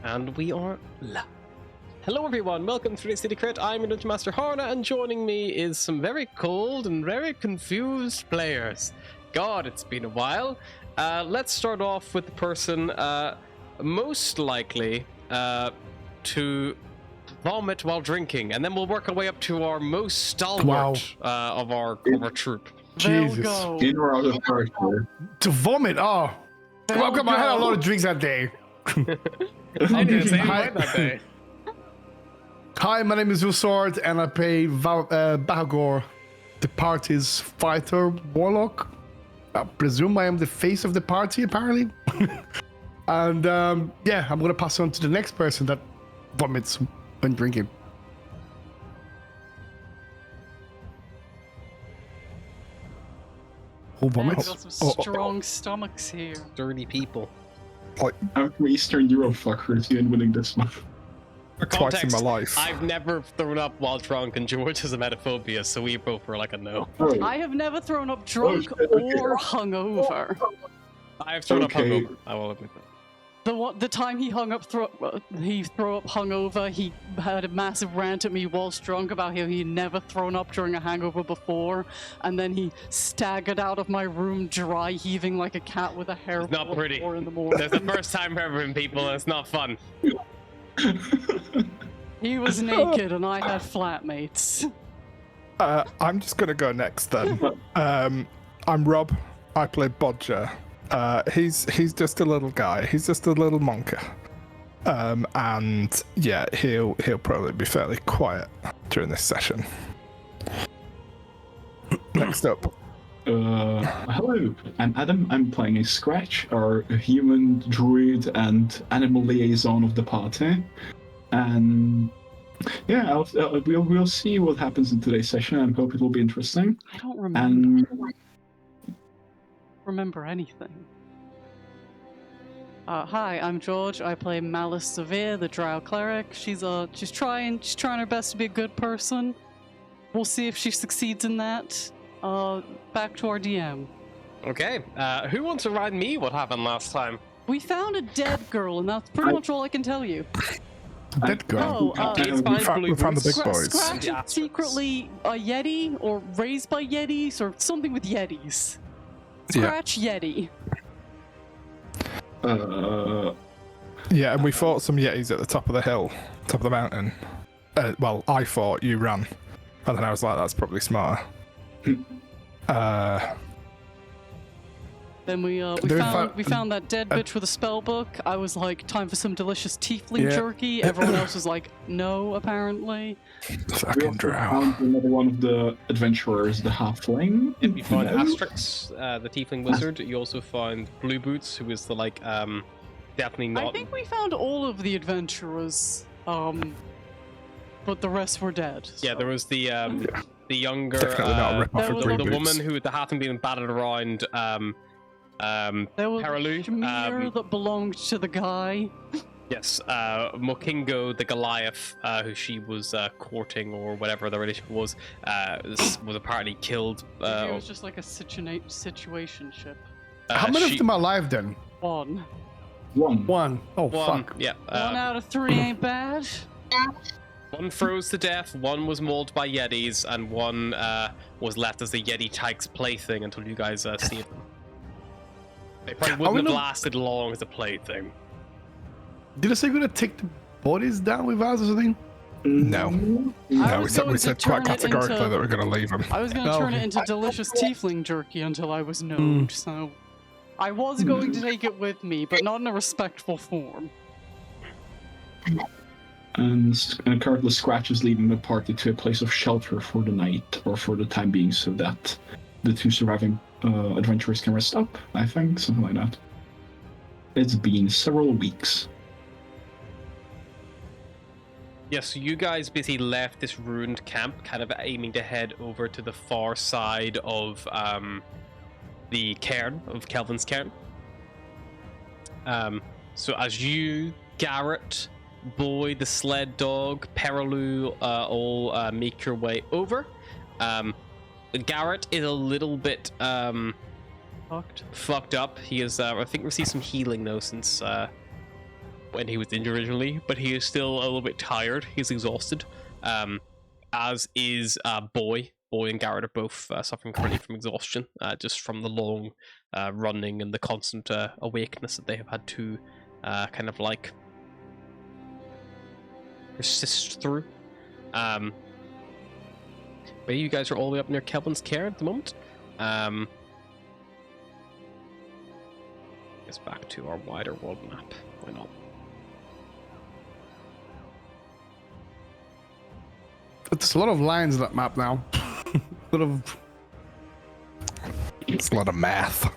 And we are live. Hello everyone, welcome to the City Crit. I'm your Dungeon Master Harna, and joining me is some very cold and very confused players. God, it's been a while. Let's start off with the person most likely to vomit while drinking, and then we'll work our way up to our most stalwart of our troop. Jesus. In or out of character. To vomit? Oh. Come on, I had a lot of drinks that day. I didn't say Hi. that day. Hi, my name is Usord, and I play Bahagor, the party's fighter warlock. I presume I am the face of the party, apparently. And yeah, I'm gonna pass on to the next person that vomits when drinking. Who vomits? Got some strong stomachs here. Dirty people. I'm from Eastern Europe, fuckers. You ain't winning this one. Twice in my life. I've never thrown up while drunk, and George has emetophobia, so we both were like a no. Oh, I have never thrown up drunk shit, okay. or hungover. I've thrown up Okay. hungover. I will admit that. The time he threw up hungover, he had a massive rant at me whilst drunk about how he'd never thrown up during a hangover before, and then he staggered out of my room dry heaving like a cat with a hair. It's not pretty. 4 in the morning. That's the first time for everyone, people, and it's not fun. He was naked and I had flatmates. I'm just gonna go next then. I'm Rob. I play Bodger. He's just a little guy. He's just a little monker. And yeah, he'll probably be fairly quiet during this session. Next up. Hello, I'm Adam. I'm playing a Scratch, our human, druid, and animal liaison of the party. And yeah, we'll see what happens in today's session, and hope it will be interesting. I don't And remember anything. Hi, I'm George. I play Malice Severe, the Drow cleric. She's trying her best to be a good person. We'll see if she succeeds in that. Back to our DM. Okay, who wants to remind me what happened last time? We found a dead girl, and that's pretty much all I can tell you. Dead girl. It's fine, We found the big boys. Scratch Yeah. is secretly a Yeti, or raised by Yetis, or something with Yetis. Scratch Yeti. Yeah, and we fought some yetis at the top of the hill, top of the mountain. Well, I fought, you ran. And then I was like, that's probably smarter. Then we found that dead bitch with a spell book. I was like, time for some delicious tiefling jerky. Everyone else was like, no, apparently. Fucking drow. found another one of the adventurers, the halfling. You found Asterix, the tiefling wizard. You also found Blue Boots, who is the definitely I not. think we found all of the adventurers, but the rest were dead. Yeah, there was the younger, Definitely not a rip-off there of was Blue the Boots. woman who the hadn't been battered around. There was Paralu, Shamir that belonged to the guy. Yes, Mokingo the Goliath, who she was courting or whatever the relationship was apparently killed. It was just like a situationship. How many of them are alive then? One. One. Oh, One, fuck. yeah. 1 out of 3 ain't bad. One froze to death, one was mauled by Yetis, and one was left as a Yeti tyke's plaything until you guys saved them. They probably wouldn't have lasted long as a plaything. Did I say we're gonna take the bodies down with us or something? No. No, was we going said to quite turn it categorically into- that we're going to leave them. I was going to Oh, turn it okay. into delicious tiefling jerky until I was known, so... I was going to take it with me, but not in a respectful form. And currently Scratch is leading the party to a place of shelter for the night, or for the time being, so that the two surviving adventurers can rest up, I think, something like that. It's been several weeks. Yeah, so you guys basically left this ruined camp, kind of aiming to head over to the far side of the Cairn, of Kelvin's Cairn. So as you, Garrett, Boy, the sled dog, Paralu, all make your way over. Garrett is a little bit fucked up. He is, I think, received some healing though since when he was injured originally, but he is still a little bit tired. He's exhausted, as is Boy. Boy and Garrett are both suffering currently from exhaustion, just from the long running and the constant awakeness that they have had to kind of like persist through. But you guys are all the way up near Kelvin's Cairn at the moment. Guess back to our wider world map. Why not? There's a lot of lines in that map now. A lot of... It's a lot of math.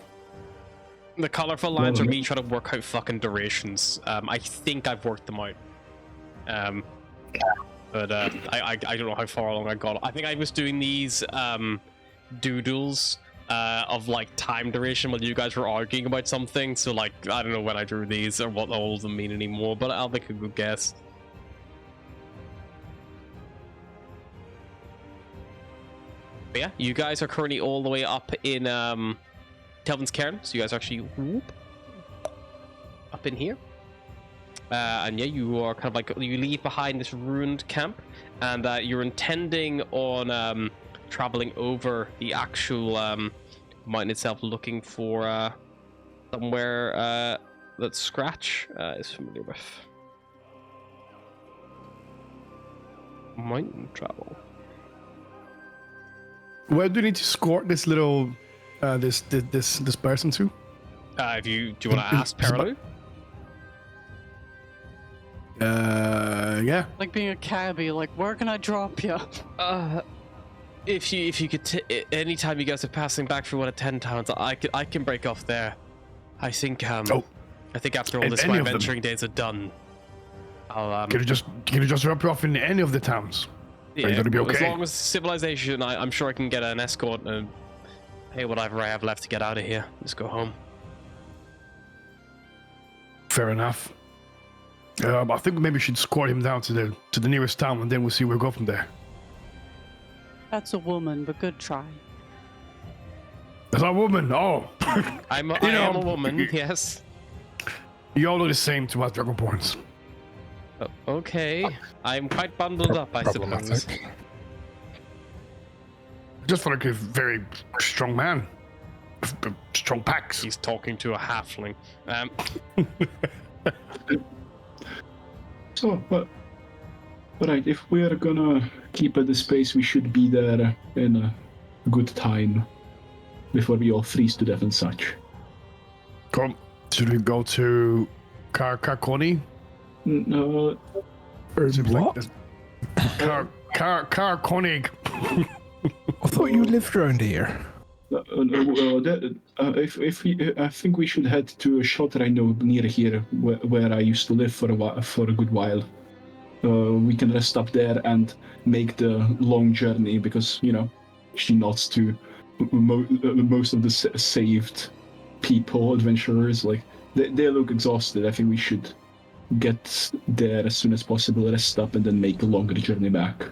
The colorful lines are me trying to work out fucking durations. I think I've worked them out. But I don't know how far along I got. I think I was doing these doodles of like time duration while you guys were arguing about something. So like I don't know when I drew these or what all of them mean anymore. But I'll make a good guess. But yeah, you guys are currently all the way up in Kelvin's Cairn, so you guys are actually up in here. And yeah, you are kind of like, you leave behind this ruined camp, and you're intending on traveling over the actual mountain itself, looking for somewhere that Scratch is familiar with. Mountain travel. Where do you need to escort this little, this person to? Do you want to ask Perlu? Yeah. Like being a cabbie, like, where can I drop you? If you could, anytime you guys are passing back through one of 10 towns, I can break off there. I think I think after all this, my adventuring days are done. I'll Can you just drop you off in any of the towns? yeah, Are you gonna be okay? as long as civilization, I'm sure I can get an escort and pay whatever I have left to get out of here. Just go home. Fair enough. I think maybe we should escort him down to the nearest town, and then we'll see where we go from there. That's a woman, but good try. That's a woman. Oh, I am a woman. Yes. you all look the same to us Dragonborns. Okay. I'm quite bundled up, I suppose. Just for like a very strong man, strong packs. He's talking to a halfling. So, but right, if we are gonna keep at the space, we should be there in a good time before we all freeze to death and such. Come, should we go to Carconi? No, What? Carconig. I thought you lived around here. I think we should head to a shelter I know near here, where I used to live for a good while. We can rest up there and make the long journey, because she nods to most of the saved people, adventurers. Like they look exhausted. I think we should get there as soon as possible, rest up, and then make a longer journey back.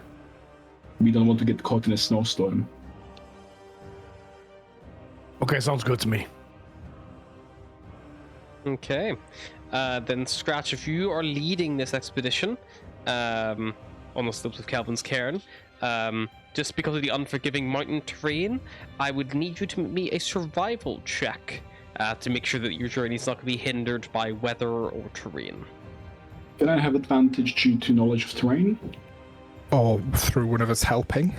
We don't want to get caught in a snowstorm. Okay, sounds good to me. Okay. Then Scratch, if you are leading this expedition on the slopes of Kelvin's Cairn, just because of the unforgiving mountain terrain, I would need you to make me a survival check to make sure that your journey is not going to be hindered by weather or terrain. Can I have advantage due to knowledge of terrain? Or through one of us helping?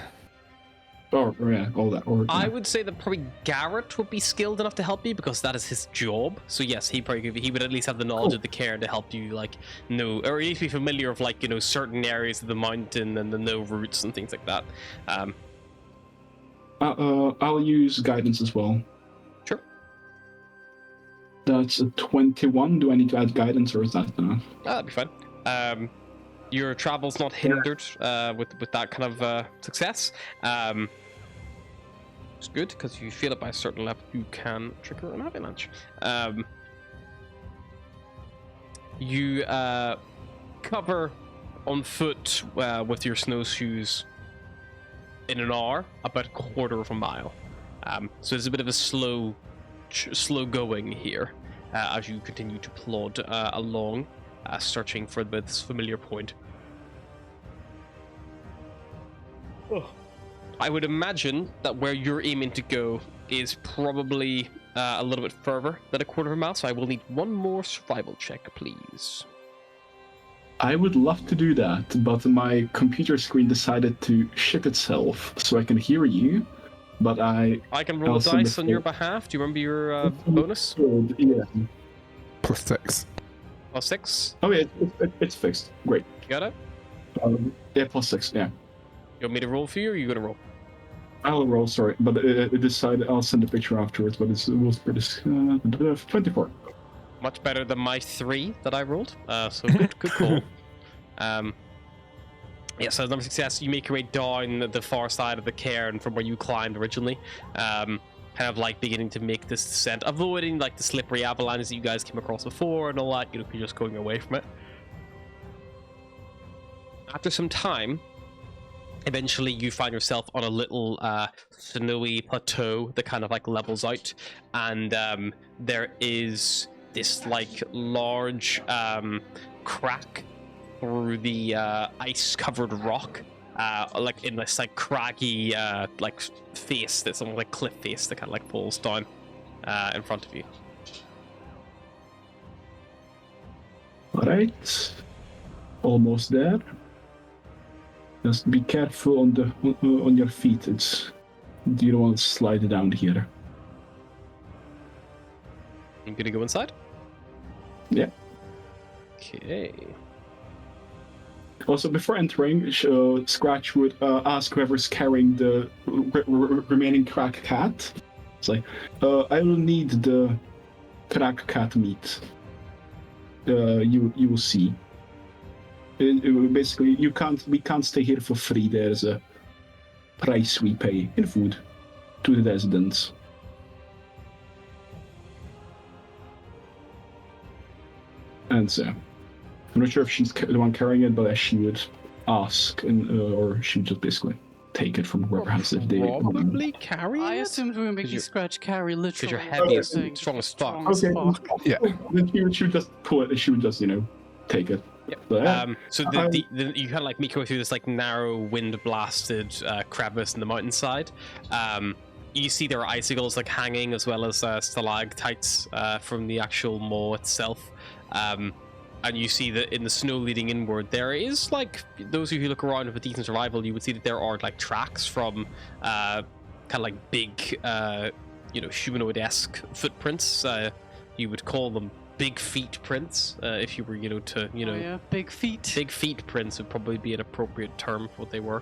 Or yeah, all that. Or I would say that probably Garrett would be skilled enough to help you, because that is his job. So yes, he would at least have the knowledge of the Cairn to help you, like, know, or at least be familiar of, like, certain areas of the mountain and the no routes and things like that. I'll use guidance as well. Sure. That's a 21. Do I need to add guidance, or is that enough? That'd be fine. Your travel's not hindered with that kind of success. It's good, because if you feel it by a certain level, you can trigger an avalanche. You cover on foot with your snowshoes in an hour, about a quarter of a mile. So it's a bit of a slow going here as you continue to plod along. searching for this familiar point. I would imagine that where you're aiming to go is probably a little bit further than a quarter of a mile, so I will need one more survival check, please. I would love to do that, but my computer screen decided to shit itself, so I can hear you, but I can roll a also dice on your behalf. Do you remember your bonus? Yeah. +6. Plus 6? Oh yeah, it's fixed. Great. You got it? Yeah, +6, yeah. You want me to roll for you, or are you going to roll? I'll roll, sorry, but it decided I'll send a picture afterwards, but it was for this 24. Much better than my 3 that I rolled. So good call. Yeah, so another success. You make your way down the far side of the cairn from where you climbed originally. Kind of like beginning to make this descent, avoiding like the slippery avalanches that you guys came across before and all that. You know, you're just going away from it. After some time, eventually you find yourself on a little snowy plateau that kind of like levels out, and there is this like large crack through the ice-covered rock, like in this like craggy like face that's almost like cliff face that kind of like falls down in front of you. All right, almost there. Just be careful on your feet. You don't want to slide down here. You gonna go inside? Yeah. Okay. Also, before entering, Scratch would ask whoever's carrying the remaining crack cat. It's like, I will need the crack cat meat. You will see. Basically, we can't stay here for free. There's a price we pay in food to the residents. And so, I'm not sure if she's the one carrying it, but she would ask, or she would just basically take it from whoever has it. Probably carry it? I assumed we were making Scratch carry Because literally. you're heavy as everything. strong as fuck. Strong as fuck. Yeah. Then she would just pull it. She would just, take it. Yeah. But, So you kind of like make your way through this like narrow, wind-blasted crevice in the mountainside. You see there are icicles like hanging, as well as stalactites from the actual maw itself. And you see that in the snow leading inward, there is like, those of you who look around with a decent survival, you would see that there are like tracks from kind of like big, humanoid-esque footprints. You would call them big feet prints, if you were, Oh, yeah, big feet. Big feet prints would probably be an appropriate term for what they were.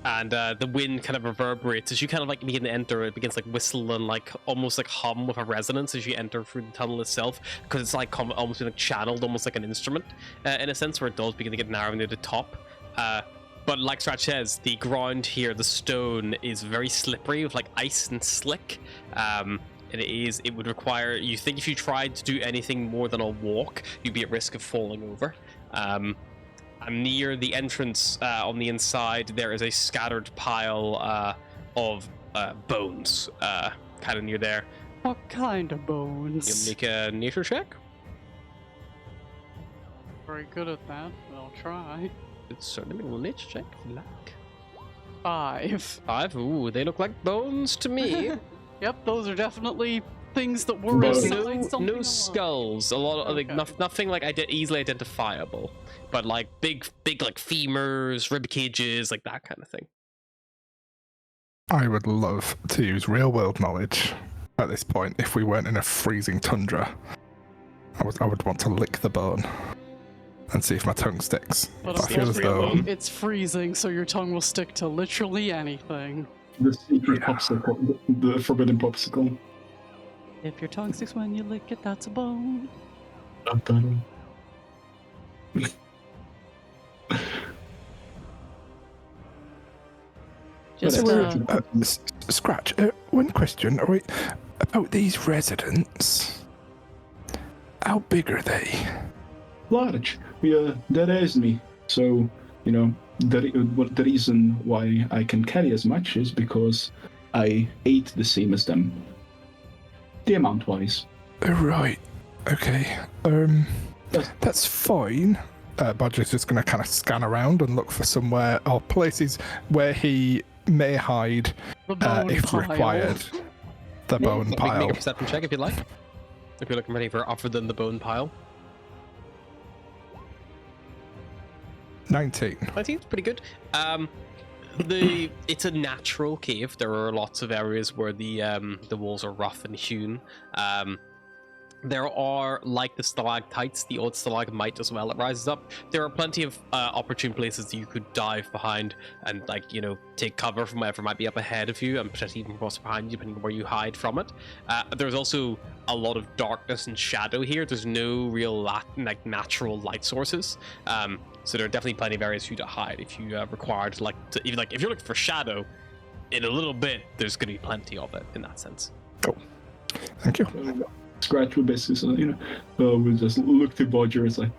And the wind kind of reverberates as you kind of like begin to enter. It begins like whistle and like almost like hum with a resonance as you enter through the tunnel itself, because it's like almost like channeled, almost like an instrument in a sense, where it does begin to get narrow near the top. But like Scratch says, the ground here, the stone, is very slippery with like ice and slick. It would require, you think if you tried to do anything more than a walk, you'd be at risk of falling over. And near the entrance on the inside, there is a scattered pile of bones, kind of near there. What kind of bones? You make a nature check? Very good at that, but I'll try. It's certainly a little nature check if you like. 5. 5? Ooh, they look like bones to me. Yep, those are definitely things that were inside something no alive. skulls. A lot of like Okay. nothing like easily identifiable, but like big like femurs, rib cages, like that kind of thing. I would love to use real world knowledge at this point if we weren't in a freezing tundra. I would want to lick the bone and see if my tongue sticks. But I feel as though unfortunately, it's freezing, so your tongue will stick to literally anything. The secret popsicle, the forbidden popsicle. If your tongue sticks when you lick it, that's a bone. Just Scratch, one question about these residents. How big are they? Large. They raised me, so the reason why I can carry as much is because I ate the same as them. The amount wise. Right. Okay. That's fine. Bodger's just going to kind of scan around and look for somewhere or places where he may hide The bone if pile. required. The bone Make pile. a perception check if you'd like. If you're looking ready for other than the bone pile. 19. I think it's pretty good. It's a natural cave. There are lots of areas where the walls are rough and hewn. There are, like the stalactites, the odd stalagmite as well that rises up. There are plenty of opportune places you could dive behind and, like, you know, take cover from whatever might be up ahead of you, and potentially even what's behind you, depending on where you hide from it. There's also a lot of darkness and shadow here. There's no real natural light sources. So there are definitely plenty of areas for you to hide if you required, if you're looking for shadow, in a little bit, there's going to be plenty of it in that sense. Cool. Thank you. Scratch will basically, we'll just look to Bodger and say,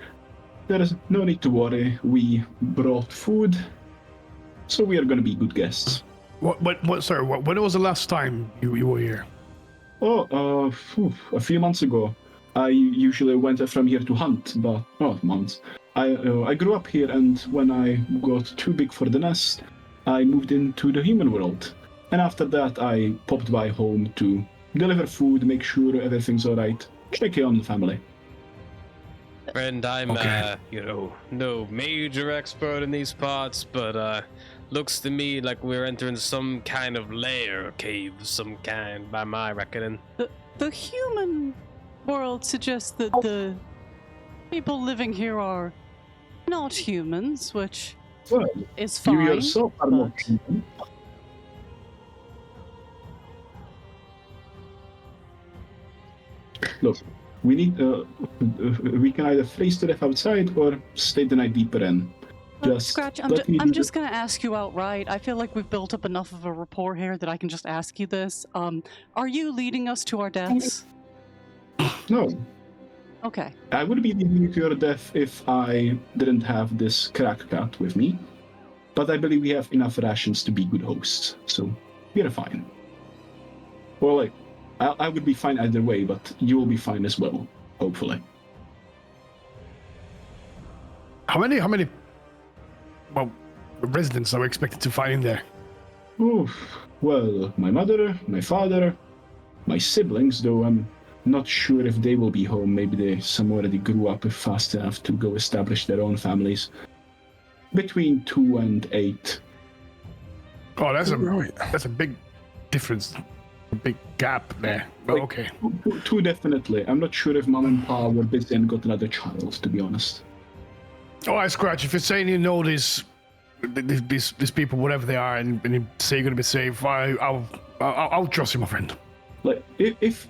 there is no need to worry. We brought food, so we are going to be good guests. Sir, when was the last time you were here? A few months ago. I usually went from here to hunt, but months. I grew up here, and when I got too big for the nest, I moved into the human world. And after that, I popped by home to deliver food, make sure everything's all right, check in on the family. Friend, I'm, no major expert in these parts, but looks to me like we're entering some kind of lair or cave of some kind, by my reckoning. The human world suggests that the people living here are not humans, which Well, is fine. you yourself are not but- human. Look, we need. We can either freeze to death outside or stay the night deeper in. Just Scratch, let me I'm do just going to ask you outright. I feel like we've built up enough of a rapport here that I can just ask you this. Are you leading us to our deaths? No, Okay. I would be leading you to your death if I didn't have this crack cat with me. But I believe we have enough rations to be good hosts, so we're fine. Well, like, I would be fine either way, but you will be fine as well, hopefully. How many residents are we expected to find in there? Oh, well, my mother, my father, my siblings, though I'm not sure if they will be home. Maybe some already grew up fast enough to go establish their own families. Between 2 and 8. Oh, Right. that's a big difference, a big gap there. Oh, Like, okay. Two definitely. I'm not sure if mom and pa were busy and got another child, to be honest. Oh, I Scratch. If you're saying you know these people, whatever they are, and you say you're gonna be safe, I'll trust you, my friend. Like, if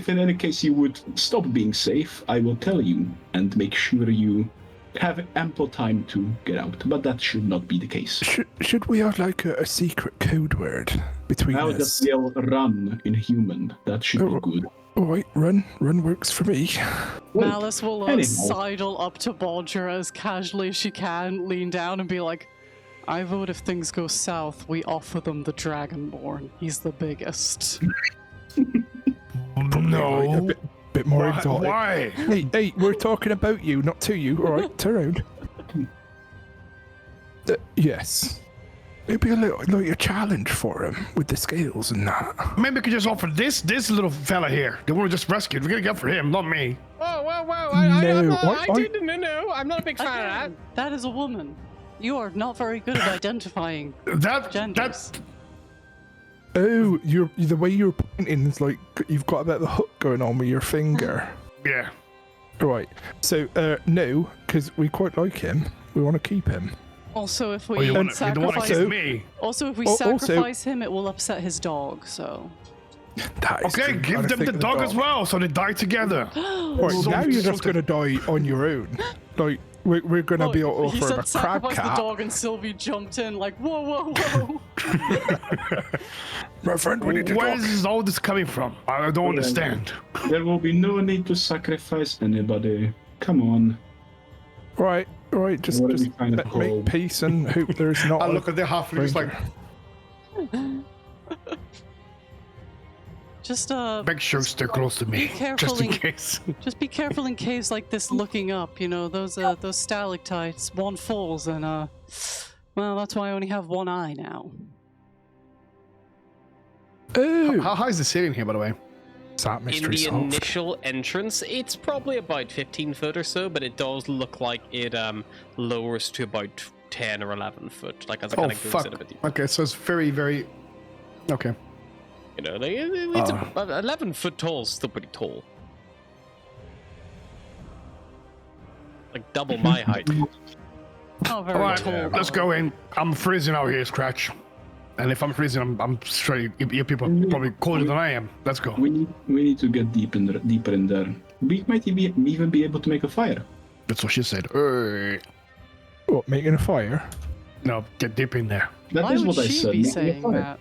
in any case you would stop being safe, I will tell you and make sure you have ample time to get out. But that should not be the case. Should we have like a secret code word between I'll us? just yell "run" in human. That should be good. All right, run works for me. Wait, Malice will anyhow. sidle up to Bodger as casually as she can, lean down and be like, I vote if things go south, we offer them the Dragonborn. He's the biggest. Right, a bit more exotic. Why? Hey, we're talking about you, not to you. All right, turn around. Yes. Maybe a little like a challenge for him with the scales and that. Maybe we could just offer this little fella here, the one we just rescued. We're gonna get for him, not me. Whoa! No, I'm not a big fan of that. Again, that is a woman. You are not very good at identifying That genders. Oh, you're the way you're pointing is like you've got a bit of a hook going on with your finger. yeah. Right. So no, because we quite like him. We want to keep him. Also, if Oh, we you don't want to sacrifice, kiss me? also if we Also- sacrifice him, it will upset his dog. So That is Okay, true. give Gotta them the think of dog as well, so they die together. Right, So- now you're just so- gonna die on your own. Like we're gonna be able to he offer him said a crab sacrifice the cat. dog, and Sylvie jumped in like, whoa. My friend, we need to Where talk. is all this coming from? I don't understand. There will be no need to sacrifice anybody. Come on. Right, just What are we trying to make call? peace and hope there's not. I a look at the halfling, just like, stranger. Just Make sure you stay close to me, careful just in in- case. just be careful in caves like this looking up, you know, those stalactites, one falls and well, that's why I only have one eye now. Ooh. How high is the ceiling here, by the way? Is that In mystery the solved? initial entrance, it's probably about 15 foot or so, but it does look like it lowers to about 10 or 11 foot, like as it Oh kind of goes fuck. in a bit deeper. Okay, so it's very, very. Okay. You know, like, it's 11 foot tall is still pretty tall. Like double my height. Oh, very All right, tall. let's go in. I'm freezing out here, Scratch. And if I'm freezing, I'm straight. You people are probably colder than I am. Let's go. We need to get deeper in there. We might even be able to make a fire. That's what she said. What, making a fire? No, get deep in there. That Why is would what I she said. be making a saying fire. that?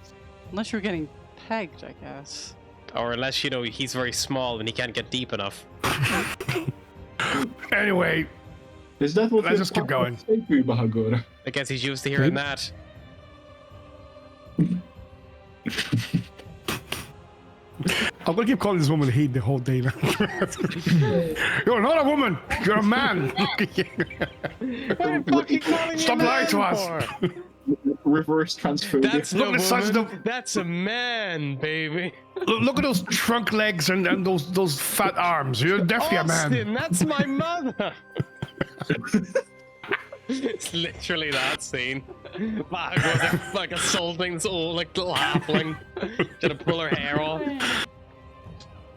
Unless you're getting pegged, I guess. Or unless, you know, he's very small and he can't get deep enough. Anyway, Is that what Let's just keep going. Bahagor? I guess he's used to hearing that. I'm gonna keep calling this woman he the whole day. You're not a woman. You're a man. Stop lying to us. Reverse transphobia. That's Look no at the size of woman. That's a man, baby. Look at those trunk legs and those fat arms. You're definitely a man. Austin, that's my mother. It's literally that scene. Bag was like assaulting this old like little halfling, trying to pull her hair off.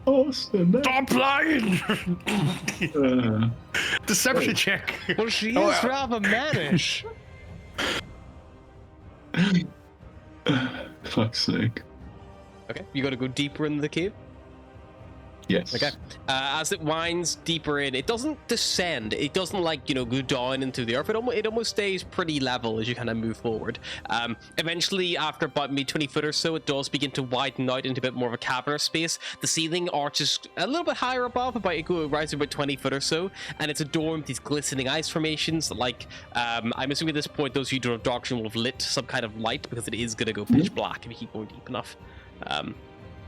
Austin. Stop lying. Uh, Deception check. Well, she is Oh, yeah. rather mannish. fuck's sake. Okay, you got to go deeper in the cave. Yes. Okay. As it winds deeper in, it doesn't descend. It doesn't like, you know, go down into the earth. It almost stays pretty level as you kind of move forward. Eventually, after about maybe 20 foot or so, it does begin to widen out into a bit more of a cavernous space. The ceiling arches a little bit higher above, it rises about 20 foot or so, and it's adorned with these glistening ice formations. Like, I'm assuming at this point, those of you who don't have Doctrine will have lit some kind of light because it is going to go pitch black if you keep going deep enough.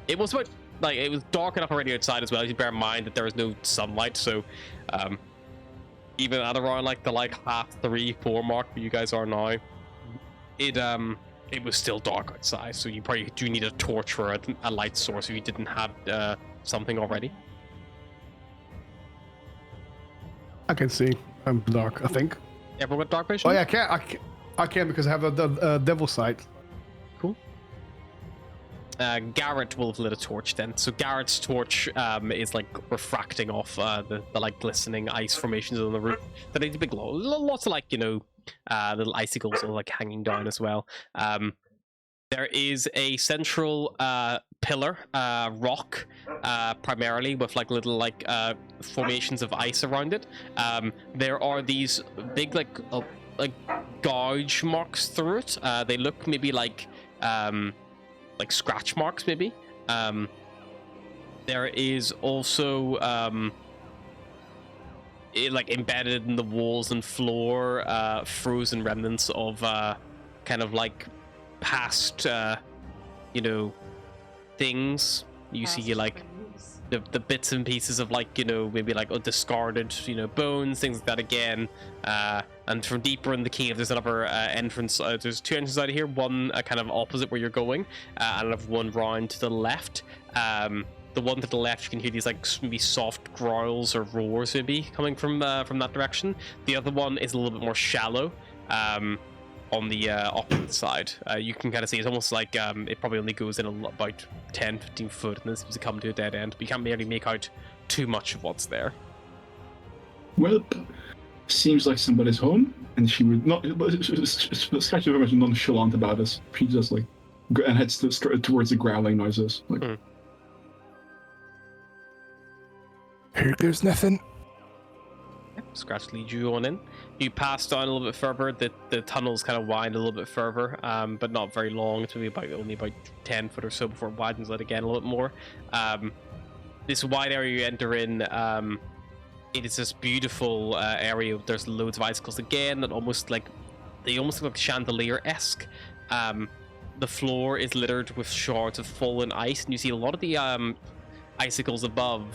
It was about it was dark enough already outside as well. You bear in mind that there was no sunlight, so even at around like the 3-4 mark where you guys are now, it was still dark outside. So you probably do need a torch or a light source if you didn't have something already. I can see. I'm dark. I think. Everyone got dark vision? Oh yeah, I can't because I have the devil sight. Cool. Garrett will have lit a torch then. So Garrett's torch is like refracting off the like glistening ice formations on the roof. That need a big glow. Lots of little icicles are like hanging down as well. There is a central pillar, rock, primarily with little formations of ice around it. There are these big like gouge marks through it. They look maybe like scratch marks maybe. There is also embedded in the walls and floor frozen remnants of kind of past things. You see the bits and pieces of maybe discarded bones, things like that again. And from deeper in the cave there's another entrance. There's two entrances out of here, one kind of opposite where you're going, and another one round to the left. The one to the left, you can hear these maybe soft growls or roars maybe coming from that direction. The other one is a little bit more shallow. On the opposite side, you can kind of see it's almost like it probably only goes in about 10-15 foot, and this seems to come to a dead end. But you can't really make out too much of what's there. Well, seems like somebody's home, and she would not. Scratch very much nonchalant about us. She just and heads towards the growling noises. Here goes nothing. Scratch leads you on in. You pass down a little bit further. The tunnels kind of wind a little bit further, but not very long. It's maybe only about 10 foot or so before it widens out again a little bit more. This wide area you enter in, it is this beautiful area. There's loads of icicles again that almost look like chandelier-esque. the floor is littered with shards of fallen ice, and you see a lot of the icicles above.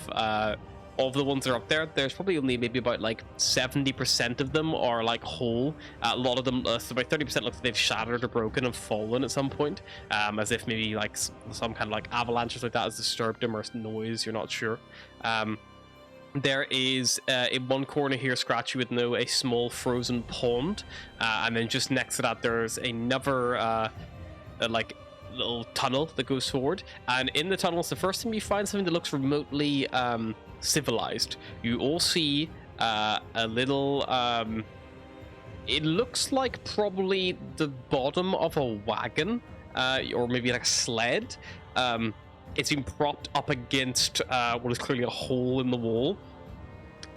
Of the ones that are up there, there's probably only maybe about like 70% of them are like whole. A lot of them, so about 30% looks like they've shattered or broken and fallen at some point, as if maybe like some kind of like avalanche or something like that has disturbed them, or noise, you're not sure. There is in one corner here, Scratch, you would know, a small frozen pond, and then just next to that there's another like little tunnel that goes forward, and in the tunnels the first time you find something that looks remotely civilized. You all see a little it looks like probably the bottom of a wagon, or maybe like a sled. It's been propped up against what is clearly a hole in the wall,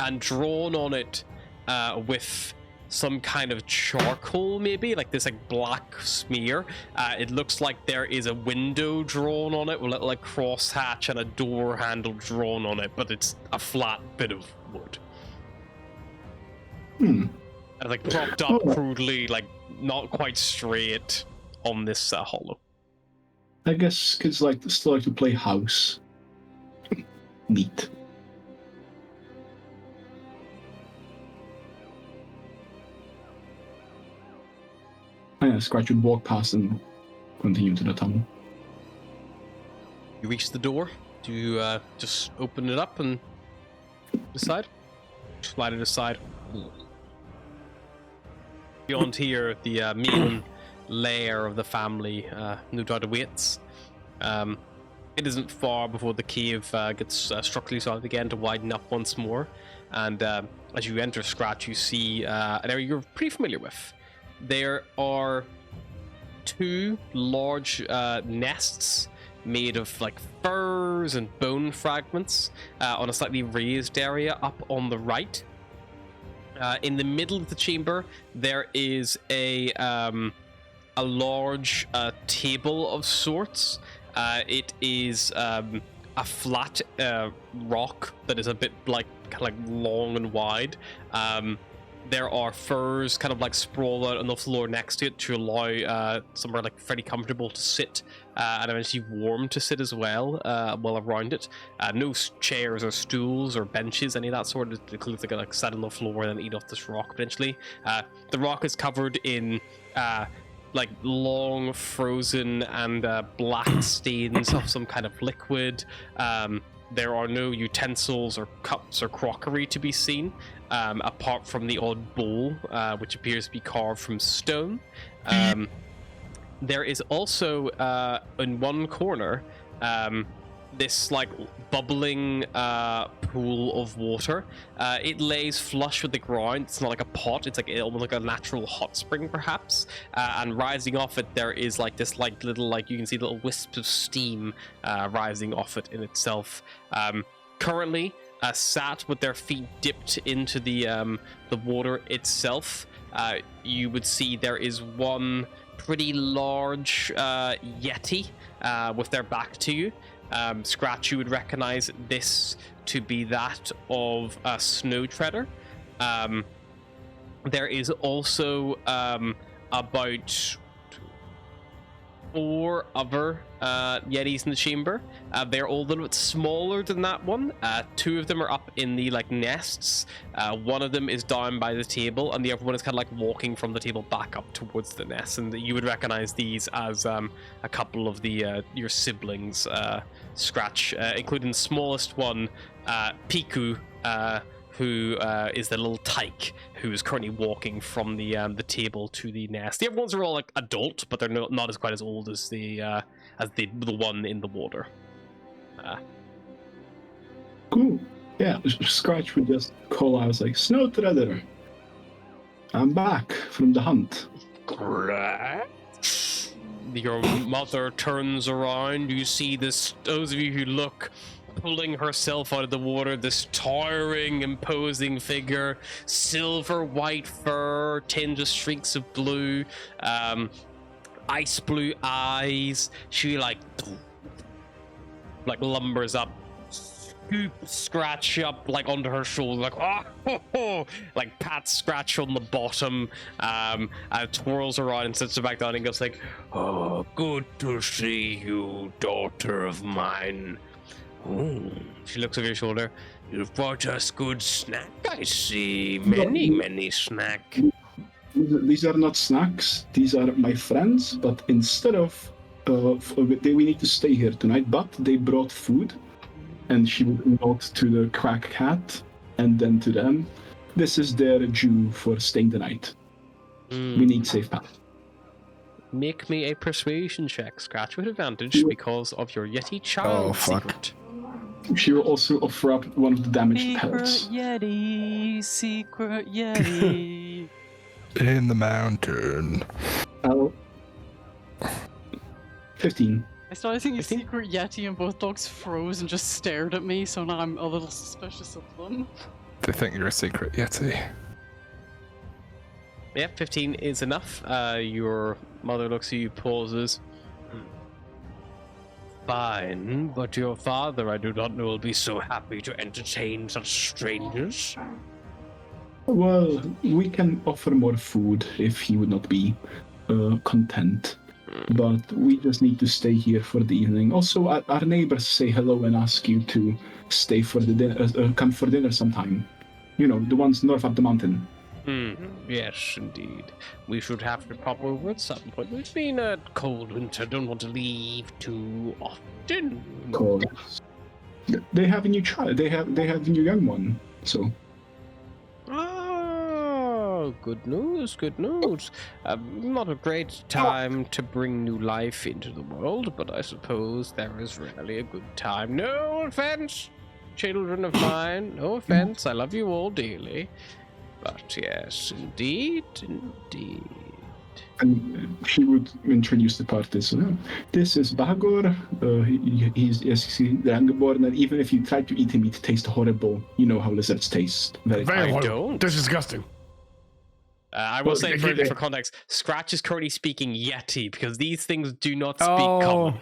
and drawn on it with some kind of charcoal, maybe like this like black smear. It looks like there is a window drawn on it with a little like cross hatch and a door handle drawn on it, but it's a flat bit of wood. And like propped up crudely, like not quite straight on this hollow. I guess kids still like to play house. Neat. Scratch would walk past and continue to the tunnel. You reach the door. Do you just open it up and decide? Slide it aside. Beyond here, the main lair of the family no doubt awaits. It isn't far before the cave gets structurally solid again to widen up once more. And as you enter, Scratch, you see an area you're pretty familiar with. There are two large nests made of like furs and bone fragments on a slightly raised area up on the right. In the middle of the chamber, there is a large table of sorts. It is a flat rock that is a bit like kind of like long and wide. There are furs kind of like sprawled out on the floor next to it to allow somewhere like fairly comfortable to sit and eventually warm to sit as well while around it. No chairs or stools or benches, any of that sort. It includes like sit on the floor and then eat off this rock potentially. The rock is covered in like long frozen and black stains of some kind of liquid. There are no utensils or cups or crockery to be seen, apart from the odd bowl, which appears to be carved from stone. There is also, in one corner, this like bubbling pool of water. It lays flush with the ground. It's not like a pot. It's like almost like a natural hot spring, perhaps. And rising off it, there is like this like little like you can see little wisps of steam rising off it in itself. Currently, sat with their feet dipped into the water itself, you would see there is one pretty large yeti with their back to you. Scratch, you would recognize this to be that of a snow treader. There is also about 4 other yetis in the chamber. They're all a little bit smaller than that one. 2 of them are up in the like nests. One of them is down by the table, and the other one is kind of like walking from the table back up towards the nest. And you would recognize these as a couple of the your siblings, Scratch, including the smallest one, Piku, who is the little tyke who is currently walking from the table to the nest. The other ones are all like adult, but they're not as quite as old as the one in the water. Cool. Yeah, Scratch would just call out like, "Snow Treader, I'm back from the hunt." Your mother turns around. You see this. Those of you who look, pulling herself out of the water, this towering, imposing figure, silver white fur, tinged with streaks of blue, ice blue eyes. She like lumbers up. scoop Scratch up like under her shoulder, like like pat Scratch on the bottom, twirls around and sits her back down and goes like, "Oh, good to see you, daughter of mine." Ooh. She looks over your shoulder. "You've brought us good snack, I see. Many snack." These are not snacks. These are my friends. But instead of, we need to stay here tonight. But they brought food, and she would nod to the crack hat, and then to them. This is their due for staying the night. We need safe path. Make me a persuasion check, Scratch, with advantage because of your Yeti child secret. She will also offer up one of the damaged pellets. Secret Yeti. In the mountain. 15. I started thinking Secret Yeti and both dogs froze and just stared at me, so now I'm a little suspicious of them. They think you're a secret Yeti. Yeah, 15 is enough. Your mother looks at you, pauses. Fine, but your father, I do not know, will be so happy to entertain such strangers. Well, we can offer more food if he would not be content. But we just need to stay here for the evening. Also, our neighbors say hello and ask you to stay for the dinner, come for dinner sometime. You know, the ones north of the mountain. Yes, indeed. We should have to pop over at some point. It's been a cold winter. Don't want to leave too often. Cold. They have a new child. They have a new young one. So. Oh, good news. Good news. Not a great time to bring new life into the world, but I suppose there is rarely a good time. No offense, children of mine. No offense. I love you all dearly. But yes, indeed. And she would introduce the party. So, this is Bahagor. He's the Youngborn, and even if you try to eat him, it tastes horrible. You know how lizards taste. Very horrible. Don't. This is disgusting. I will say for context, Scratch is currently speaking Yeti because these things do not speak common.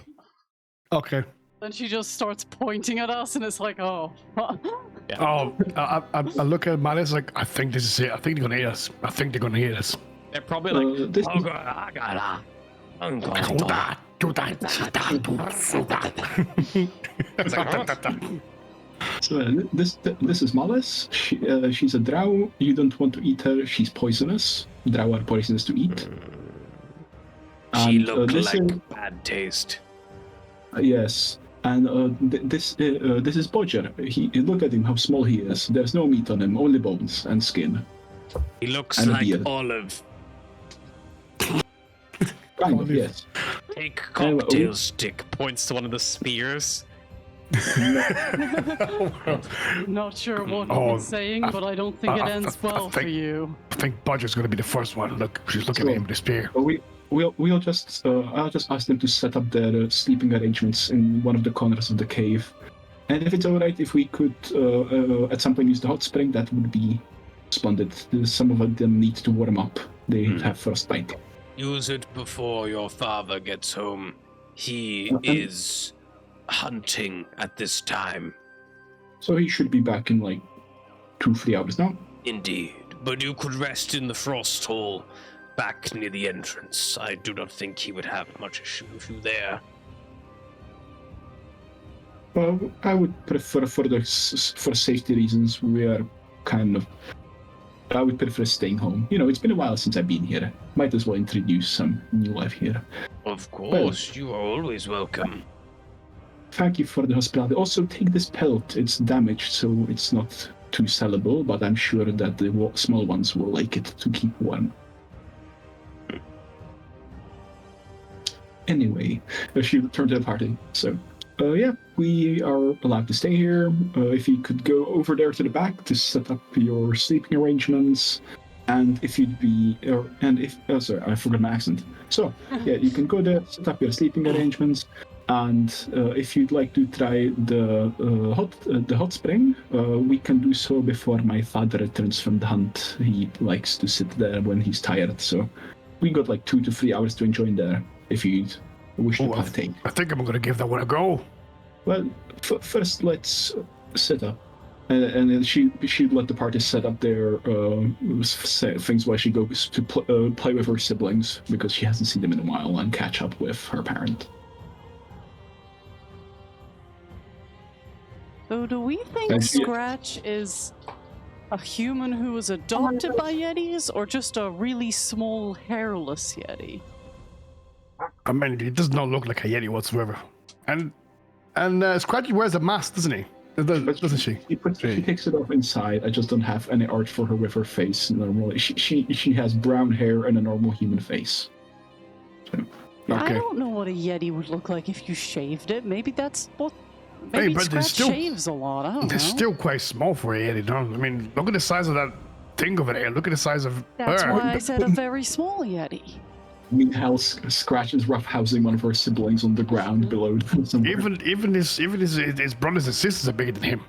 Okay. Then she just starts pointing at us, and it's like, oh. Yeah. Oh, I look at Malice like, I think this is it. I think they're gonna hit us. I think they're gonna hit us. They're probably like, this oh is- god, I gotta. So this is Malice. She's a drow. You don't want to eat her. She's poisonous. Drow are poisonous to eat. She And, looked this like is- bad taste. Yes. And this is Bodger. Look at him, how small he is. There's no meat on him, only bones and skin. He looks And a like beard. Olive. Kind of, yes. Take cocktail stick. Points to one of the spears. Not sure what Oh, he's saying, but I don't think it ends well for you. I think Bodger's gonna be the first one. Look, she's looking at him with a spear. We'll just I'll just ask them to set up their sleeping arrangements in one of the corners of the cave. And if it's alright, if we could at some point use the hot spring, that would be splendid. Some of them need to warm up. They have frostbite. Use it before your father gets home. He is hunting at this time. So he should be back in like 2-3 hours now. Indeed. But you could rest in the frost hole back near the entrance. I do not think he would have much issue with you there. Well, I would prefer for safety reasons. We are kind of. I would prefer staying home. You know, it's been a while since I've been here. Might as well introduce some new life here. Of course, you are always welcome. Thank you for the hospitality. Also, take this pelt. It's damaged, so it's not too sellable, but I'm sure that the small ones will like it to keep warm. Anyway, she returned to the party. So, yeah, we are allowed to stay here. If you could go over there to the back to set up your sleeping arrangements, and if you'd be, sorry, I forgot my accent. So, yeah, you can go there, set up your sleeping arrangements, and if you'd like to try the hot spring, we can do so before my father returns from the hunt. He likes to sit there when he's tired, so we got like 2 to 3 hours to enjoy in there. If you wish to partake. I think I'm gonna give that one a go. Well, first let's sit up. And then she'd let the party set up their things while she goes to play with her siblings because she hasn't seen them in a while and catch up with her parent. So do we think And she- Scratch is a human who was adopted by Yetis, or just a really small, hairless Yeti? I mean, he does not look like a Yeti whatsoever. And Scratchy wears a mask, doesn't he? Doesn't she? She takes it off inside. I just don't have any art for her with her face normally. She has brown hair and a normal human face. So, I Okay. don't know what a Yeti would look like if you shaved it. Maybe that's what. Hey, Maybe but they're Scratch still- shaves a lot. I don't know. They're still quite small for a Yeti, don't? I mean, look at the size of that thing over there. Look at the size of That's her. why I said a very small Yeti. meanwhile, Scratch is roughhousing one of her siblings on the ground below somewhere. Even his brothers and sisters are bigger than him.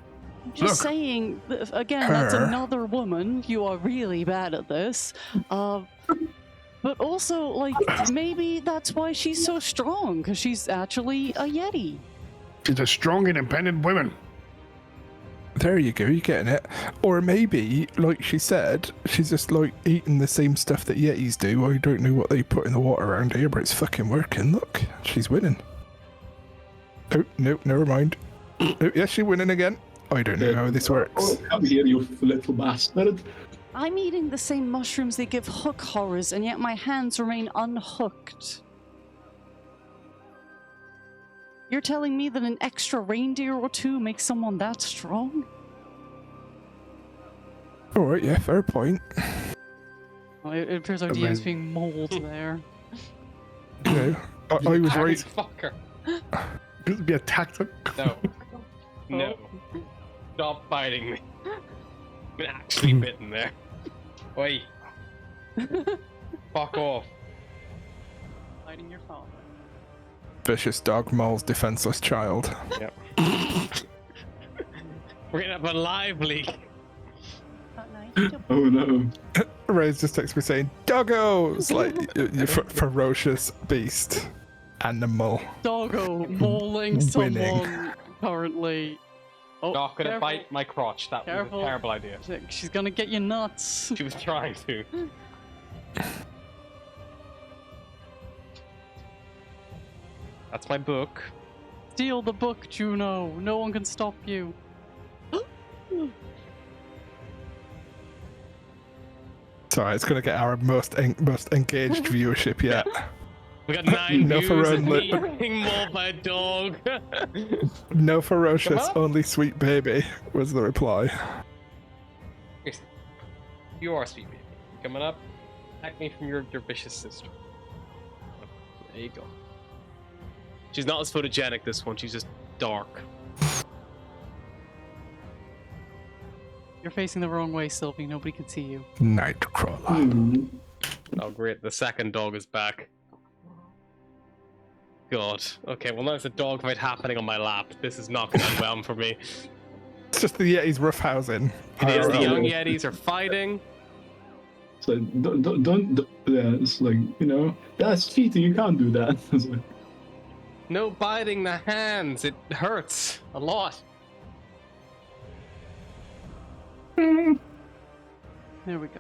Just Look. saying, again, that's Her. another woman. You are really bad at this. But also, like, maybe that's why she's so strong, because she's actually a Yeti. She's a strong, independent woman. There you go, you're getting it. Or maybe, like she said, she's just like eating the same stuff that Yetis do. I don't know what they put in the water around here, but it's fucking working. Look, she's winning. Oh, no, never mind. Oh, yes, she's winning again. I don't know how this works. Oh, come here, you little bastard. I'm eating the same mushrooms they give hook horrors, and yet my hands remain unhooked. You're telling me that an extra reindeer or two makes someone that strong? Alright, yeah, fair point. Well, it appears our I DM's mean- being mauled there. You know, I was right. Fucker. Could it be a tactic? No. No. Stop biting me. I'm actually bitten there. Oi. Fuck off. Fighting your father. Vicious dog mauls defenseless child. Yep. We're gonna have a live leak. Oh no. Ray's just texted me saying, "Doggos!" Like, you ferocious beast. Animal. Doggo mauling Winning. someone currently. Oh, Not gonna careful. bite my crotch. That Careful. was a terrible idea. She's gonna get you nuts. She was trying to. That's my book. Steal the book, Juno. No one can stop you. Sorry, it's gonna get our most engaged viewership yet. We got 9 No, views for and only- me being mauled by a dog. No ferocious, Come on. only sweet baby was the reply. You are sweet baby. Coming up, attack me from your vicious sister. There you go. She's not as photogenic, this one. She's just dark. You're facing the wrong way, Sylvie. Nobody can see you. Nightcrawler. Hmm. Oh, great. The second dog is back. God. Okay, well, now there's a dog fight happening on my lap. This is not going to end well for me. It's just the Yeti's roughhousing. It is. The Oh. young Yetis are fighting. So don't yeah, it's like, you know, that's cheating, you can't do that. It's like, No biting the hands. It hurts a lot. There we go.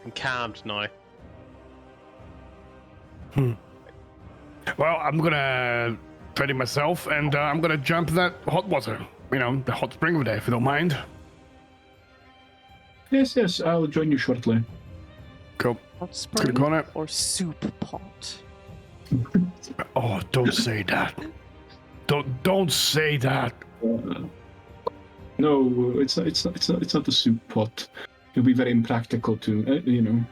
I'm calmed now. Well, I'm gonna ready myself, and I'm gonna jump that hot water. You know, the hot spring over there, if you don't mind. yes, I'll join you shortly. Cool. Hot Good spring on it. or soup pot? Oh, don't say that. Don't say that. No, it's not the soup pot. It'll be very impractical to, you know.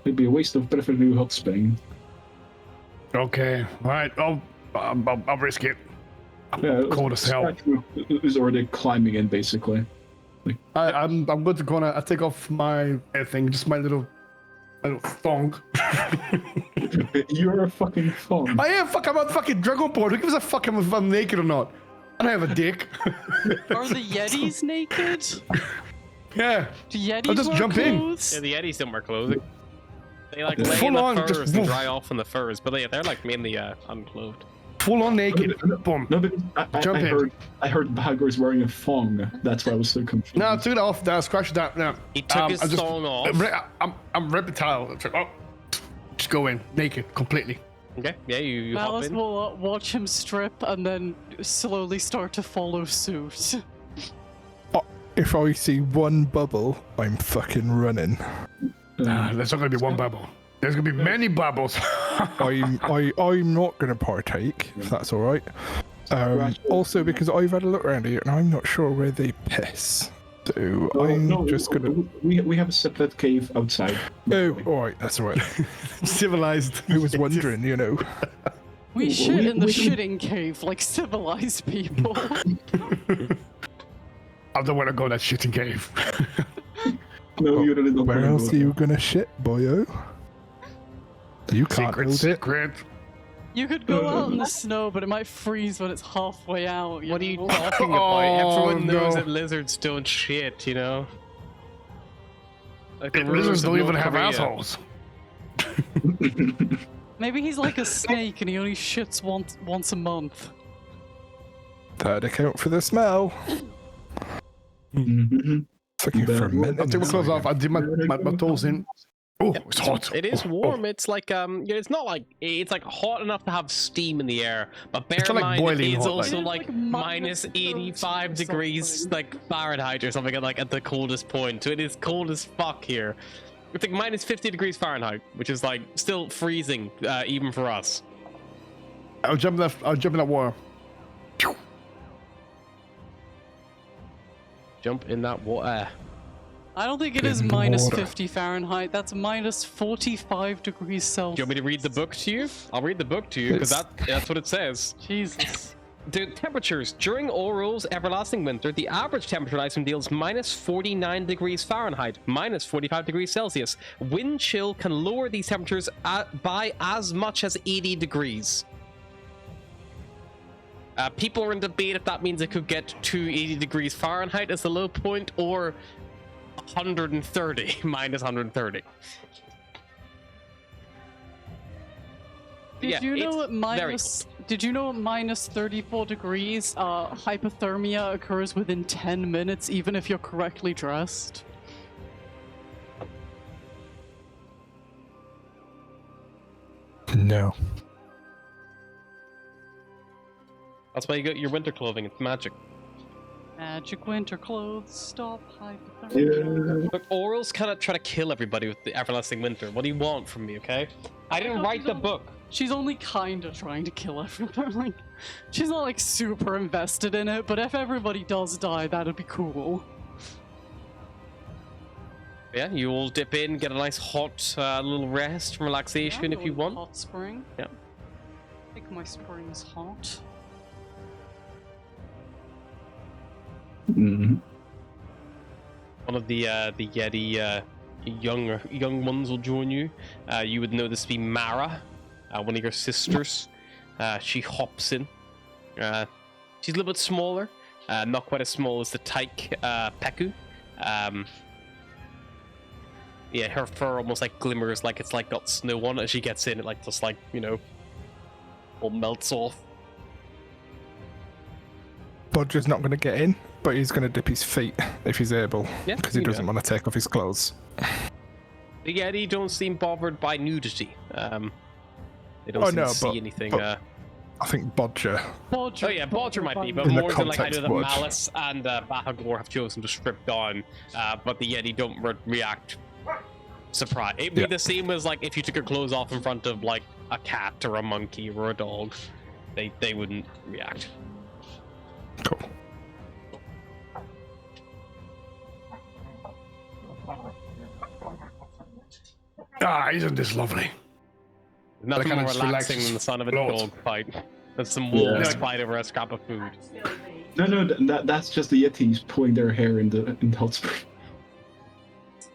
It'd be a waste of preferably hot spring. Okay, right. I'll risk it. Yeah, Cold as hell. Is already climbing in basically. I'm going to I take off my thing, just my little thong. You're a fucking phone. I am. Fuck, I'm on fucking Dragonborn. Who gives a fuck if I'm naked or not? I don't have a dick. Are the Yetis naked? Yeah. Do Yetis I'll just wear jump in. clothes? Yeah, the Yetis don't wear clothing. They like Yeah. lay Full in the on, furs just and woof. dry off in the furs, but they're like mainly unclothed. full on naked. Boom. No, because Jump in. I heard Bahagor's wearing a thong. That's why I was so confused. No, I took it off. No, scratch that. No. He took his I'm just- thong off. I'm reptile. It's like, oh, just go in naked, completely. Okay, yeah, you hop Malice in. will watch him strip and then slowly start to follow suit. If I see one bubble, I'm fucking running. There's not gonna be one bubble. There's gonna be many bubbles. I'm not gonna partake, if that's all right. Also, because I've had a look around here and I'm not sure where they piss. So I'm just gonna. We have a separate cave outside. Oh, all right, that's all right. Civilized. I was wondering, you know. We shit in the shitting cave like civilized people. I don't want to go that shitting cave. No, you really don't. Where wanna else go are you gonna shit, boyo? You can't hold it. Secret. You could go out in the snow, but it might freeze when it's halfway out. What are you know? talking about? Oh, Everyone knows no. that lizards don't shit, you know? Like the Lizards rulers of don't even North have Korea. assholes. Maybe he's like a snake and he only shits once a month. That'd account for the smell. Mhm. Fucking But- fermenting. I'll take my clothes off. I did my toes in. Oh, it's hot. It is warm. It's like it's not like it's like hot enough to have steam in the air, but bear It's in not like mind boiling it's hot, also like- like It's like minus minus 85 30 degrees something. like Fahrenheit or something at the coldest point. So it is cold as fuck here. It's like minus 50 degrees Fahrenheit, which is like still freezing even for us. I'll jump in that water. Jump in that water. I don't think it In is the minus water. 50 Fahrenheit. That's minus 45 degrees Do Celsius. you want me to read the book to you? I'll read the book to you because that's what it says. Jesus. The temperatures during Oral's everlasting winter, the average temperature in Iceland deals minus 49 degrees Fahrenheit, minus 45 degrees Celsius. Wind chill can lower these temperatures by as much as 80 degrees. People are in debate if that means it could get to 80 degrees Fahrenheit as the low point or 130, minus 130. Did Yeah, you know it's at very Did you know at minus 34 degrees, hypothermia occurs within 10 minutes, even if you're correctly dressed? No. That's why you get your winter clothing. It's magic. Magic winter clothes stop hypothermia. Yeah. Look, Oral's kind of trying to kill everybody with the everlasting winter. What do you want from me, okay? I didn't write the book. She's only kind of trying to kill everyone. Like, she's not like super invested in it, but if everybody does die, that'd be cool. Yeah, you all dip in, get a nice hot little rest, relaxation Yeah, if you go to want. Hot spring. Yeah. I think my spring is hot. Mhm. One of the Yeti young ones will join you. You would know this to be Mara, one of your sisters. She hops in. She's a little bit smaller, not quite as small as the Tyke Peku. Yeah, her fur almost like glimmers like it's like got snow on it. As she gets in, it like just like, you know, all melts off. Bodger's not going to get in, but he's going to dip his feet if he's able, Yeah, because he you do doesn't that. want to take off his clothes. The Yeti don't seem bothered by nudity. They don't Oh, seem no, to see but- anything. but- I think Bodger. Bodger, Oh yeah, Bodger might be, but In the more than like I know context that would. Malice and Bahagor have chosen to strip down, but the Yeti don't react surprised. It'd be Yeah. the same as like if you took your clothes off in front of like a cat or a monkey or a dog, they wouldn't react. Cool. Ah, isn't this lovely? Nothing kinda more just relaxing relaxes than the son of a blood. dog fight. Than some wolves Yeah. fight over a scrap of food. No, that's just the Yetis pulling their hair in the hot spring.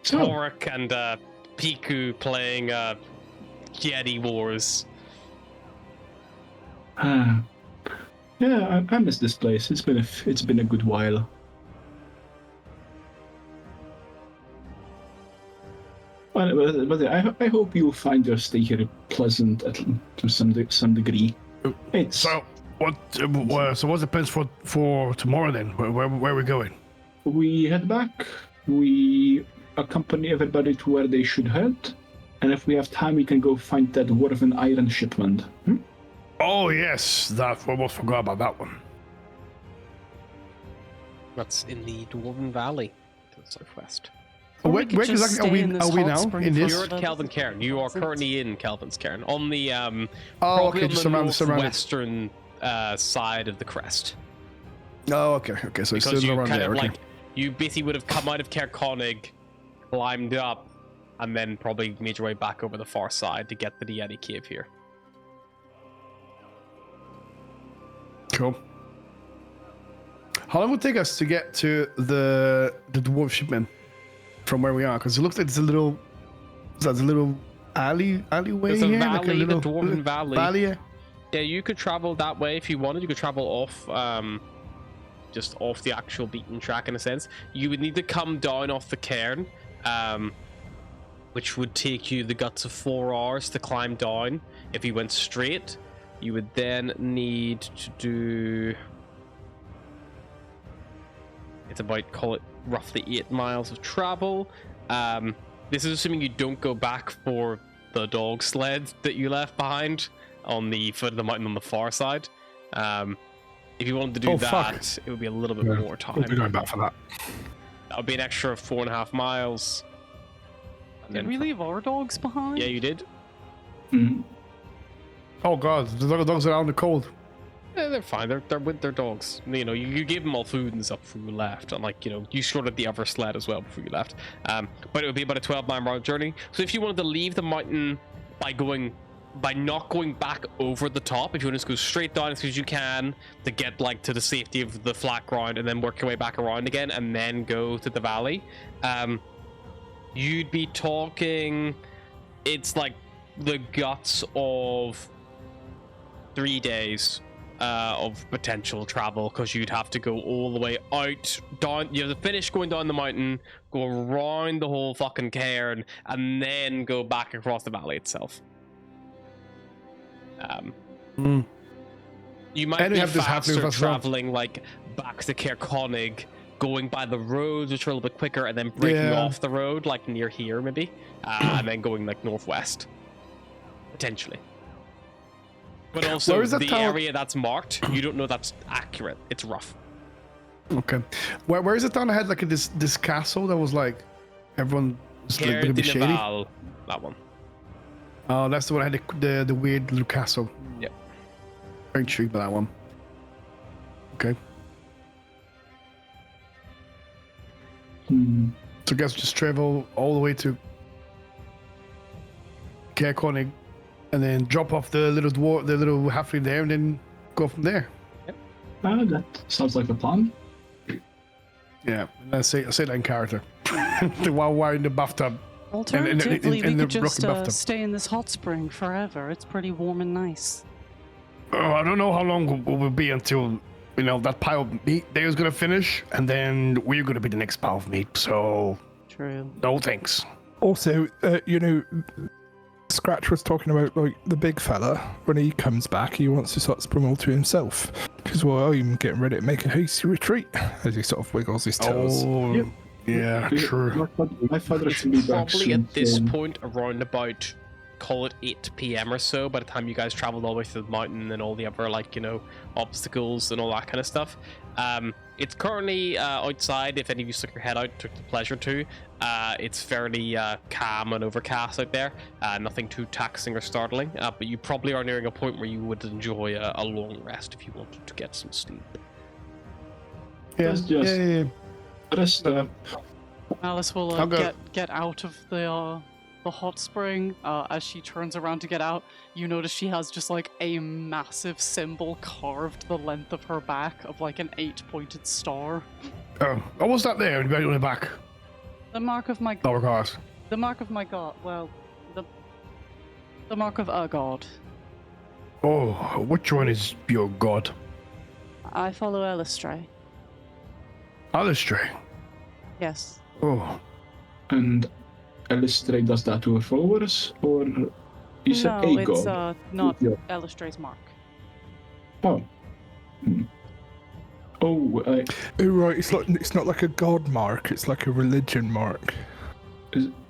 So, Torek and Piku playing Yeti Wars. yeah, I miss this place. It's been a good while. But I hope you'll find your stay here pleasant to some degree. It's So what's the plans for tomorrow then? Where are we going? we head back. We accompany everybody to where they should head, and if we have time, we can go find that dwarven iron shipment. Oh yes, that we almost forgot about that one. That's in the Dwarven Valley to the southwest. Or Where we could just exactly stay in this are we hot now? spring In for this? You're at Kelvin Cairn. You are currently in Kelvin's Cairn on the Oh, probably okay, on just the around. northwestern side of the crest. Oh, okay. So it's Because still you around kind there. of Okay. like you basically would have come out of Cairn, climbed up, and then probably made your way back over the far side to get to the Yeti cave here. Cool. How long would it take us to get to the dwarf shipment from where we are? Because it looks like it's a little alleyway There's a here, valley, like a little the Dwarven Valley. Valley. Yeah, you could travel that way if you wanted. You could travel off, just off the actual beaten track in a sense. You would need to come down off the cairn, which would take you the guts of 4 hours to climb down. If you went straight, you would then need to do. It's about, call it roughly 8 miles of travel. This is assuming you don't go back for the dog sled that you left behind on the foot of the mountain on the far side. If you wanted to do that, it would be a little bit more time. We'll be going back for that. That would be an extra 4.5 miles. And Did then we leave our dogs behind? Yeah, you did. Oh god, the dogs are out in the cold. Yeah, they're fine. They're with their dogs. You know, you gave them all food and stuff before you left, and like, you know, you sorted the other sled as well before you left. But it would be about a 12-mile journey. So if you wanted to leave the mountain by not going back over the top, if you want to just go straight down as soon as you can to get like to the safety of the flat ground, and then work your way back around again, and then go to the valley, you'd be talking. It's like the guts of 3 days of potential travel, because you'd have to go all the way out, down. You have to finish going down the mountain, go around the whole fucking cairn, and then go back across the valley itself. You might And we be have this happening faster with us as well. traveling like back to Cairn, going by the roads, which are a little bit quicker, and then breaking Yeah. off the road, like near here maybe, and then going like northwest, potentially. But also, Where is that the town? area that's marked, you don't know that's accurate. It's rough. Okay. Where is it down ahead? Like this castle that was like everyone was like Cairn gonna be de shady. Naval, that one. Oh, that's the one that had the weird little castle. Yep. Very intrigued by that one. Okay. So I guess just travel all the way to Cairn, and then drop off the little halfling there, and then go from there. That sounds like the plan. Yeah, and I say that in character. While we're in the bathtub. Alternatively, in we the could just rocky bathtub. stay in this hot spring forever. It's pretty warm and nice. Oh, I don't know how long we'll be until, you know, that pile of meat there is gonna finish, and then we're gonna be the next pile of meat. So True. no thanks. Also, you know, Scratch was talking about like the big fella. When he comes back, he wants to sort of spring all to himself. Because well, I'm getting ready to make a hasty retreat as he sort of wiggles his toes. Oh, Yep. yeah, true. My father should be back Probably soon. at this so- point around about, call it 8 p.m. or so, by the time you guys traveled all the way through the mountain and all the other, like, you know, obstacles and all that kind of stuff. It's currently outside. If any of you stuck your head out, took the pleasure to, it's fairly calm and overcast out there. Nothing too taxing or startling, but you probably are nearing a point where you would enjoy a long rest if you wanted to get some sleep. Yeah, Let's just- yeah. Just, Alice will I'll go. get out of the hot spring. As she turns around to get out, you notice she has just like a massive symbol carved the length of her back of like an 8-pointed star. Oh, what was that there? Right on the back. The mark of my Lower cars. the mark of my god. Well, the mark of a god. Oh, which one is your god? I follow Elistray. Alistair. Yes. Oh, and Alistair does that to her followers, or you said No, a it's god? not Yeah. Elistray's mark. Oh. Hmm. Oh, Oh right, it's not like a god mark. It's like a religion mark.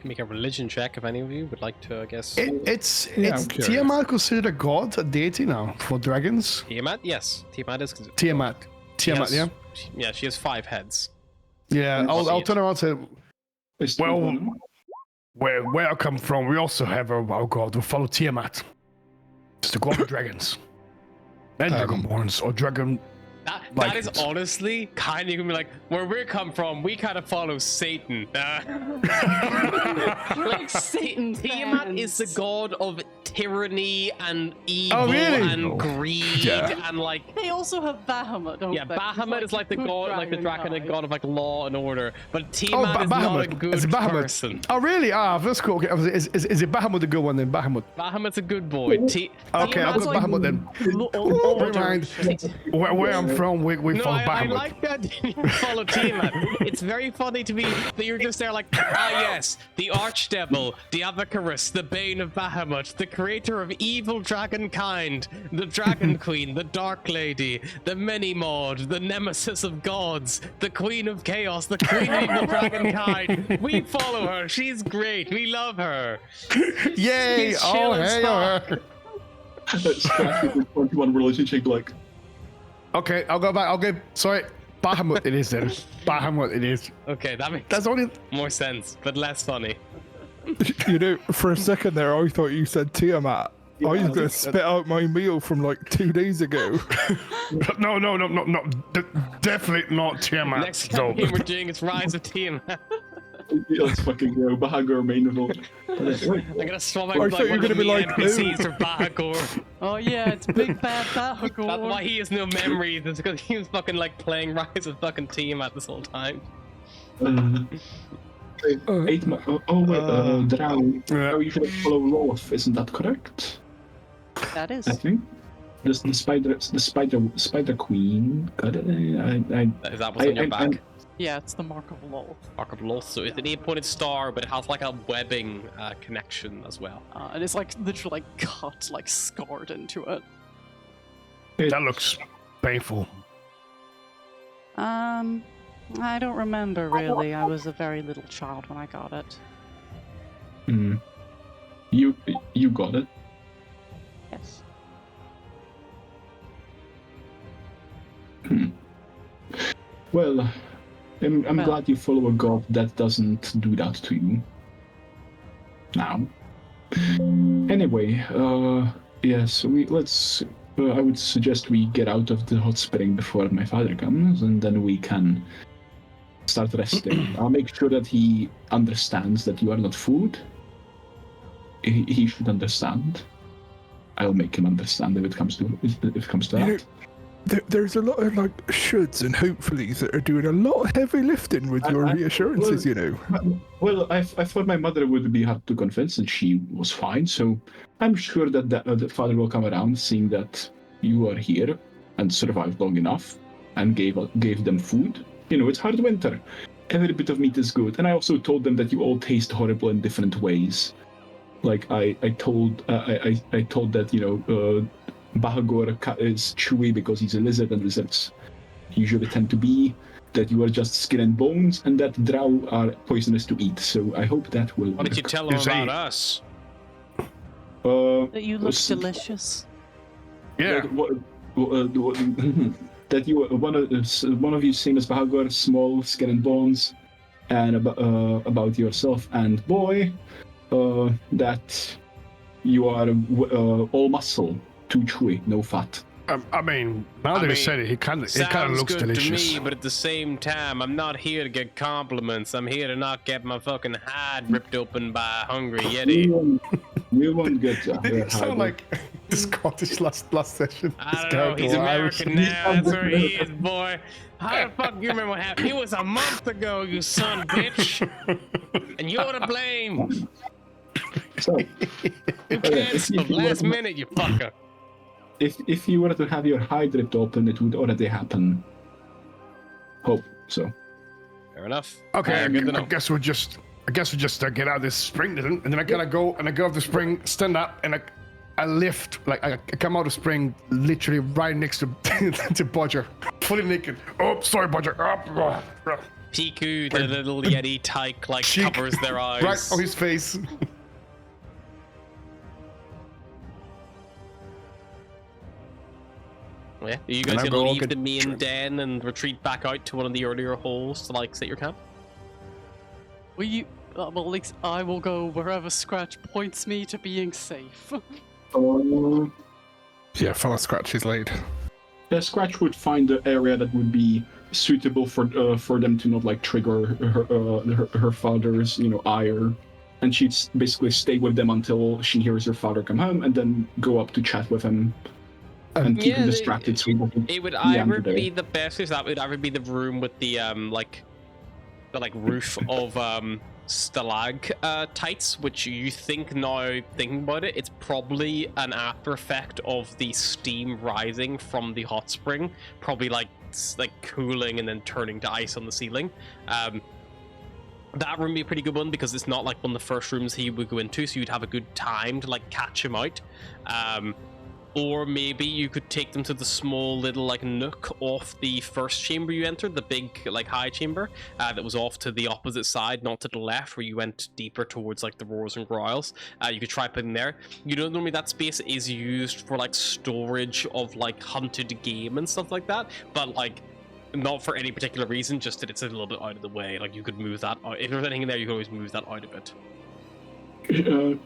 Make a religion check if any of you would like to, I guess. It's I'm curious. Tiamat considered a god, a deity now for dragons? Tiamat, yes. Tiamat is. Tiamat, Yes. yeah. Yeah, she has 5 heads. Yeah, I'll turn around and say, well, where I come from, we also have our god. We follow Tiamat. It's the god of dragons and dragonborns or dragon. That is honestly kind of gonna be like where we come from. We kind of follow Satan. Like Satan Tiamat is the god of tyranny and evil really? and greed and like. They also have Bahamut, don't Yeah, they? Bahamut is like the good god, like the dragon and god of like law and order. But Tiamat is Bahamut. not a good It's Bahamut. person. Oh, really? That's cool. Okay. Is it Bahamut the good one then? Bahamut. Bahamut's a good boy. Okay, I'll Tiamat's go like- Bahamut then. Remind, where I'm from, we No, follow I Bahamut. like that you follow Tiamat. It's very funny to me that you're just there like, yes, the Archdevil, the Abacarus, the Bane of Bahamut, the creator of evil dragonkind, the Dragon Queen, the Dark Lady, the Many-Maud, the Nemesis of Gods, the Queen of Chaos, the Queen of Evil Dragonkind. We follow her. She's great. We love her. Yay! She's Oh, chill as hey, fuck. Scratch with 21 relationship, like, Okay, I'll go back. Sorry, Bahamut it is then. Bahamut it is. Okay, that makes That's only. more sense, but less funny. You know, for a second there, I thought you said Tiamat. I was going to spit out my meal from like 2 days ago. No. Definitely not Tiamat. Next campaign we're doing is Rise of Tiamat. let's fucking go. Bahagor main event. I'm gonna swap out I with thought like you were one of gonna the be like, NPCs for Bahagor. Oh yeah, it's big bad Bahagor. That's why he has no memories. It's because he was fucking like playing Rise of fucking Tiamat this whole time. 8 months. Drow usually follow Rolf, isn't that correct? That is. I think. The spider queen. Got it. Is that what's on your back? Yeah, it's the Mark of Lol. Mark of Loth. So it's an 8-pointed star, but it has like a webbing connection as well. And it's like literally like cut, like scarred into it. That looks painful. I don't remember really. I was a very little child when I got it. You got it. Yes. Well, I'm glad you follow a god that doesn't do that to you. Now. Anyway, yes, let's. I would suggest we get out of the hot spring before my father comes, and then we can start resting. I'll make sure that he understands that you are not food. He should understand. I'll make him understand if it comes to that. There's a lot of like shoulds and hopefullys that are doing a lot of heavy lifting with your reassurances, you know. Well, I thought my mother would be hard to convince, and she was fine. So I'm sure that the father will come around, seeing that you are here and survived long enough, and gave them food. You know, it's hard winter. Every bit of meat is good. And I also told them that you all taste horrible in different ways. Like I told that Bahagor is chewy because he's a lizard, and lizards usually tend to be. That you are just skin and bones, and that drow are poisonous to eat. So I hope that will. Why did you tell him about us? That you look delicious. Yeah. That you one of you same as Bahagor, small skin and bones, and about yourself, and boy, that you are all muscle. Too chewy, no fat. I mean, now that he said it, it kind of looks good delicious. to me, but at the same time, I'm not here to get compliments. I'm here to not get my fucking hide ripped open by a hungry yeti. You won't get that. Did it sound like the Scottish last session? I don't know. He's American now. That's where he is, boy. How the fuck do you remember what happened? It was a month ago, you son of a bitch. And you're to blame. So, You canceled last minute, you fucker. If you were to have your hide ripped open, it would already happen. Hope so. Fair enough. Okay, Good to know. I guess we just get out of this spring, and then I gotta go and I go off the spring, stand up, and I lift, like I come out of spring, literally right next to to Bodger, fully naked. Oh, sorry, Bodger. Piku, the little Yeti tyke, like Cheek. covers their eyes. Right on his face. Yeah. Are you guys And I'm gonna gonna leave get the main den and retreat back out to one of the earlier holes to like set your camp? Well, at least I will go wherever Scratch points me to being safe. Yeah, follow Scratch's lead. Scratch would find the area that would be suitable for them to not like trigger her father's ire, and she'd basically stay with them until she hears her father come home, and then go up to chat with him and keep him distracted. So it would either be the best case, that would either be the room with the roof of stalactites, which you think now thinking about it, it's probably an after effect of the steam rising from the hot spring, probably like cooling and then turning to ice on the ceiling. That room would be a pretty good one because it's not like one of the first rooms he would go into, so you'd have a good time to like catch him out. Or maybe you could take them to the small little like nook off the first chamber you entered, the big like high chamber that was off to the opposite side, not to the left, where you went deeper towards like the roars and growls. You could try putting there. You know, normally that space is used for like storage of like hunted game and stuff like that, but like not for any particular reason, just that it's a little bit out of the way. Like you could move that out. If there's anything in there, you could always move that out of it.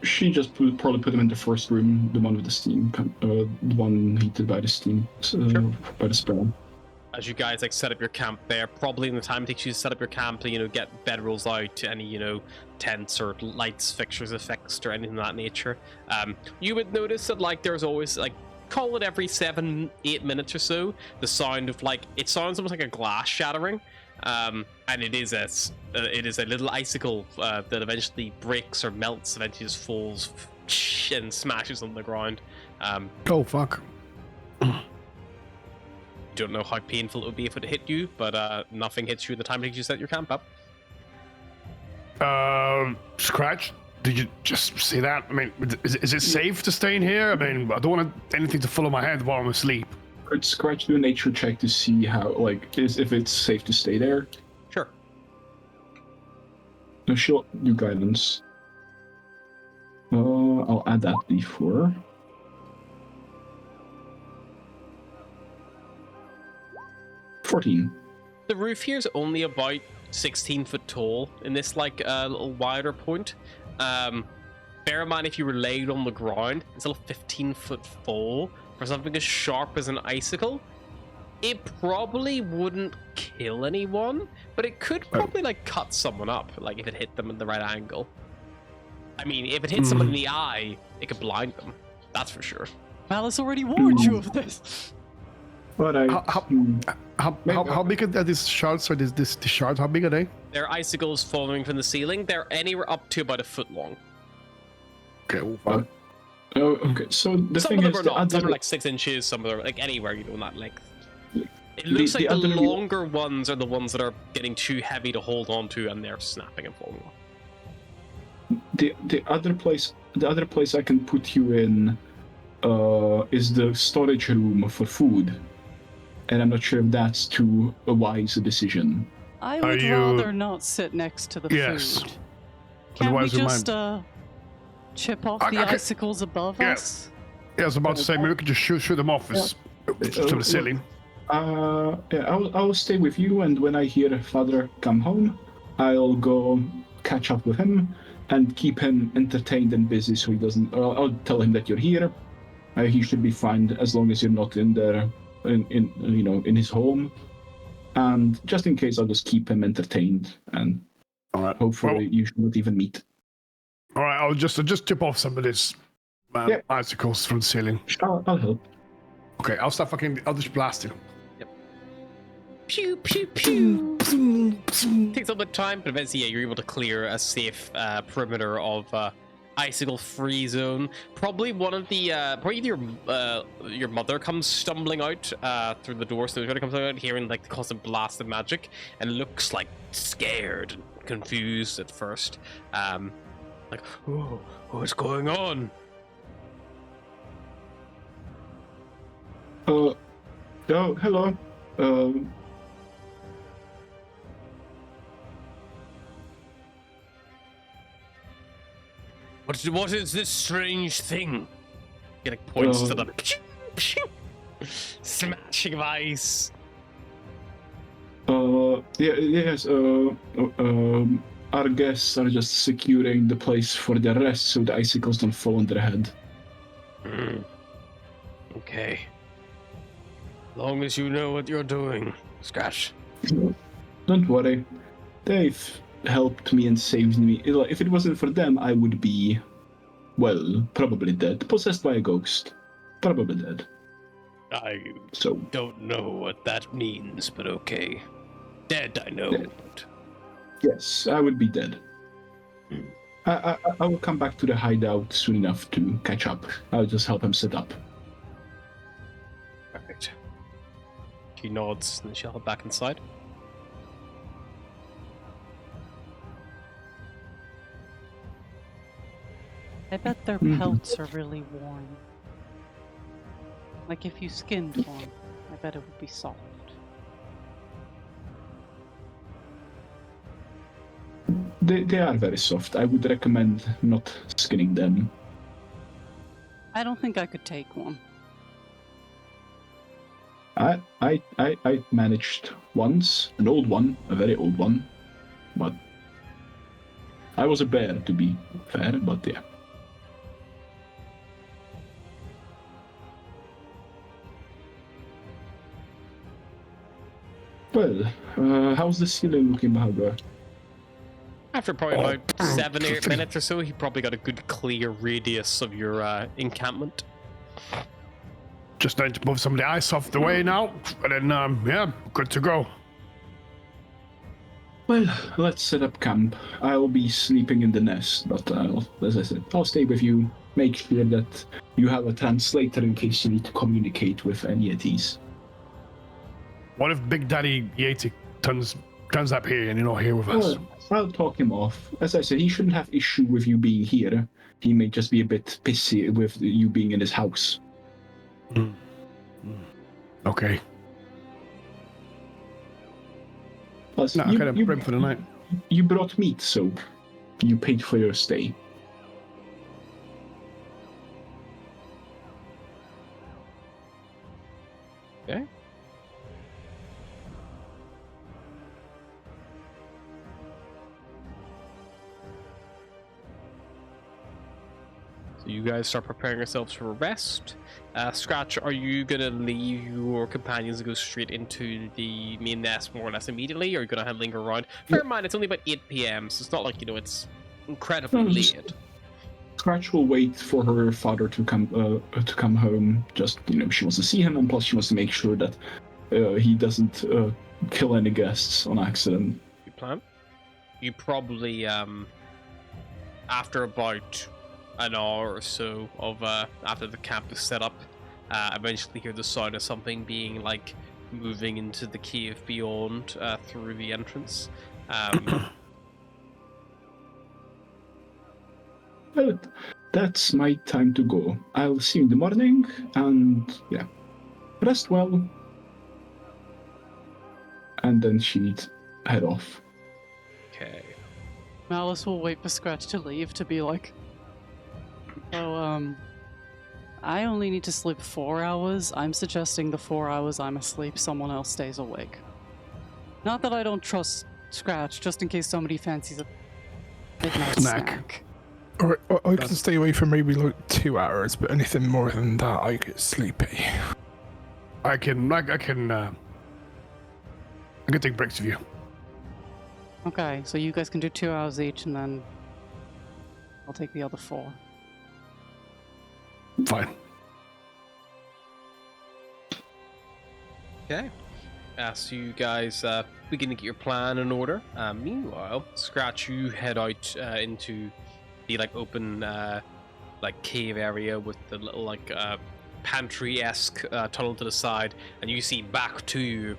She just probably put him in the first room, the one with the steam, the one heated by the steam, by the spell. As you guys like set up your camp there, probably in the time it takes you to set up your camp to get bedrolls out, any tents or lights, fixtures affixed, or anything of that nature. You would notice that like there's always like, call it every 7-8 minutes or so, the sound of like, it sounds almost like a glass shattering. And it is a little icicle that eventually breaks or melts, eventually just falls and smashes on the ground. Oh fuck! Don't know how painful it would be if it hit you, but nothing hits you at the time you set your camp up. Scratch, did you just see that? I mean, is it safe to stay in here? I mean, I don't want anything to follow my head while I'm asleep. Could Scratch do a nature check to see how, if it's safe to stay there? Sure. No, she'll do guidance. I'll add that before. $14. The roof here is only about 16 foot tall in this little wider point. Bear in mind, if you were laid on the ground, it's a little 15-foot fall. For something as sharp as an icicle, it probably wouldn't kill anyone, but it could probably cut someone up, if it hit them at the right angle. I mean, if it hit someone in the eye, it could blind them. That's for sure. Malice already warned you of this. But how big are these shards? Or this shard? How big are they? They're icicles falling from the ceiling. They're anywhere up to about a foot long. Okay. Well, okay. So the some thing of is, them are not. Some are 6 inches. Some are anywhere in that length. It looks like the longer ones are the ones that are getting too heavy to hold on to, and they're snapping and falling off. The other place I can put you in is the storage room for food, and I'm not sure if that's too wise a decision. I would rather not sit next to the food. Can't we just chip off the icicles above us? Yeah, I was about to say, maybe we could just shoot them off to the ceiling. I'll stay with you, and when I hear Father come home, I'll go catch up with him and keep him entertained and busy, so he doesn't. I'll tell him that you're here. He should be fine as long as you're not in there, in his home. And just in case, I'll just keep him entertained, and hopefully you should not even meet. All right, I'll just tip off some of these icicles from the ceiling. I'll help. Okay, I'll start I'll just blast you. Yep. Pew pew pew. Takes a little bit of time, but eventually, you're able to clear a safe perimeter of icicle-free zone. Probably one of the probably your mother comes stumbling out through the door. So she comes out hearing the constant blast of magic, and looks scared and confused at first. What's going on? Oh, hello. What is this strange thing? He like points to the smashing of ice. Yes. Our guests are just securing the place for the rest, so the icicles don't fall on their head. Okay. Long as you know what you're doing, Scratch. Don't worry. They've helped me and saved me. If it wasn't for them, I would be, well, probably dead. Possessed by a ghost. Probably dead. I So don't know what that means, but okay. Dead, I know. Dead. But... yes, I would be dead. I will come back to the hideout soon enough to catch up. I'll just help him set up. Perfect. She nods, and she'll head back inside. I bet their pelts are really warm. Like if you skinned one, I bet it would be soft. They are very soft. I would recommend not skinning them. I don't think I could take one. I managed once, an old one, a very old one, but I was a bear to be fair, but yeah. Well, how's the ceiling looking, Bahadur? After probably about 7 or 8 minutes or so, he probably got a good clear radius of your encampment. Just need to move some of the ice off the way now, and then, yeah, good to go. Well, let's set up camp. I'll be sleeping in the nest, but as I said, I'll stay with you. Make sure that you have a translator in case you need to communicate with any of these. What if Big Daddy Yeti turns up here and you're not here with us? I'll talk him off. As I said, he shouldn't have issue with you being here. He may just be a bit pissy with you being in his house. Okay. Plus, No, I kind of brim for the night. You brought meat, so you paid for your stay. Okay. So you guys start preparing yourselves for a rest. Scratch, are you gonna leave your companions and go straight into the main nest more or less immediately, or are you gonna linger around? Bear in mind, it's only about 8 p.m., so it's not like, it's incredibly late. Scratch will wait for her father to come home. Just, she wants to see him, and plus she wants to make sure that he doesn't kill any guests on accident. You plan? You probably, after about an hour or so of after the camp is set up, eventually hear the sound of something being moving into the cave beyond through the entrance. Well, that's my time to go. I'll see you in the morning, and yeah, rest well. And then she'd head off. Okay. Malice will wait for Scratch to leave to be like, I only need to sleep 4 hours. I'm suggesting the 4 hours I'm asleep, someone else stays awake. Not that I don't trust Scratch, just in case somebody fancies a midnight snack. Or I can stay away for maybe 2 hours, but anything more than that, I get sleepy. I can take breaks with you. Okay, so you guys can do 2 hours each, and then I'll take the other 4. Fine. Okay. So you guys begin to get your plan in order. Meanwhile, Scratch, you head out into the open cave area with the little pantry-esque tunnel to the side, and you see back to you,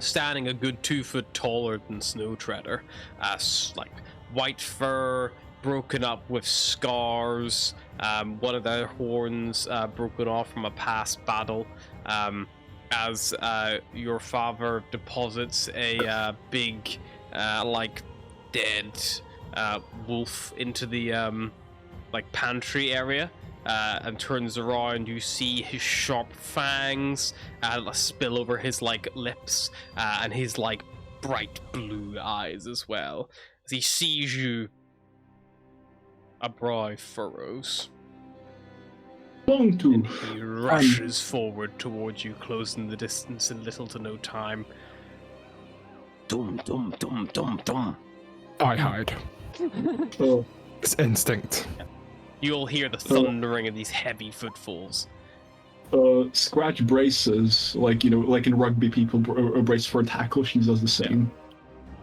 standing a good 2 foot taller than Snow Treader, white fur, broken up with scars. One of their horns broken off from a past battle. As your father deposits a big, like, dead wolf into the like pantry area. And turns around, you see his sharp fangs spill over his like lips and his like bright blue eyes as well. As he sees you, a brow furrows. And he rushes forward towards you, closing the distance in little to no time. Dum dum dum dum dum. I hide. Oh. It's instinct. You'll hear the thundering of these heavy footfalls. Scratch braces, like in rugby, people brace for a tackle. She does the same.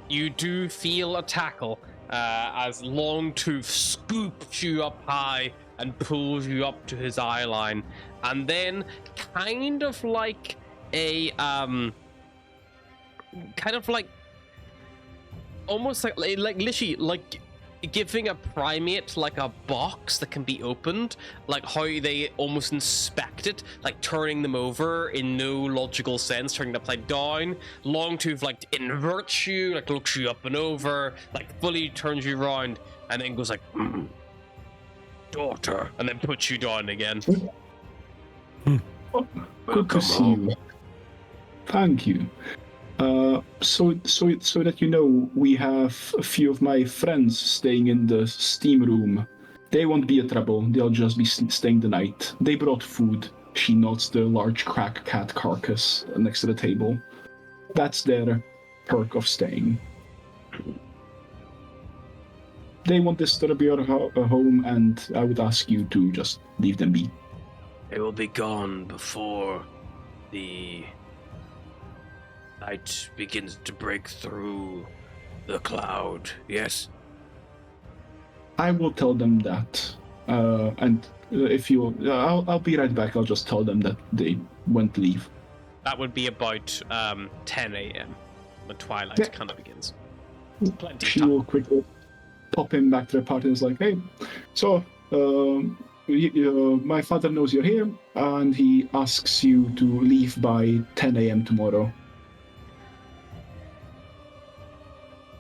You do feel a tackle as Longtooth scoops you up high and pulls you up to his eye line, and then kind of like a almost like literally like giving a primate like a box that can be opened, like how they almost inspect it, like turning them over in no logical sense, turning it upside down. Longtooth like inverts you, like looks you up and over, like fully turns you around, and then goes like, daughter, and then puts you down again. Good to see you. Thank you. So that you know, we have a few of my friends staying in the steam room. They won't be a trouble. They'll just be staying the night. They brought food. She nods the large crack cat carcass next to the table. That's their perk of staying. They want this to be a home, and I would ask you to just leave them be. They will be gone before the light begins to break through the cloud, yes? I will tell them that. And if you... I'll be right back. I'll just tell them that they won't leave. That would be about 10 a.m. when twilight kind of begins. Plenty She of time. will quickly pop him back to the party and is like, hey, so... my father knows you're here, and he asks you to leave by 10 a.m. tomorrow.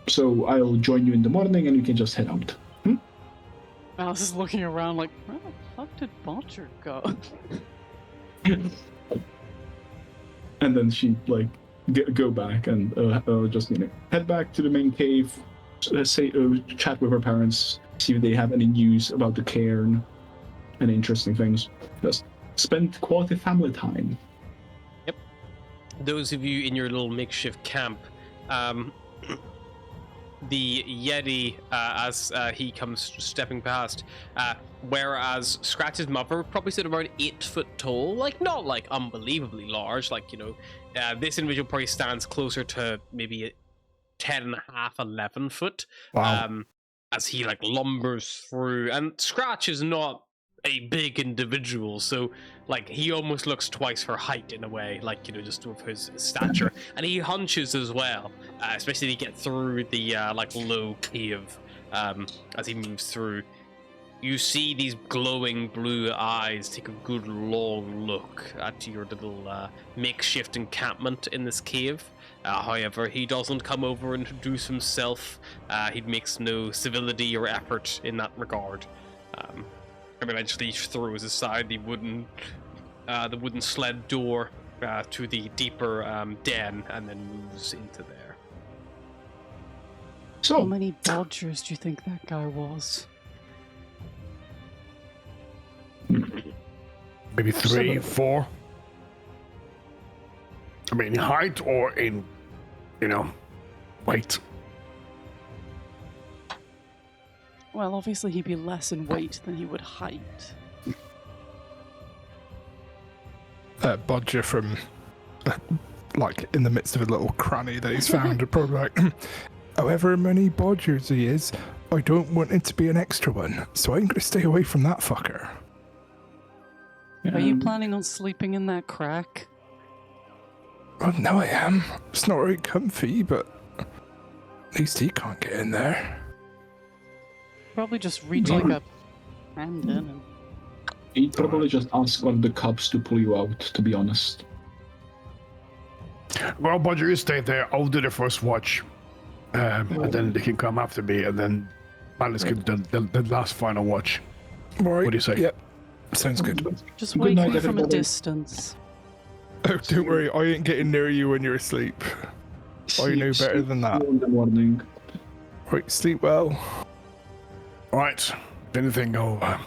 So I'll join you in the morning, and we can just head out. Alice is looking around like, where the fuck did Bodger go? And then she like go back and just head back to the main cave, chat with her parents, see if they have any news about the Cairn, any interesting things. Just spend quality family time. Yep. Those of you in your little makeshift camp, the Yeti, as he comes stepping past, whereas Scratch's mother probably stood around 8 foot tall, like not like unbelievably large, like, this individual probably stands closer to maybe 10 and a half, 11 foot. Wow. As he like lumbers through, and Scratch is not a big individual, so like he almost looks twice her height in a way, like just with his stature, and he hunches as well, especially to get through the like low cave. As he moves through, you see these glowing blue eyes take a good long look at your little makeshift encampment in this cave. However, he doesn't come over and introduce himself. He makes no civility or effort in that regard. And eventually throws aside the wooden sled door to the deeper den, and then moves into there. How So many Bodgers do you think that guy was? Maybe 3, 4. I mean, in height or in, weight. Well, obviously he'd be less in weight than he would height. Bodger from, like, in the midst of a little cranny that he's found, would probably like, however many Bodgers he is, I don't want it to be an extra one, so I'm going to stay away from that fucker. Are you planning on sleeping in that crack? Well, no, I am. It's not very comfy, but at least he can't get in there. Probably just reach like a hand in and... He'd probably just ask one of the cubs to pull you out, to be honest. Well, Bodger, you stay there. I'll do the first watch. And then they can come after me, and then Malice can do the last final watch. Right. What do you say? Yep. Sounds good. Just Good wake night, me from a everybody. distance. Oh, don't worry. I ain't getting near you when you're asleep. Oh, you know better than that. In the morning. Right, sleep well. Right. If anything, I'll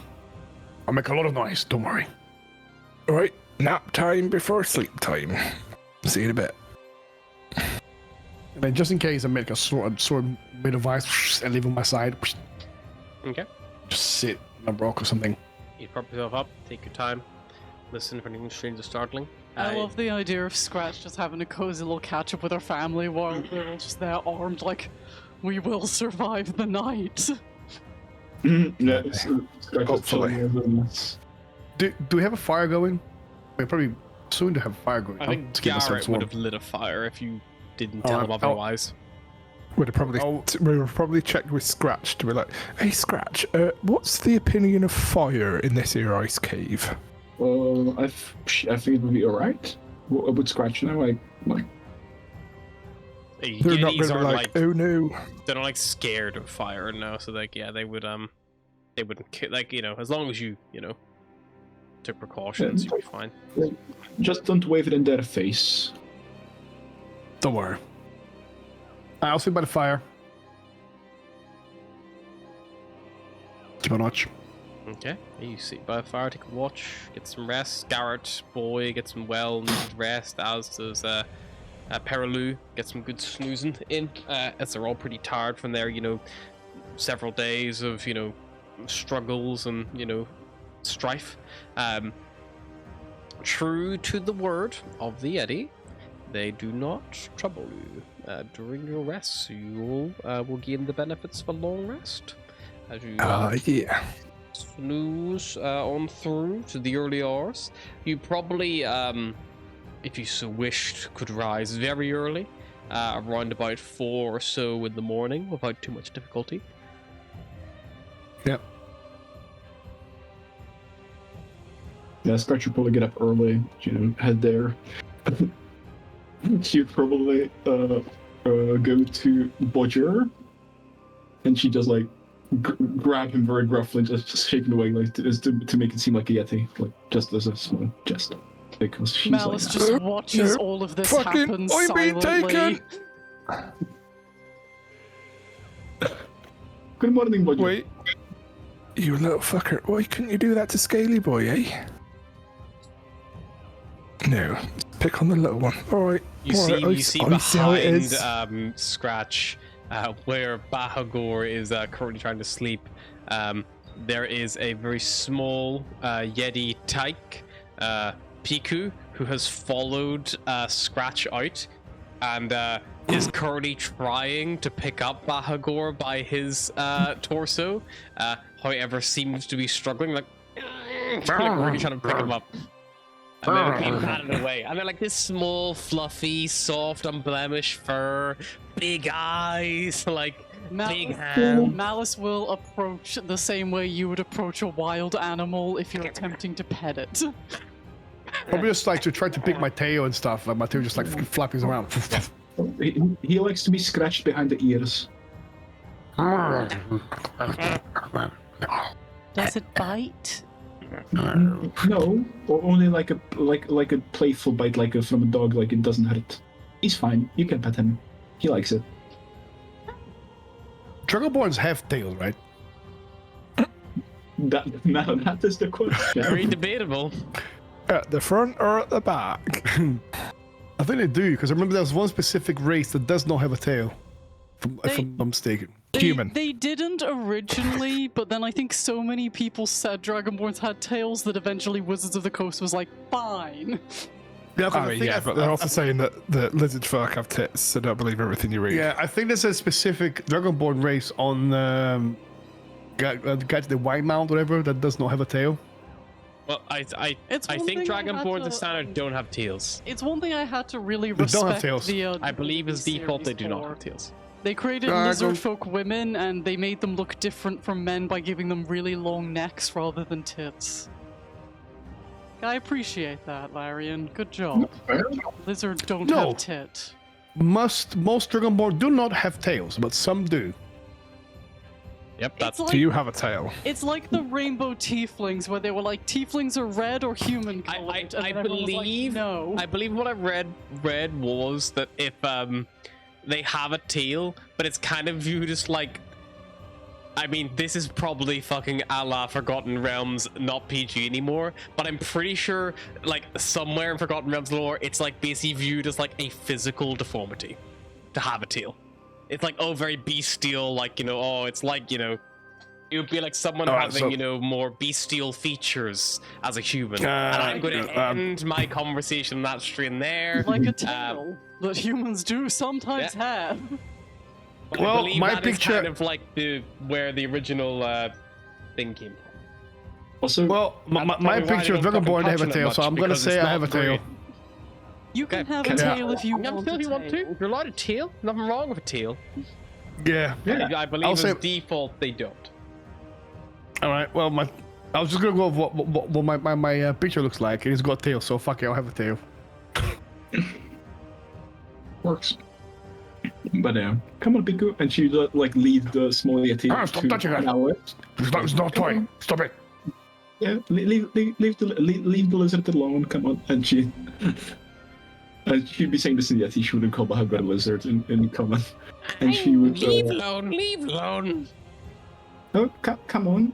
make a lot of noise. Don't worry. Right, nap time before sleep time. See you in a bit. And then just in case, I make a sword made of ice and leave on my side. Okay. Just sit on a rock or something. You prop yourself up, take your time, listen for anything strange or startling. I love the idea of Scratch just having a cozy little catch up with her family while they're all just there armed like, we will survive the night. Yeah, Hopefully. Do we have a fire going? We're probably soon to have a fire going. I no? think To keep ourselves Garrett warm. would have lit a fire if you didn't Oh, tell him oh. otherwise. We'd have probably Oh. checked with Scratch to be like, hey Scratch, what's the opinion of fire in this here ice cave? I think it would be alright. Would Scratch know? Like, They're not Yetis going to be aren't like, oh no. they're not like scared of fire, no. So like, yeah, they wouldn't like, you know, as long as you know, took precautions, you'd be fine. just don't wave it in their face. Don't worry. I'll sit by the fire. Keep on watch. Okay, you sit by the fire, take a watch, get some rest. Garrett, boy, get some well-needed rest, as does Perilou, get some good snoozing in, as they're all pretty tired from their, you know, several days of, you know, struggles and, you know, strife. True to the word of the Yeti, they do not trouble you. During your rest, you will gain the benefits of a long rest. As you Yeah. snooze on through to the early hours. You probably, if you so wished, could rise very early, around about 4 or so in the morning, without too much difficulty. Yep. Yeah, Scratch would probably get up early, you know, head there. She'd probably go to Bodger, and she just like grab him very gruffly, just shake him away, like to make it seem like a Yeti, like just as a small jest, because she's Malice like, just watches all of this Fucking, happen I'm being silently. taken! Good morning, Bodger. Wait. You little fucker. Why couldn't you do that to Scaly Boy, eh? No. Pick on the little one. Alright. You see how it behind is. Scratch, where Bahagor is currently trying to sleep, there is a very small Yeti tyke, Piku, who has followed Scratch out and is currently trying to pick up Bahagor by his torso, however seems to be struggling, like really trying to pick him up. And then keep patting away. And they're like this small, fluffy, soft, unblemished fur, big eyes, like big hands. Malice will approach the same way you would approach a wild animal if you're attempting to pet it. Probably just like to try to pick my tail and stuff. Like my tail just like flapping around. He likes to be scratched behind the ears. Does it bite? No, or only like a playful bite, like from a dog. Like it doesn't hurt. He's fine. You can pet him. He likes it. Dragonborns have tails, right? That is the question. Very debatable. At the front or at the back? I think they do, because I remember there's one specific race that does not have a tail. If I'm not mistaken. Human. They didn't originally, but then I think so many people said Dragonborns had tails that eventually Wizards of the Coast was like, fine. Yeah, I mean, yeah, but they're also saying that the lizard folk have tits, so don't believe everything you read. Yeah, I think there's a specific Dragonborn race on the White Mount, whatever, that does not have a tail. Well, I It's one think thing I had Dragonborns to- in standard don't have tails. It's one thing I had to really They don't have respect tails. the. I believe as default they series do not for. have tails. They created go- lizard folk women, and they made them look different from men by giving them really long necks rather than tits. I appreciate that, Larian. Good job. Lizards don't No. have tit. Most Dragonborn do not have tails, but some do. Yep, that's It's Do like, you have a tail? it's like the rainbow tieflings, where they were like, tieflings are red or human colored. I believe no. I believe what I read was that if they have a tail, but it's kind of viewed as like, I mean, this is probably fucking a la Forgotten Realms, not PG anymore, but I'm pretty sure like somewhere in Forgotten Realms lore, it's like basically viewed as like a physical deformity to have a tail. It's like, oh, very bestial, like, you know, oh, it's like, you know, it would be like someone Alright, having, so- you know, more bestial features as a human. And I'm going to end my conversation on that stream there. Like a tail that humans do sometimes have. But Well, I believe my that is picture- kind of like where the original thing came from. Also, Well, my probably why picture they of don't fucking Dragonborn, they have a touch it tail, so much, I'm gonna because say it's I have a not tail. great. You can Okay. have a Can- tail if you You want feel a you want tail. to. You're allowed a tail. Nothing wrong with a tail. Yeah. I believe I'll as say- default they don't. All right. Well, I was just gonna go with what my picture looks like. He's got a tail, so fuck it, I'll have a tail. works. But come on, Piku, and she like leave the small yeti. Stop touching that. It's not a toy. Stop it. Yeah, leave the lizard alone. Come on, and she'd be saying this in Yeti. She wouldn't call her a lizard in common, and she would Leave alone. Leave alone. oh, come on,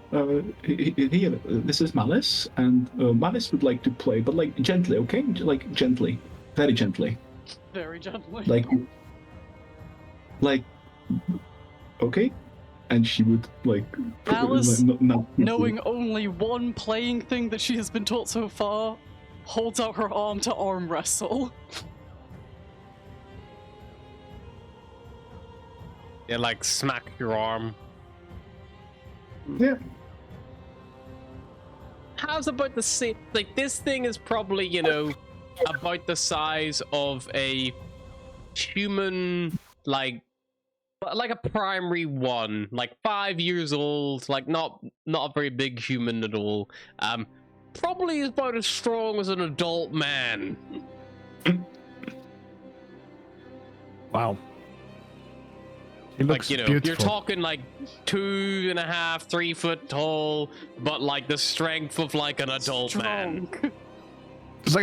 here. This is Malice, and Malice would like to play, but like gently, okay? Like gently, very gently. Very gently. Like, okay, and she would like. Alice, not knowing only one playing thing that she has been taught so far, holds out her arm to arm wrestle. Yeah, like smack your arm. Yeah. How's about the same? Like this thing is probably, you know, about the size of a human, like a primary one, like 5 years old, like not a very big human at all. Probably is about as strong as an adult man. Wow. He looks Like, you know, beautiful. you're talking like 2.5, 3 foot tall, but like the strength of like an adult man. Strong. It's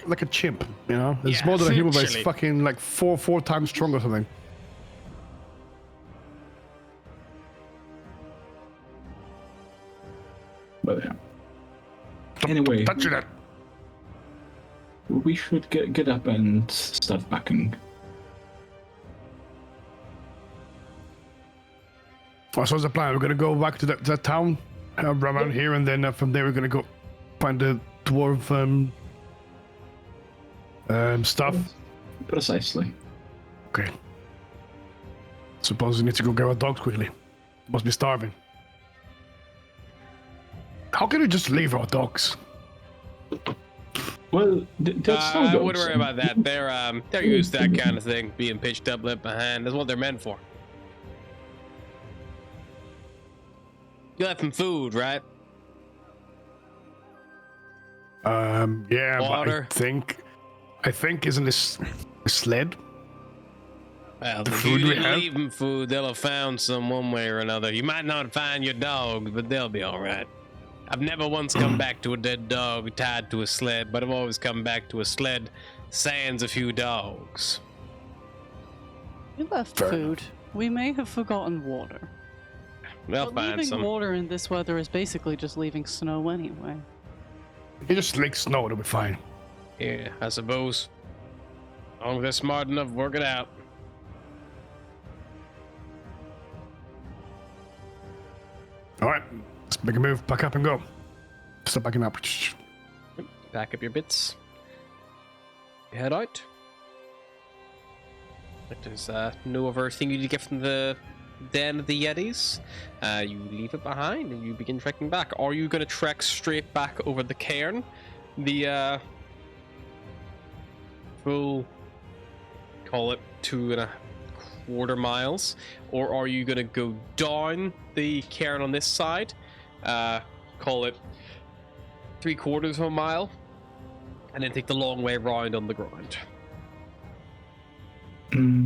like a chimp, you know. It's Yeah, more than a human, but it's literally. fucking like four times stronger or something. But anyway, Touch it. we should get up and start packing. So what's the plan? We're gonna go back to that town around here, and then from there we're gonna go find the dwarf stuff. Precisely. Okay. Suppose we need to go get our dogs quickly. Must be starving. How can we just leave our dogs? Well, that's no I dogs. wouldn't worry about that. They're used to that kind of thing, being pitched up left behind. That's what they're meant for. You left them food, right? Yeah, Water. but I think isn't this a sled? Well, The if food you we didn't have? leave them food, they'll have found some one way or another. You might not find your dog, but they'll be all right. I've never once come back to a dead dog tied to a sled, but I've always come back to a sled sans a few dogs. We left Fair food. We may have forgotten water. They'll But find leaving some. water in this weather is basically just leaving snow anyway. You just lick snow, it'll be fine. Yeah, I suppose. As long as they're smart enough, work it out. All right, let's make a move. Pack up and go. Start packing up. Pack up your bits. Head out. There's no other thing you need to get from the den of the Yetis. You leave it behind and you begin trekking back. Are you going to trek straight back over the cairn? The full, call it 3/4 miles, or are you going to go down the cairn on this side, call it 3/4 of a mile, and then take the long way around on the ground?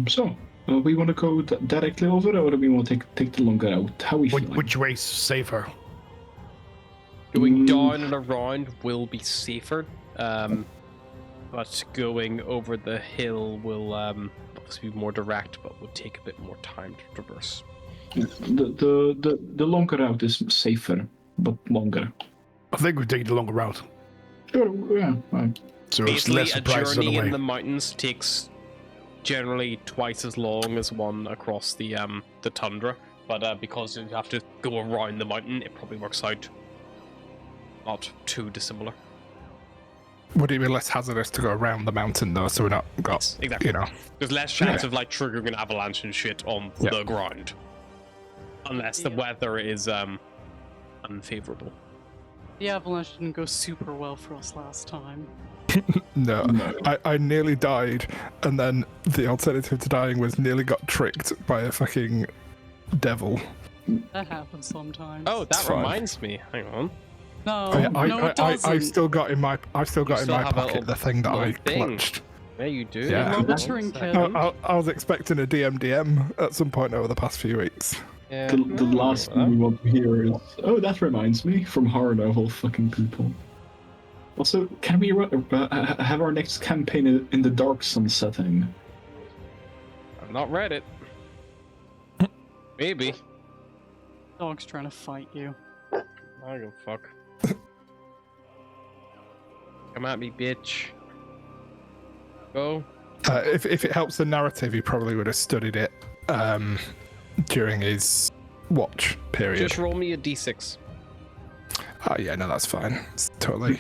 So, we want to go directly over, or do we want to take the longer route? How we feeling? Which way's safer? Going down and around will be safer, but going over the hill will obviously be more direct, but would take a bit more time to traverse. The longer route is safer, but longer. I think we take the longer route. Sure, yeah. So it's Basically, less a surprises on the journey in way. the mountains takes generally twice as long as one across the tundra, but because you have to go around the mountain, it probably works out not too dissimilar. Would it be less hazardous to go around the mountain though, so we're not got, Yes, exactly. you know? There's less chance of like triggering an avalanche and shit on the ground, unless the weather is unfavorable. The avalanche didn't go super well for us last time. No. I nearly died, and then the alternative to dying was nearly got tricked by a fucking devil. That happens sometimes. Oh, that fine. reminds me. Hang on. No, it doesn't. I've still got in my still have a pocket little- the thing that I little thing. clutched. Yeah, you do. Yeah. Monitoring Kelvin. I was expecting a DM at some point over the past few weeks. Yeah. The last thing we want to hear is, oh, that reminds me, from Harna of all fucking people. Also, can we have our next campaign in the Dark Sun setting? I've not read it. Maybe. Dog's trying to fight you. I go fuck. Come at me, bitch. Go. If it helps the narrative, he probably would have studied it during his watch period. Just roll me a d6. Oh yeah, no, that's fine. It's totally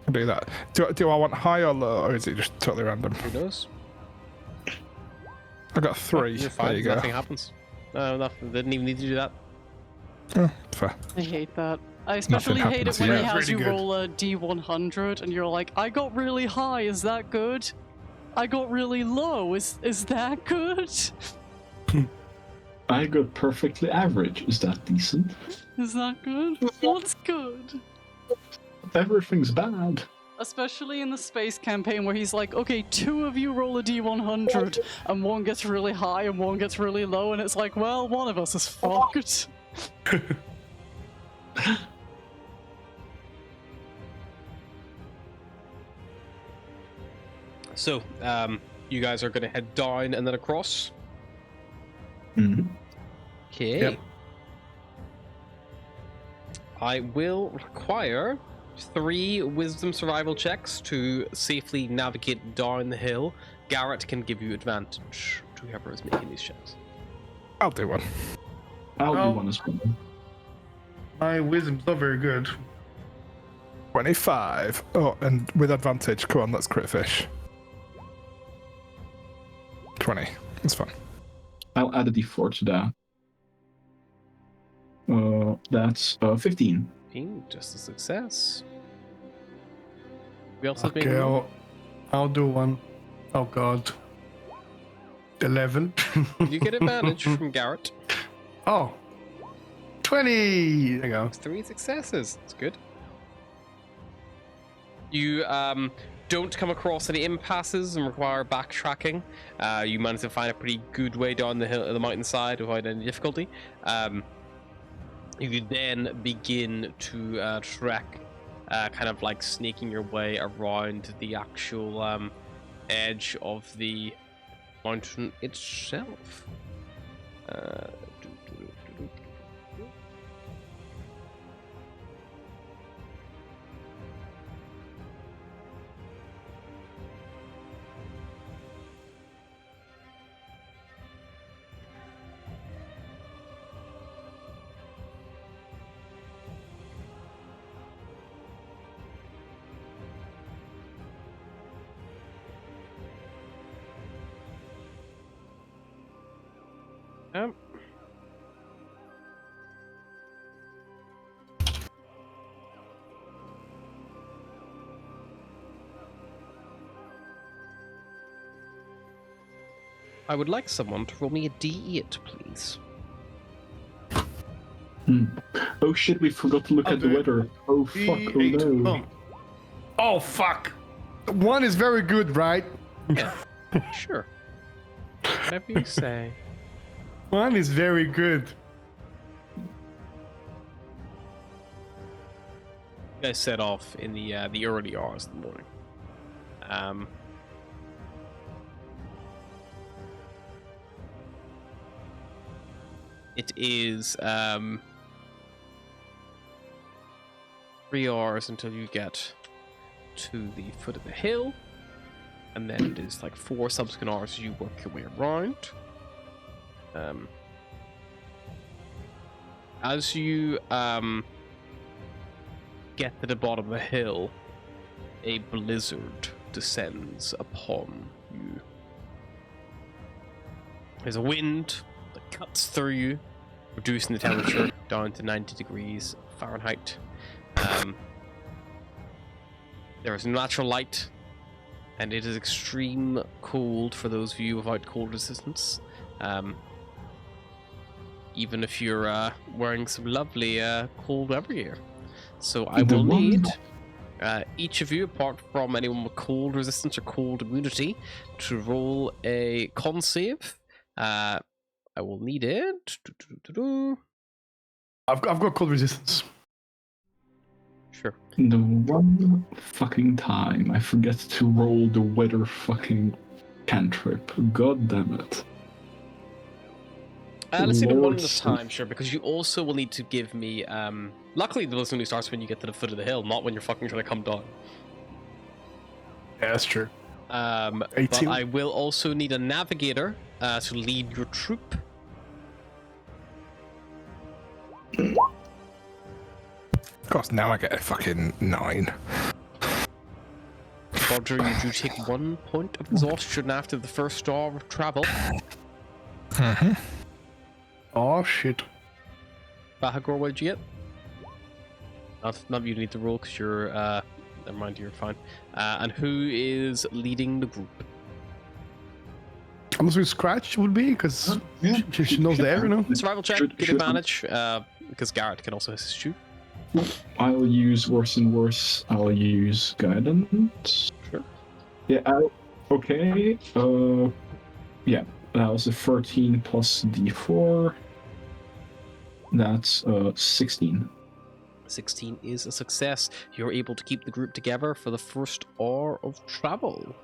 can do that. Do I want high or low, or is it just totally random? Who knows? I got 3. You're fine. There you go. Nothing happens. No, nothing. Didn't even need to do that. Oh, fair. I hate that. I especially hate it happens, when yeah. he has Really you good. roll a D100 and you're like, I got really high, is that good? I got really low, is that good? I got perfectly average. Is that decent? Is that good? What's good? Everything's bad. Especially in the space campaign where he's like, okay, 2 of you roll a D100 and one gets really high and one gets really low, and it's like, well, one of us is fucked. So, you guys are going to head down and then across. Mm-hmm. Okay. Yep. I will require 3 wisdom survival checks to safely navigate down the hill. Garrett can give you advantage to whoever is making these checks. I'll do one. I'll Oh. do one as well. My wisdom's not very good. 25. Oh, and with advantage. Come on, let's crit fish. 20. That's fine. I'll add a d4 to that. That's 15. 15, just a success. We also Okay, make I'll do one. Oh god. 11. you get advantage from Garrett. Oh. 20! There you go. 3 successes. That's good. You don't come across any impasses and require backtracking. You manage to find a pretty good way down the hill, the mountainside without any difficulty. You then begin to trek, kind of like snaking your way around the actual edge of the mountain itself. Um, I would like someone to roll me a D8, please. Oh shit, we forgot to look at the weather. Oh fuck, oh D8. no. Oh fuck. 1 is very good, right? Yeah, sure. Whatever you say. 1 is very good. You guys set off in the early hours of the morning. It is 3 hours until you get to the foot of the hill, and then it is like 4 subsequent hours as you work your way around. As you get to the bottom of the hill, a blizzard descends upon you. There's a wind that cuts through you, reducing the temperature down to 90 degrees Fahrenheit. There is natural light, and it is extreme cold for those of you without cold resistance. Even if you're wearing some lovely cold weather gear. So I will need each of you, apart from anyone with cold resistance or cold immunity, to roll a con save. I will need it. I've got cold resistance. Sure. The one fucking time I forget to roll the weather fucking cantrip. God damn it. Let's do it one Lord at a time, sure, because you also will need to give me. Luckily, the blizzard only starts when you get to the foot of the hill, not when you're fucking trying to come down. Yeah, that's true. But 18. I will also need a navigator to lead your troop. Of course, now I get a fucking 9. Roger, you do take 1 point of exhaustion after the first hour of travel. Mm-hmm. Oh shit. Bahagor, what did you get? None of you need to roll because you're. Never mind, you're fine. And who is leading the group? I'm assuming Scratch would be, because she knows the area, you know? Survival check, get advantage, because Garrett can also assist you. I'll use worse and worse. I'll use guidance. Sure. Yeah. Okay. Yeah. That was a 13 plus D4. That's 16. 16 is a success. You're able to keep the group together for the first hour of travel.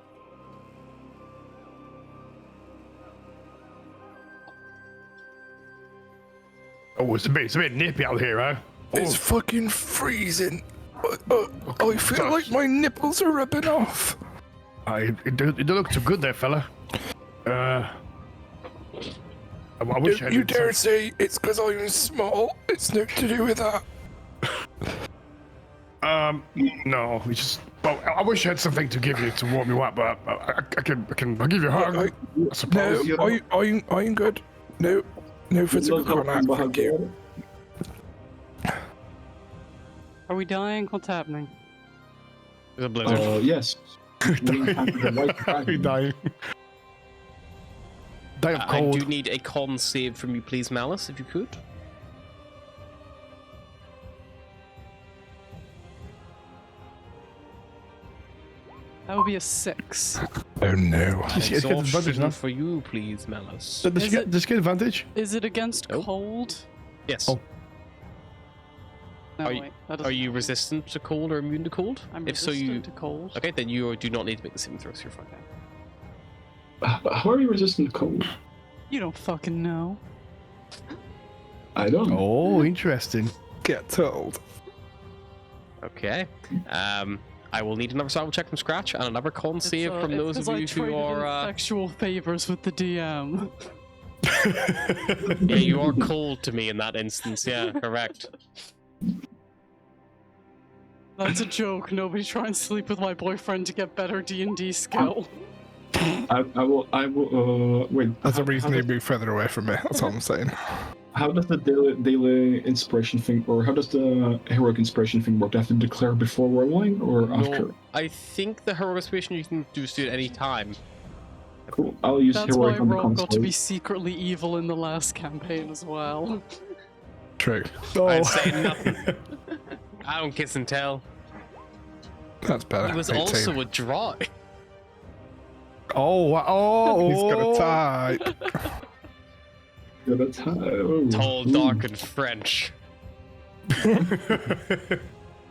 Oh, it's a bit nippy out here, huh? It's fucking freezing. I feel like my nipples are rubbing off. It don't look too good there, fella. I wish I You did dare some- say it's because I'm small? It's nothing to do with that. No, it's just. Well, I wish I had something to give you to warm you up, but I'll give you a hug. I suppose. No, I'm good. No physical contact, thank you. Are we dying? What's happening? There's a blizzard. Yes. We die. Die of I cold. do need a con save from you, please, Malice, if you could. That would be a 6. Oh no. Does she get advantage Exhaustion now? for you, please, Malice. Does she Is get advantage? Is it against Nope. cold? Yes. Oh. No, Are you- wait. That Are doesn't you work. resistant to cold or immune to cold? I'm If so, resistant you. to cold. Okay, then you do not need to make the saving throw, so you're fine. How are you resistant to cold? You don't fucking know. I don't know. Oh, interesting. Get told. Okay. I will need another survival check from scratch and another con save from those of you who are. Sexual favors with the DM. Yeah, you are cold to me in that instance. Yeah, correct. That's a joke. Nobody try and sleep with my boyfriend to get better D&D skill. I will. Wait. There's a reason how you'd be further away from me, that's all I'm saying. How does the daily inspiration thing, or how does the heroic inspiration thing work? Do I have to declare before rolling or after? No, I think the heroic inspiration you can do at any time. Cool. I'll use That's why heroic on the Rob got to be console. secretly evil in the last campaign as well. True. I'd say nothing. I don't kiss and tell. That's better. He was 18. also a draw. He's got a type. Yeah, that's how. Oh. Tall, dark, and French.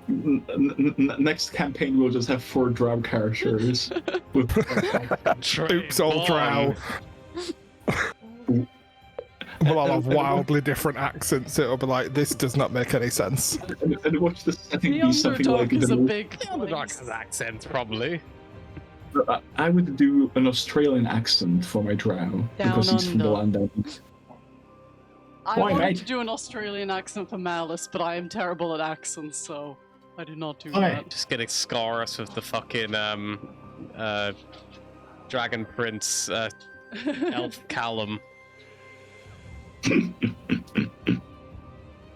Next campaign, we'll just have 4 drow characters. With Oops, all drow. We'll all have wildly different accents. It'll be like, this does not make any sense. and watch the setting The be something Underdark like is a the- big Dark place. has accents, probably. I would do an Australian accent for my drow because he's from the under. land down. I Why, wanted mate? to do an Australian accent for Malice, but I am terrible at accents, so I do not do Why? that. Just getting Scarus with the fucking Dragon Prince Elf Callum.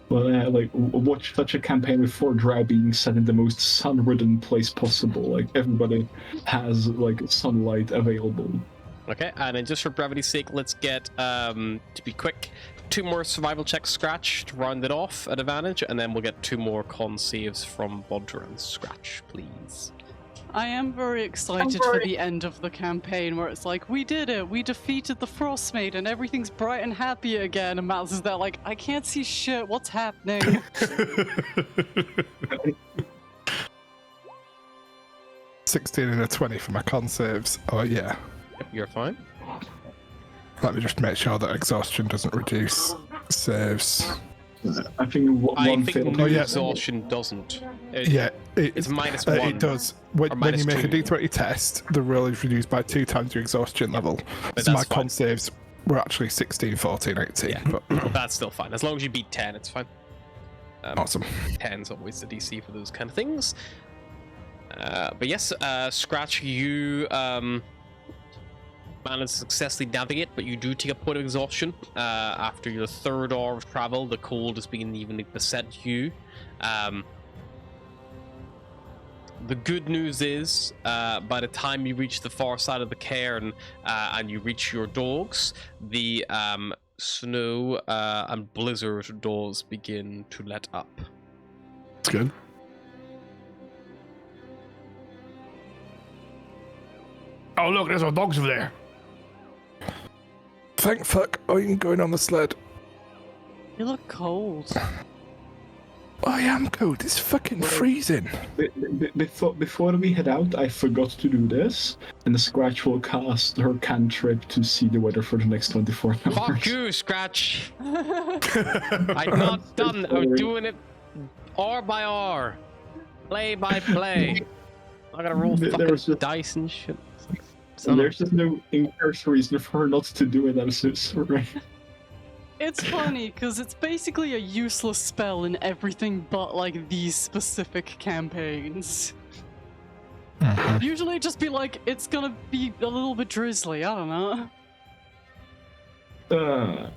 Well, watch such a campaign with 4 drow being set in the most sun-ridden place possible. Like, everybody has, like, sunlight available. Okay, and then just for brevity's sake, let's get, to be quick, 2 more survival checks Scratch to round it off at advantage, and then we'll get 2 more con saves from Bodger and Scratch, please. I am very excited for the end of the campaign where it's like, we did it, we defeated the Frostmaiden, everything's bright and happy again, and Malice is there like, I can't see shit, what's happening? 16 and a 20 for my con saves. Oh yeah. Yep, you're fine. Let me just make sure that exhaustion doesn't reduce saves. I think I one think failed. new Oh, yeah. exhaustion doesn't. Yeah, It's minus 1. It does. When minus you make a 2. d20 test, the roll is reduced by 2 times your exhaustion level. but So my that's fine. con saves were actually 16, 14, 18. Yeah. But That's still fine. As long as you beat 10, it's fine. awesome. 10's always the DC for those kind of things. But yes, Scratch, you managed to successfully navigate, but you do take a point of exhaustion. After your 3rd hour of travel, the cold has been evenly beset you. The good news is, by the time you reach the far side of the cairn and you reach your dogs, the snow and blizzard doors begin to let up. That's good. Oh, look, there's our dogs over there. Thank fuck, I'm going on the sled. You look cold. I am cold, it's fucking freezing. Before we head out, I forgot to do this, and the Scratch will cast her cantrip to see the weather for the next 24 hours. Fuck you, Scratch! I'm not done. I'm doing it hour by hour, play by play. I'm gonna roll There fucking was just- dice and shit. So there's just no inverse reason for her not to do it. I'm so sorry. It's funny, because it's basically a useless spell in everything but, like, these specific campaigns. Usually just be like, it's gonna be a little bit drizzly, I don't know.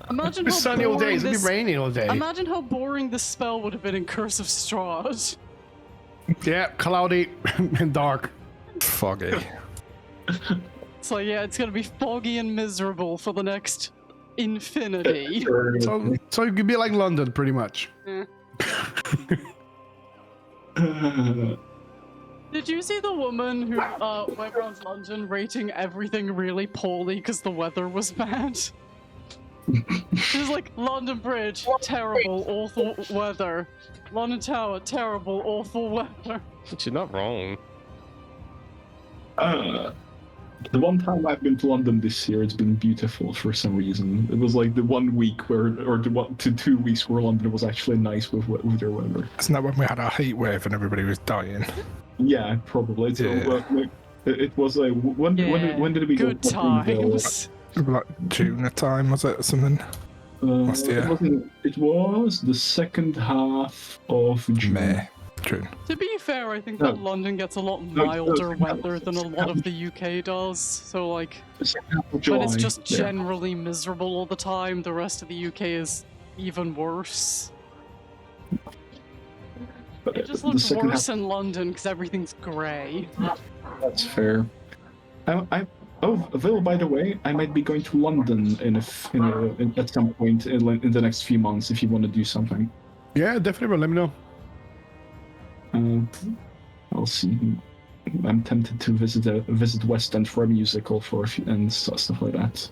Imagine It's how sunny all day. boring It's gonna be this... raining all day. Imagine how boring this spell would have been in Curse of Strahd. Yeah, cloudy and dark. Foggy. So yeah, it's gonna be foggy and miserable for the next infinity. So you could be like London, pretty much. Did you see the woman who went around London rating everything really poorly because the weather was bad? She was like, London Bridge, terrible, awful weather. London Tower, terrible, awful weather. But you're not wrong. The one time I've been to London this year, it's been beautiful for some reason. It was like the 1 week where, or the 1 to 2 weeks where London was actually nice with their weather. Isn't that when we had our heat wave and everybody was dying? Yeah, probably. It's, Yeah. it was like when did we Good go? times. Like June time, was it, or something? Last year. It was the second half of June. May. June. To be fair, I think No. that London gets a lot No, milder no, weather than a lot of the UK does. So like, The second half of when July. it's just yeah. generally miserable all the time, the rest of the UK is even worse. But, It just the looks second worse half- in London because everything's grey. That's fair. Oh, Will, by the way, I might be going to London at some point in the next few months if you want to do something. Yeah, definitely. Let me know. I'll see. I'm tempted to visit West End for a musical and stuff like that.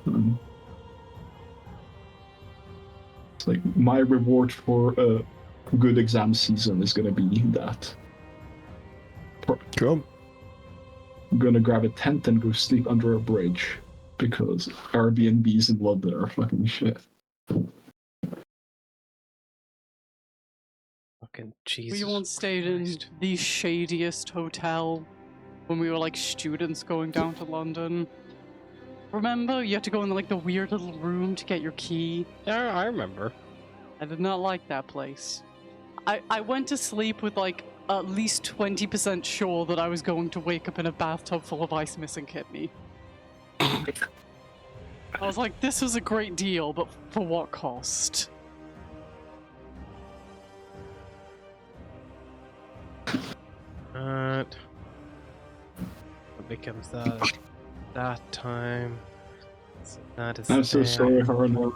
It's like my reward for a good exam season is gonna be that. Cool. I'm gonna grab a tent and go sleep under a bridge because Airbnbs in London are fucking shit. Fucking Jesus. We once stayed in the shadiest hotel when we were like students going down to London. Remember? You had to go in like the weird little room to get your key. Yeah, I remember. I did not like that place. I went to sleep with like at least 20% sure that I was going to wake up in a bathtub full of ice missing kidney. I was like, this was a great deal, but for what cost? What becomes that time? So that is I'm so there. sorry, Harlan.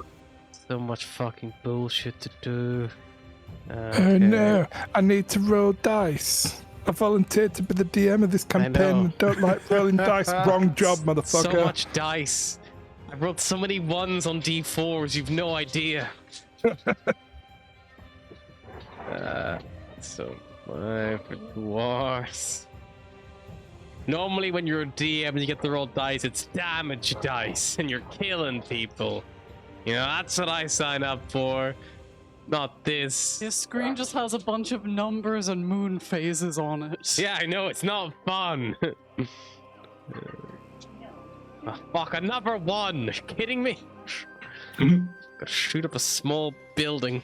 So much fucking bullshit to do. Oh no, I need to roll dice. I volunteered to be the DM of this campaign and don't like rolling dice. Wrong job, motherfucker. So much dice. I rolled so many ones on D4s, you've no idea. So 5 for 2 hours. Normally when you're a DM and you get to roll dice, it's damage dice and you're killing people. You know, that's what I sign up for. Not this. Your screen just has a bunch of numbers and moon phases on it. Yeah, I know, it's not fun. Oh, fuck, another one. Are you kidding me? Gotta shoot up a small building.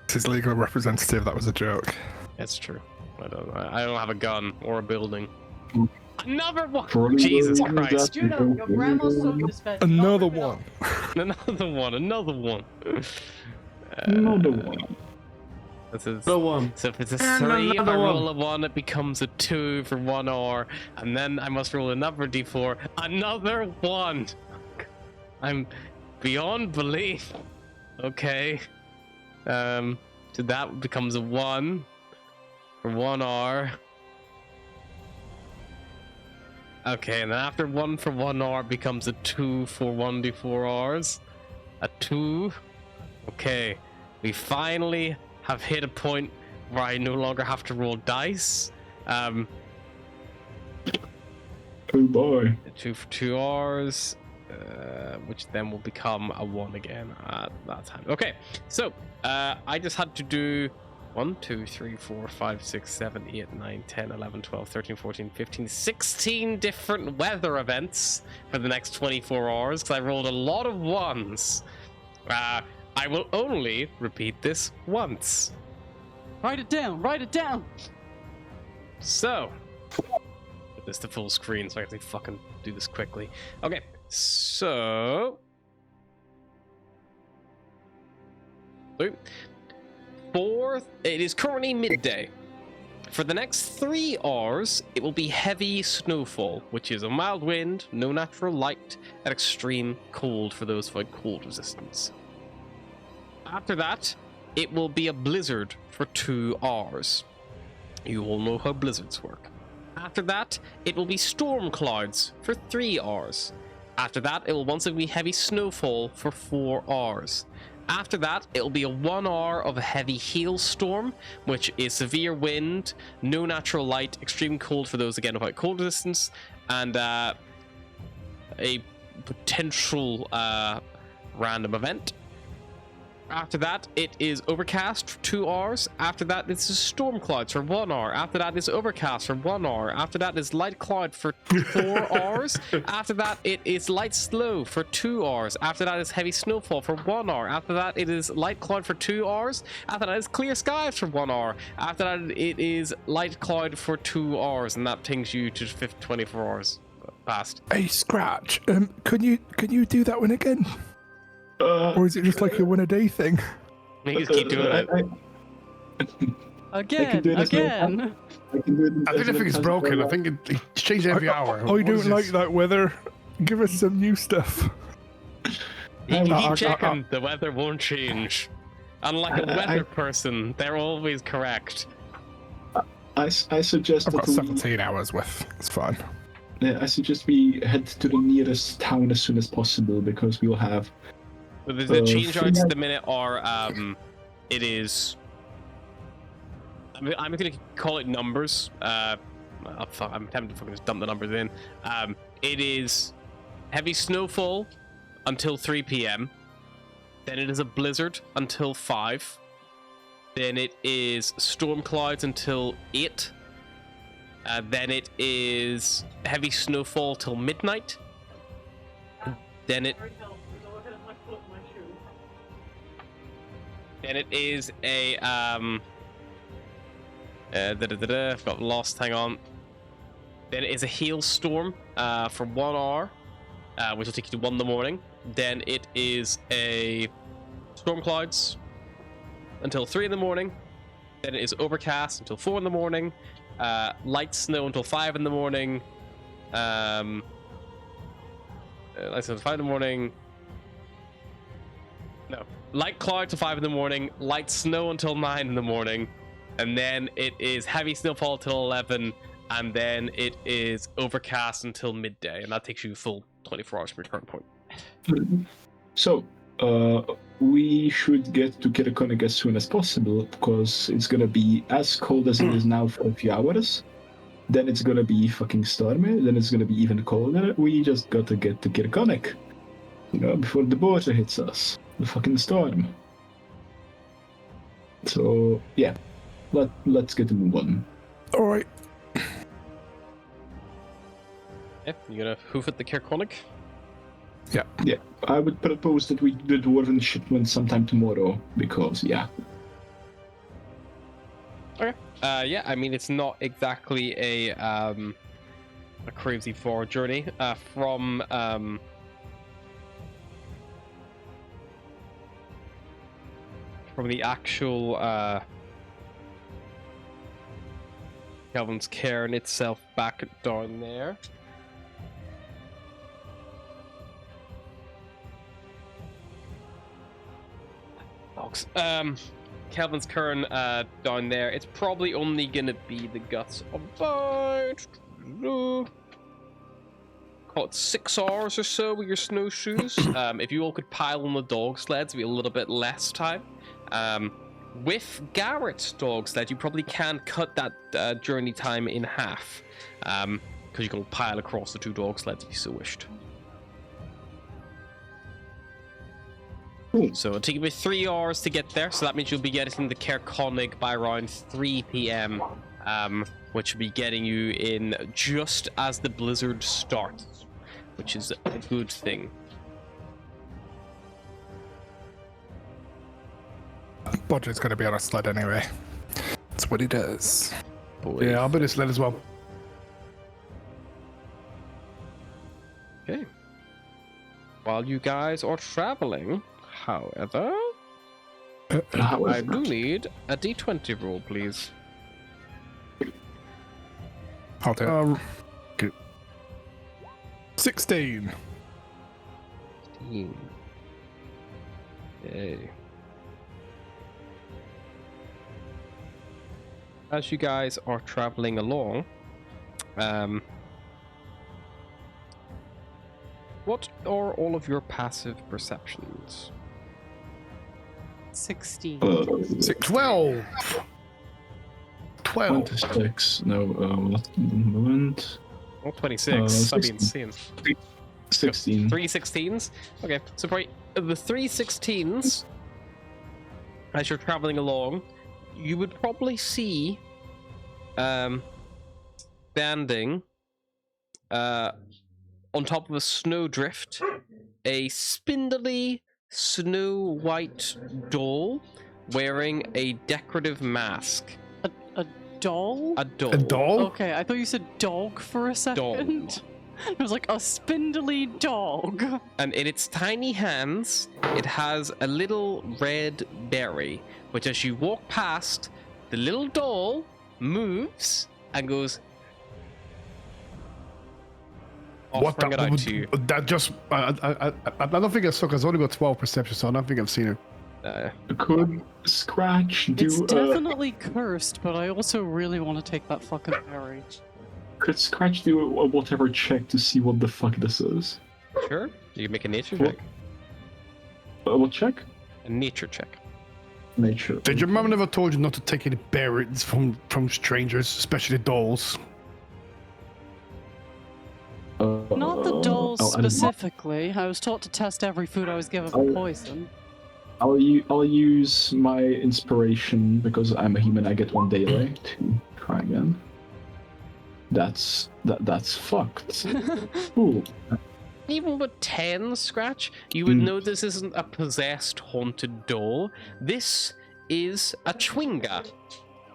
This is legal representative, that was a joke. That's true. I don't have a gun or a building. Another one! For Jesus the- Christ. You know, your grandma's soaking his bed. Another one. Another one. Another one. This is, No one. so if it's a And 3, if I another roll a 1, it becomes a 2 for 1 hour, and then I must roll another d4. Another 1! I'm beyond belief. Okay. So that becomes a 1 for 1 hour. Okay, and then after 1 for 1 hour it becomes a 2 for 1d4 hours. A 2. Okay, we finally have hit a point where I no longer have to roll dice. Oh boy. 2 for 2 hours, which then will become a 1 again at that time. Okay, so I just had to do 1, 2, 3, 4, 5, 6, 7, 8, 9, 10, 11, 12, 13, 14, 15, 16 different weather events for the next 24 hours because I rolled a lot of 1s. I will only repeat this once. Write it down, write it down! So, put this to full screen so I can fucking do this quickly. Okay, so... It is currently midday. For the next 3 hours, it will be heavy snowfall, which is a mild wind, no natural light, and extreme cold for those who have cold resistance. After that, it will be a blizzard for 2 hours. You all know how blizzards work. After that, it will be storm clouds for 3 hours. After that, it will once again be heavy snowfall for 4 hours. After that, it will be a 1 hour of a heavy hailstorm, which is severe wind, no natural light, extreme cold for those again without cold resistance, and a potential random event. After that, it is overcast for 2 hours. After that, this is storm clouds for 1 hour. After that, it's overcast for 1 hour. After that, is light cloud for 4 hours. After that, it is light slow for 2 hours. After that, is heavy snowfall for 1 hour. After that, it is light cloud for 2 hours. After that, is clear skies for 1 hour. After that, it is light cloud for 2 hours, and that takes you to 24 hours past. Hey, Scratch, can you do that one again? Or is it just like a 1 a day thing? You just keep doing it. Again. do it as well. Again. I can do it. I think the thing is broken. I think it changes every hour. I What is don't like this? that weather. Give us some new stuff. You I- keep I- checking, the weather won't change. Unlike a weather person, they're always correct. I suggest I've that got we, 17 hours with. It's fine. I suggest we head to the nearest town as soon as possible because we'll have. But the change free outs at night- the minute are, it is... I'm going to call it numbers. I'm tempted to fucking just dump the numbers in. It is heavy snowfall until 3 p.m. Then it is a blizzard until 5. Then it is storm clouds until 8. Then it is heavy snowfall till midnight. Then it is a I've got lost. Hang on. Then it is a hailstorm for 1 hour, which will take you to 1 in the morning. Then it is a storm clouds until 3 in the morning. Then it is overcast until 4 in the morning. Light snow until 5 in the morning. Light snow until 5 in the morning. No. Light cloud till 5 in the morning. Light snow until 9 in the morning. And then it is heavy snowfall till 11. And then it is overcast until midday. And that takes you full 24 hours from your current point. So, we should get to Kirikonik as soon as possible because it's gonna be as cold as it is now for a few hours. Then it's gonna be fucking stormy. Then it's gonna be even colder. We just gotta get to Kirikonik, before the border hits us. The fucking storm. So yeah, let's get a move on. All right. Yeah, you gonna hoof at the Kirkonic? Yeah, I would propose that we do the dwarven shipment sometime tomorrow because yeah. Okay. Yeah, I mean it's not exactly a crazy far journey from the actual Kelvin's Cairn itself back down there. Dogs. Kelvin's Cairn down there. It's probably only gonna be the guts of about call it 6 hours or so with your snowshoes. If you all could pile on the dog sleds, it'd be a little bit less time. With Garrett's dog sled, you probably can cut that journey time in half, because you can pile across the 2 dog sleds if you so wished. Cool. So it'll take you about 3 hours to get there, so that means you'll be getting the Cairn by around 3 p.m., which will be getting you in just as the blizzard starts, which is a good thing. Bodger's going to be on a sled anyway. That's what he does. Boy. Yeah, I'll be this sled as well. Okay. While you guys are traveling, however, I do need a d20 roll, please. I'll do it. 16. Yay. As you guys are traveling along, what are all of your passive perceptions? 16. 12. 12. 26. No, what moment? Oh, 26. That'd be insane. 16. 3 16s? Okay, so probably the 3 16s, as you're traveling along, you would probably see standing on top of a snowdrift a spindly snow white doll wearing a decorative mask. A doll? A doll. A doll? Okay, I thought you said dog for a second. It was like a spindly dog. And in its tiny hands, it has a little red berry, which as you walk past, the little doll moves and goes. Offering it out to you. That just I don't think I saw because I only got 12 perception, so I don't think I've seen it. Could Scratch do? It's definitely cursed, but I also really want to take that fucking berry. Could Scratch do a whatever check to see what the fuck this is? Sure. You can make a nature check. What check? A nature check. Nature. Did your mom never told you not to take any berries from strangers, especially dolls? Not the dolls oh, specifically. I was taught to test every food I was given for poison. I'll use my inspiration because I'm a human. I get 1 daily to try again. That's fucked. Ooh. Even with 10 Scratch, you would know this isn't a possessed haunted doll. This is a chwinga.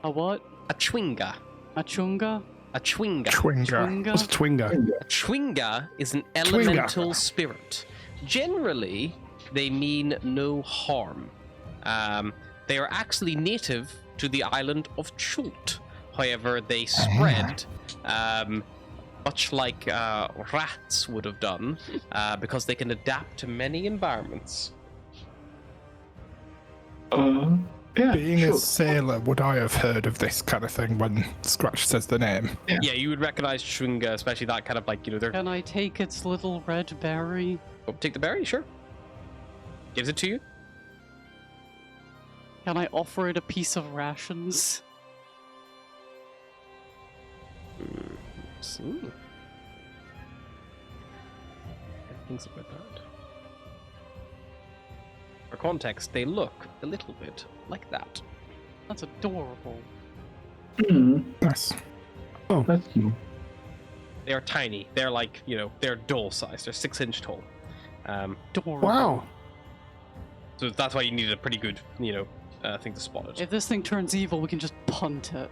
A what? A chwinga. A chunga? A chwinga. Twinga. What's a twinga? A chwinga is an elemental spirit. Generally, they mean no harm. They are actually native to the island of Chult. However, they spread, much like rats would have done, because they can adapt to many environments. Yeah, Being sure. a sailor, would I have heard of this kind of thing when Scratch says the name? Yeah, you would recognize chwinga, especially that kind of like, they're... Can I take its little red berry? Oh, take the berry, sure. Gives it to you. Can I offer it a piece of rations? See. Things about that. For context, they look a little bit like that. That's adorable. Nice. That's cute. They are tiny. They're like, they're doll size. They're 6-inch tall. Adorable. Wow. So that's why you needed a pretty good, thing to spot it. If this thing turns evil, we can just punt it.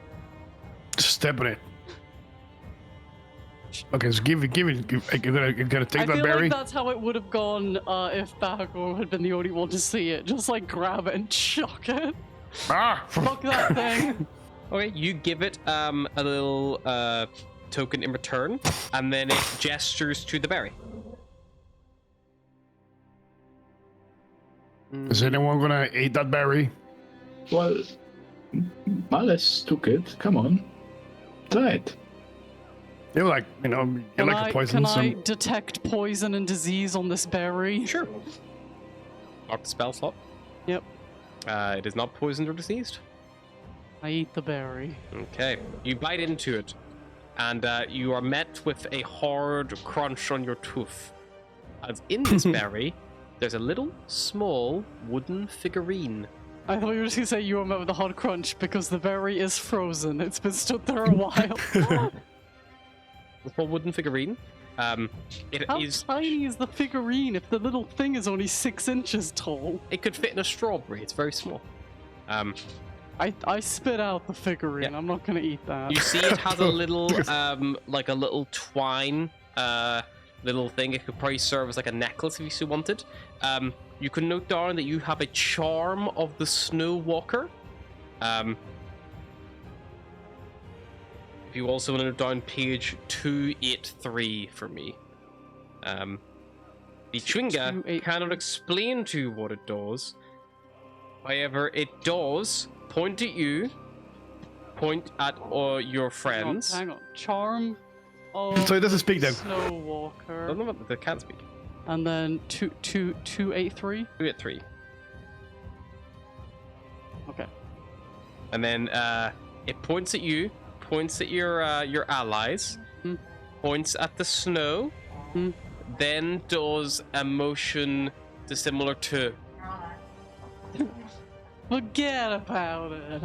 Just step on it. Okay, so give it. You're gonna take I that feel berry. like that's how it would have gone if Bahagor had been the only one to see it. Just like grab it and chuck it. Ah! Fuck that thing. Okay, you give it a little token in return, and then it gestures to the berry. Is anyone gonna eat that berry? Well, Malice took it. Come on, try it. You're like, you like a poison. Can I detect poison and disease on this berry? Sure. Mark the spell slot. Yep. It is not poisoned or diseased. I eat the berry. Okay. You bite into it, and you are met with a hard crunch on your tooth. As in this berry, there's a little small wooden figurine. I thought you were just gonna say you were met with a hard crunch because the berry is frozen. It's been stood there a while. A small wooden figurine. It How is. tiny is the figurine if the little thing is only 6 inches tall? It could fit in a strawberry. It's very small. I spit out the figurine. Yeah. I'm not gonna eat that. You see, it has a little, like a little twine, little thing. It could probably serve as like a necklace if you so wanted. You can note down that you have a charm of the Snow Walker. If you also want to note down page 283 for me. The Chwinga 283. cannot explain to you what it does. However, it does point at you, point at your friends. Hang on. Charm of So it doesn't speak then. Snow I Walker. don't know what they can't speak. And then 283. 283. Okay. And then it points at you, points at your allies, points at the snow, then does a motion dissimilar to. Forget about it.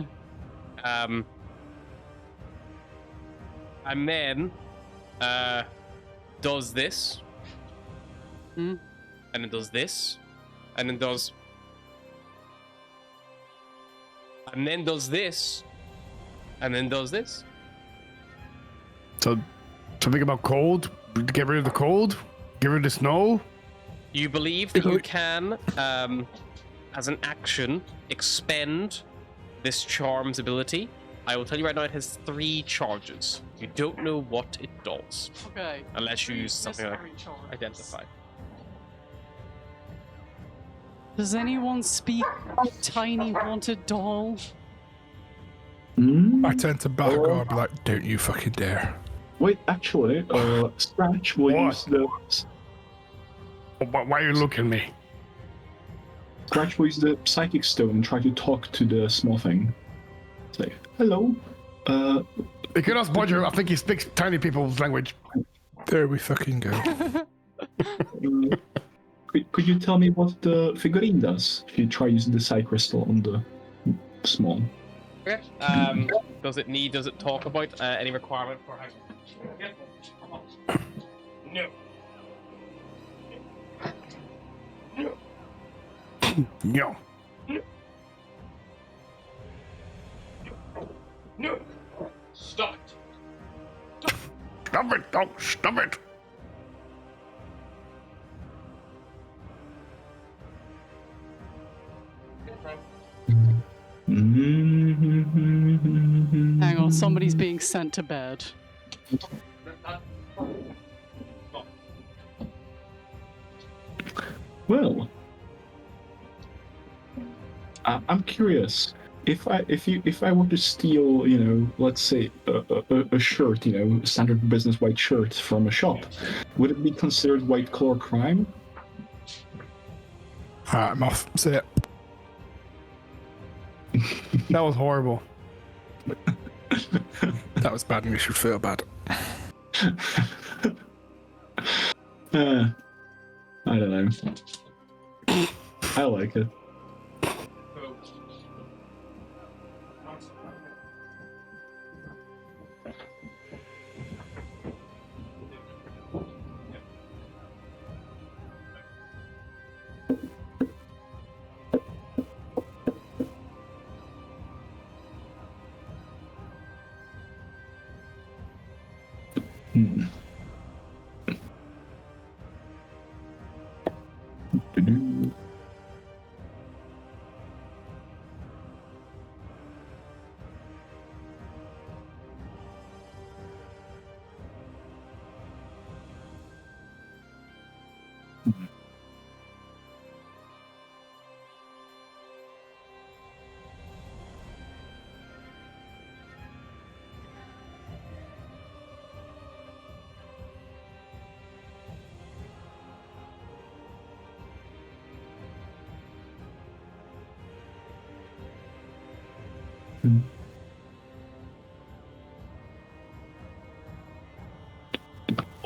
And then does this, and then does this, and then does, and then does this, and then does this. So, something about cold. Get rid of the cold. Get rid of the snow. You believe that you can, as an action, expend This charms ability, I will tell you right now, it has 3 charges. You don't know what it does, Okay. unless you use something like Mystery charms. identify. Does anyone speak tiny haunted doll? Hmm? I turn to Bahagor and be like, don't you fucking dare. Wait, actually, Scratch will What? use the Why are you looking at me? Scratch will use the psychic stone and try to talk to the small thing. Say, hello. You can ask Bodger, I think he speaks tiny people's language. There we fucking go. Could you tell me what the figurine does? If you try using the psy crystal on the small. Okay. Does it talk about any requirement for how? No. No. No. Stop it. Stop it! Don't stop it! Hang on, somebody's being sent to bed. Well, I'm curious. If I were to steal, let's say a shirt, standard business white shirt from a shop, would it be considered white collar crime? Alright, I'm off. See it. That was horrible. That was bad and you should feel bad. I don't know. I like it.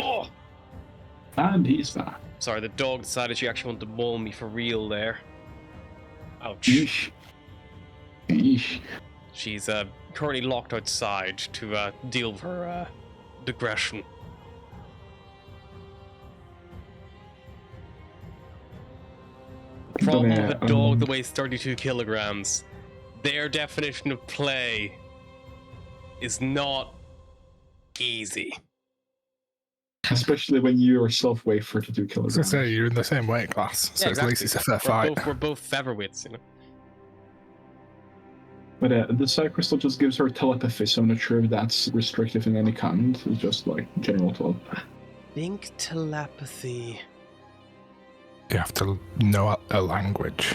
Oh! And he's back. Sorry, the dog decided she actually wanted to maul me for real there. Ouch. Yeesh. Yeesh. She's currently locked outside to deal with her digression. Problem with a dog that weighs 32 kilograms. Their definition of play is not easy. Especially when you yourself weigh 32 I was kilograms. gonna say you're in the same weight class, so Yeah, at least it's a fair We're fight. both, we're both featherweights, you know. But the psy crystal just gives her telepathy, so I'm not sure if that's restrictive in any kind. It's just like general telepathy. Think telepathy. You have to know a language.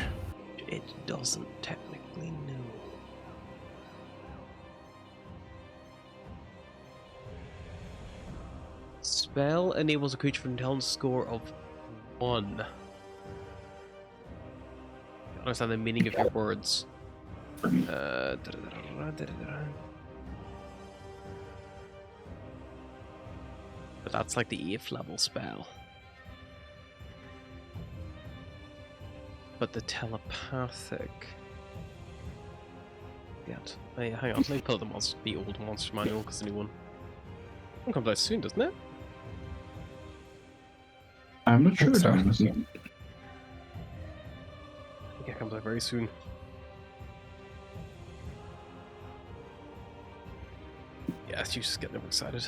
It doesn't technically know. Spell enables a creature with an intelligence score of 1. I understand the meaning of your words. But that's like the 8th level spell. But the telepathic. Yet. Hey, hang on, let me pull the old monster manual because the new one comes out soon, doesn't it? I'm not sure. So. I think it comes out very soon. Yeah, it's just getting excited.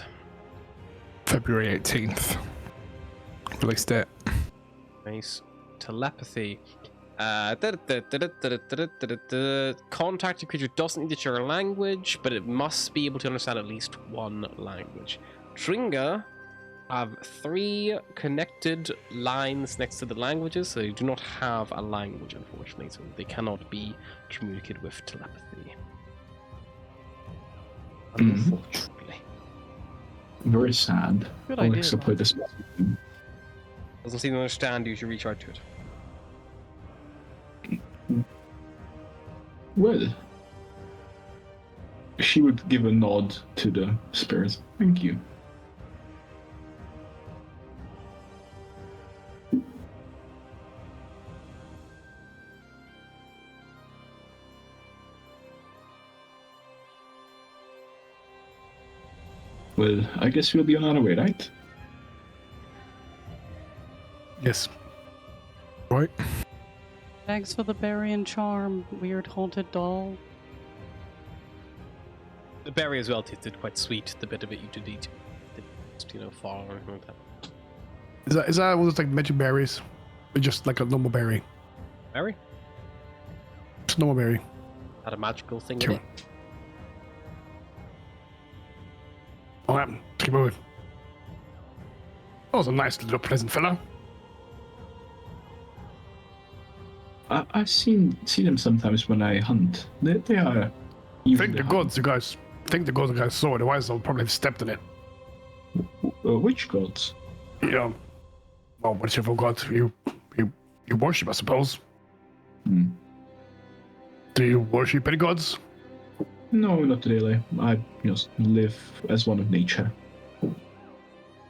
February 18th. Release date. Nice. Telepathy. Contact a creature doesn't need to share a language, but it must be able to understand at least one language. Tringa have 3 connected lines next to the languages, so they do not have a language, unfortunately, so they cannot be communicated with telepathy. Unfortunately. Very sad. Good I'll idea, exploit this. Doesn't seem to understand you should reach out to it. Well, she would give a nod to the spirits. Thank you. Well, I guess we'll be on our way, right? Yes. Right. Thanks for the berry and charm, weird haunted doll. The berry as well tasted quite sweet, the bit of it you did eat. Far or anything like that. Is that one of those like magic berries? Or just like a normal berry? Berry? Just normal berry. Had a magical thing in Sure. it. Oh, yeah. Keep moving. That was a nice little pleasant fella. I've seen them sometimes when I hunt. They are. Thank the gods you guys. Thank the gods you guys saw it. Otherwise, I'll probably have stepped in it. Which gods? Yeah. Well, whichever god you worship, I suppose. Hmm. Do you worship any gods? No, not really. I just live as one of nature.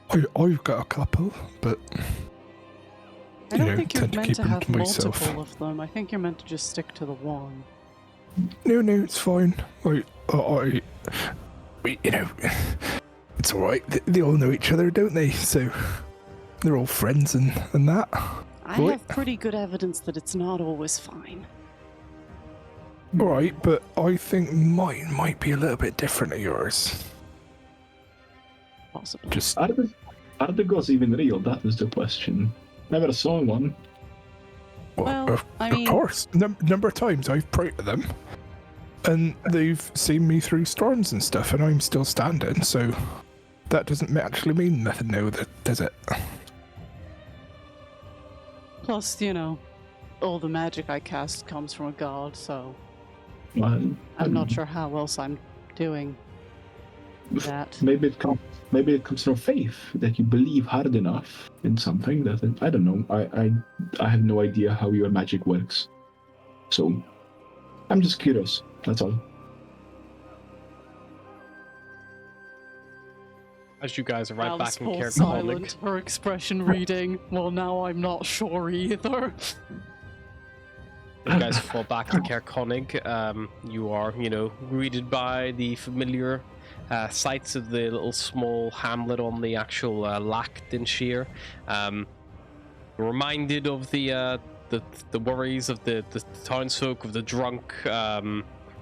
I've got a couple, but I don't think you're tend to meant keep to them have to myself. multiple of them. I think you're meant to just stick to the one. No, it's fine. It's all right. They all know each other, don't they? So they're all friends and that. I Right. have pretty good evidence that it's not always fine. All right, but I think mine might be a little bit different to yours. Possibly. Just Are the gods even real? That is the question. Never saw one. Well, I of mean- course, number of times I've prayed to them, and they've seen me through storms and stuff, and I'm still standing. So that doesn't actually mean nothing, now, does it? Plus, all the magic I cast comes from a god, so Well, I'm not sure how else I'm doing that. Maybe it comes from faith that you believe hard enough in something that I don't know. I have no idea how your magic works, so I'm just curious. That's all. As you guys arrive Alice back in falls Cairn, silent, her expression reading, well, now I'm not sure either. you guys fall back to Cairn. You are, greeted by the familiar sights of the little small hamlet on the actual Lackdenshire. You're reminded of the worries of the townsfolk, of the drunk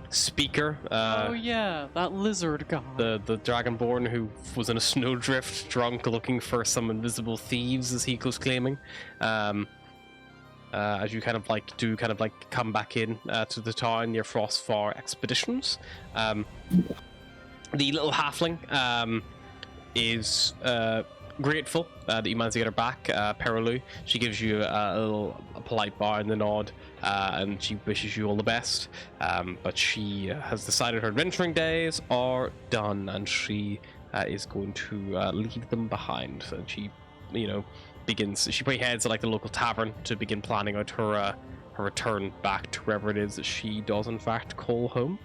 speaker. Oh yeah, that lizard guy. The Dragonborn who was in a snowdrift, drunk, looking for some invisible thieves, as he was claiming. As you come back in to the town, your Frostfar expeditions. The little halfling is grateful that you managed to get her back, Perilu. She gives you a polite bow and a nod, and she wishes you all the best. But she has decided her adventuring days are done, and she is going to leave them behind. And she, she probably heads to the local tavern to begin planning out her return back to wherever it is that she does in fact call home.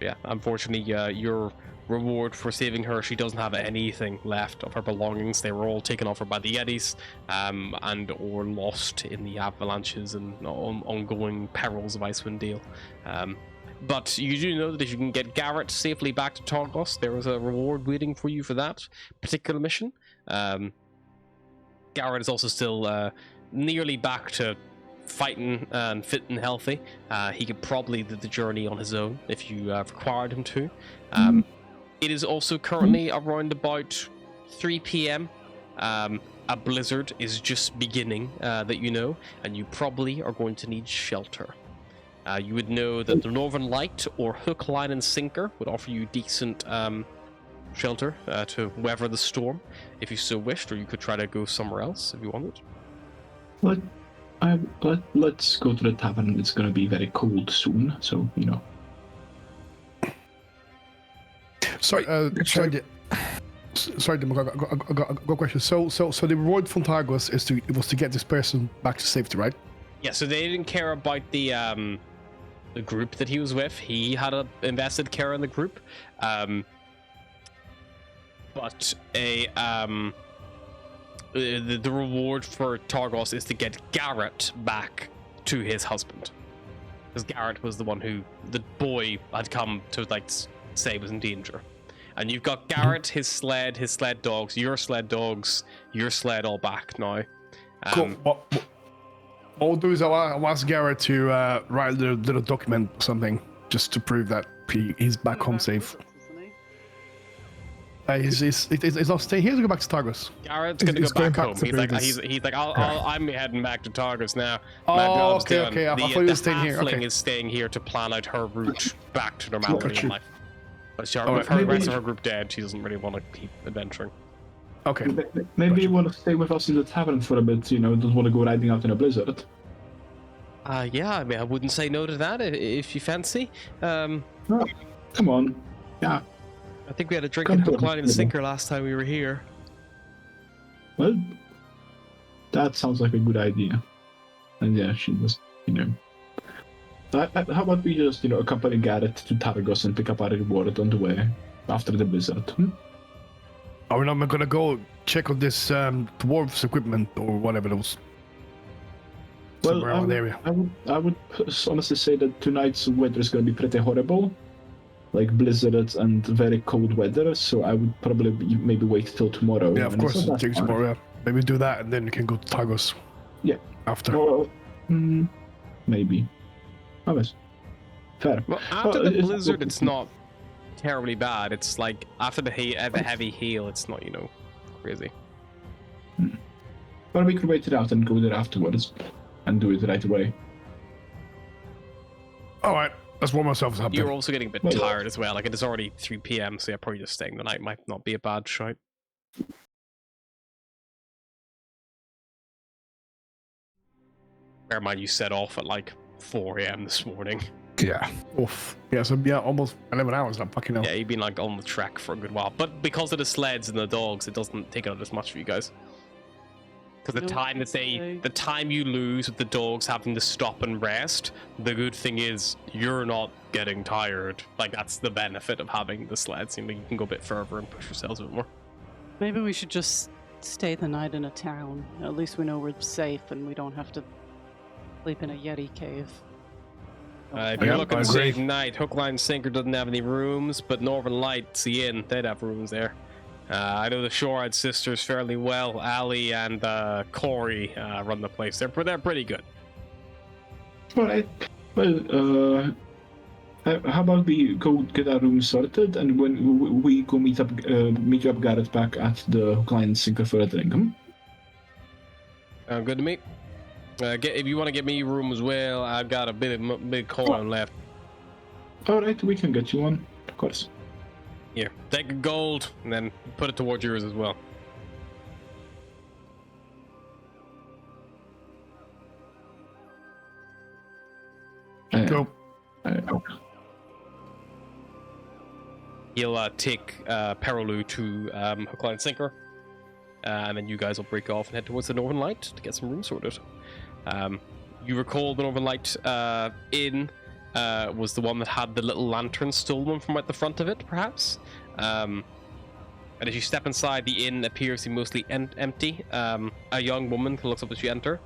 Yeah, unfortunately, your reward for saving her, she doesn't have anything left of her belongings. They were all taken off her by the Yetis, and or lost in the avalanches and ongoing perils of Icewind Dale. But you do know that if you can get Garrett safely back to Targos, there is a reward waiting for you for that particular mission. Garrett is also still nearly back to fighting and fit and healthy. He could probably do the journey on his own if you required him to. It is also currently around about 3 p.m. a blizzard is just beginning that you know, and you probably are going to need shelter. You would know that the Northern Light or Hook, Line, and Sinker would offer you decent shelter to weather the storm if you so wished, or you could try to go somewhere else if you wanted. Let's go to the tavern. It's going to be very cold soon, so, you know. Sorry, Sorry, Dim, I got a question. So the reward from Targos was to get this person back to safety, right? Yeah, so they didn't care about the group that he was with. He had a invested care in the group, but the reward for Targos is to get Garrett back to his husband, because Garrett was the one who the boy had come to say was in danger. And you've got Garrett, his sled dogs, your sled all back now. Cool. What I'll do is I'll ask Garrett to write a little document or something just to prove that he's back home safe. He's not staying here to go back to Targos. Garrett's gonna go back home. He's like, I'm heading back to Targos now. Oh, okay. I thought you were staying here. Okay. Is staying here to plan out her route back to normality in life. But with Maybe the rest of her group dead, she doesn't really want to keep adventuring. Okay. Maybe you want to stay with us in the tavern for a bit, you know, don't want to go riding out in a blizzard. Yeah, I mean, I wouldn't say no to that if you fancy. Oh, come on. Yeah. I think we had a drink at Hook, Line, and Sinker last time we were here. Well, that sounds like a good idea. And yeah, she was, you know. How about we just, you know, accompany Garrett to Targos and pick up our reward on the way after the blizzard? Are we not gonna go check on this dwarves equipment or whatever it was? Well, I would honestly say that tonight's weather is going to be pretty horrible, like blizzards and very cold weather. So I would probably maybe wait till tomorrow. Yeah, of course, take tomorrow. Yeah, maybe do that and then we can go to Targos. Yeah, after. Or, maybe. Oh, yes. Fair. Well, after the blizzard, it's not terribly bad. It's like after the heavy hail, it's not, you know, crazy. Well, we could wait it out and go there afterwards and do it right away. All right, let's warm ourselves up. You're also getting a bit tired as well. Like it is already 3 p.m., so yeah, probably just staying the night might not be a bad shout. Bear in mind, you set off at like 4 a.m. this morning. Yeah. Oof. Yeah, so almost 11 hours. I'm fucking hell. Yeah, you've been like on the trek for a good while, but because of the sleds and the dogs, it doesn't take out as much for you guys. Because the time you lose with the dogs having to stop and rest, the good thing is you're not getting tired. Like that's the benefit of having the sleds. You know, you can go a bit further and push yourselves a bit more. Maybe we should just stay the night in a town. At least we know we're safe and we don't have to sleep in a Yeti cave. If you're looking to save night, Hook, Line, Sinker doesn't have any rooms, but Northern Lights, the inn, they'd have rooms there. I know the Shorehead sisters fairly well. Ali and Corey run the place. They're pretty good. All right. Well, how about we go get our room sorted, and when we go meet you up Garrett back at the Hook, Line, Sinker for a drink? Good to meet. If you want to get me a room as well, I've got a big coin left. All right, we can get you one, of course. Here, take a gold and then put it towards yours as well. Go. He'll take Perolu to Hook, Line, Sinker, and then you guys will break off and head towards the Northern Light to get some rooms sorted. You recall the Northern Light Inn was the one that had the little lantern stolen from at the front of it, perhaps? And as you step inside, the inn appears to be mostly empty. A young woman looks up as you enter.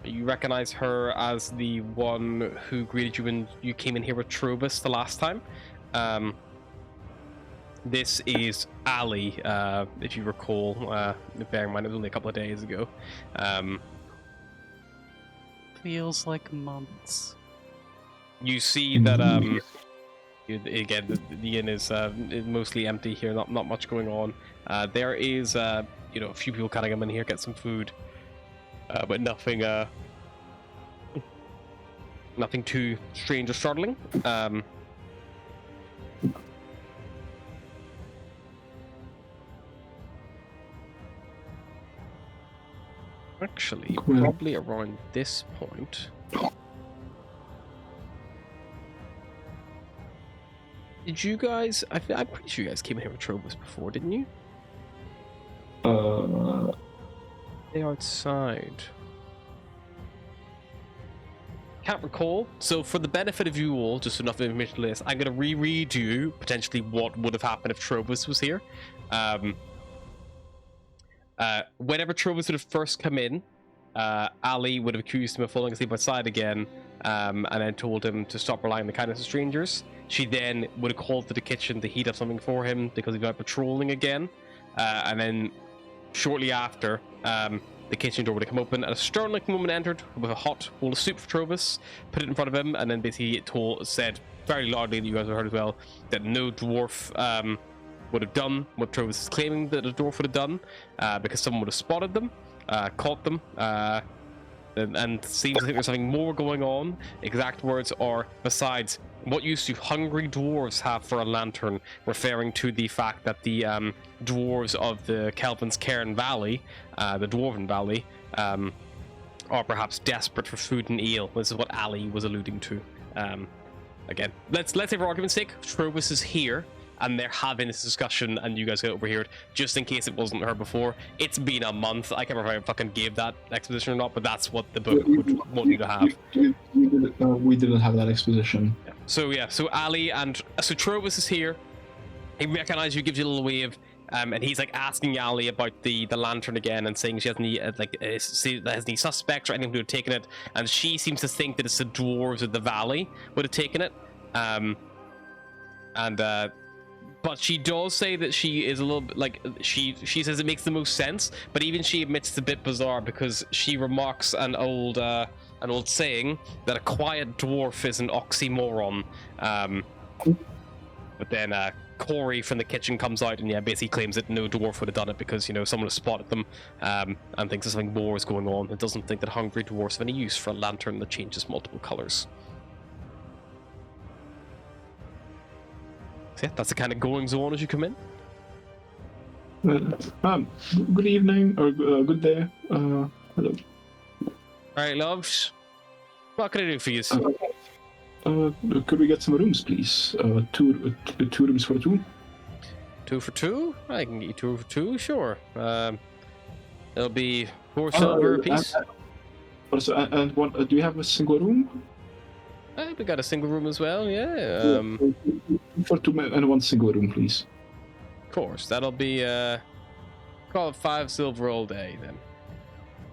You recognize her as the one who greeted you when you came in here with Trobus the last time. This is Ali, if you recall. Bear in mind, it was only a couple of days ago. Feels like months. You see that again the inn is mostly empty here, not much going on. There is a few people kind of come in here, get some food, but nothing too strange or startling. Actually, probably around this point. Did you guys? I'm pretty sure you guys came in here with Trobus before, didn't you? They outside. Can't recall. So for the benefit of you all, just enough information to this, I'm going to reread you potentially what would have happened if Trobus was here. Whenever Trobus would have first come in, Ali would have accused him of falling asleep outside again, and then told him to stop relying on the kindness of strangers. She then would have called to the kitchen to heat up something for him because he got patrolling again, and then shortly after, the kitchen door would have come open, and a stern-looking woman entered with a hot bowl of soup for Trobus, put it in front of him, and then basically said very loudly, that you guys have heard as well, that no dwarf would have done what Trobus is claiming that a dwarf would have done, because someone would have spotted them, caught them, and seems like there's something more going on. Exact words are, besides, what use do hungry dwarves have for a lantern, referring to the fact that the dwarves of the Kelvin's Cairn Valley, the Dwarven Valley, are perhaps desperate for food and ale. This is what Ali was alluding to. Again, let's say for argument's sake, Trobus is here, and they're having this discussion, and you guys get overheard, just in case it wasn't her before. It's been a month. I can't remember if I fucking gave that exposition or not, but that's what the book would want you to have. We didn't have that exposition. Yeah. So Ali and so Trobus is here. He recognizes you, gives you a little wave, and he's like asking Ali about the lantern again, and saying she has any has any suspects or anyone who had taken it, and she seems to think that it's the dwarves of the valley would have taken it, but she does say that she is a little bit like she says it makes the most sense, but even she admits it's a bit bizarre because she remarks an old saying that a quiet dwarf is an oxymoron. But then Corey from the kitchen comes out and basically claims that no dwarf would have done it because someone has spotted them, and thinks that something more is going on. It doesn't think that hungry dwarfs have any use for a lantern that changes multiple colors. So yeah, that's the kind of goings on as you come in. Good evening or good day. Hello. All right, loves. What can I do for you? Could we get some rooms, please? Two rooms for two. 2 for 2? I can get you 2 for 2, sure. It'll be 4 silver a piece. And one, do you have a single room? We got a single room as well, yeah. For 2 men and 1 single room, please. Of course, that'll be call it 5 silver all day then.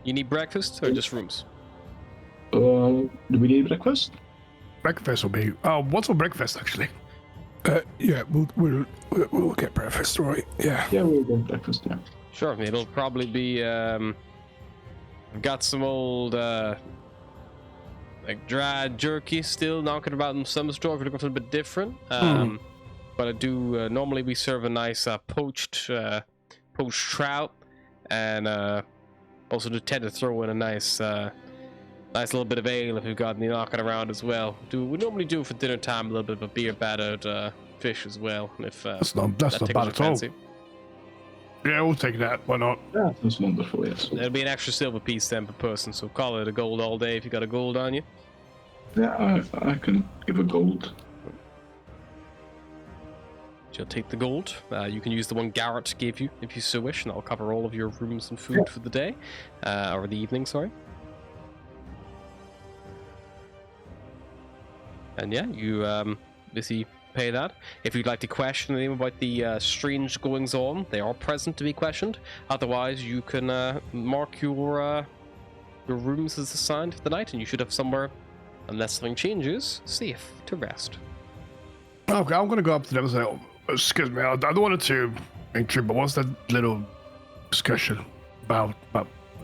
You need breakfast or just rooms? Do we need breakfast? Breakfast will be. What's for breakfast actually? Yeah, we'll get breakfast, right? Yeah. Yeah, we'll get breakfast. Yeah. Sure, it'll probably be. I've got some old like dried jerky still knocking about in some stores. We're looking for something a bit different. But I do normally we serve a nice poached trout, and also do tend to throw in a nice little bit of ale if we've got any knocking around as well. We normally do for dinner time a little bit of a beer battered fish as well. If that's not bad at all. Yeah, we'll take that. Why not? Yeah, that's wonderful. Yes. It'll be an extra silver piece then per person, so call it a gold all day if you got a gold on you. Yeah, I can give a gold. You'll take the gold. You can use the one Garrett gave you if you so wish, and I'll cover all of your rooms and food for the day, or the evening, sorry. And yeah, you basically pay that. If you'd like to question them about the strange goings on, they are present to be questioned. Otherwise, you can mark your rooms as assigned for the night, and you should have somewhere, unless something changes, safe to rest. Okay, I'm gonna go up to them and say, excuse me, I don't want to intrude, but what's that little discussion about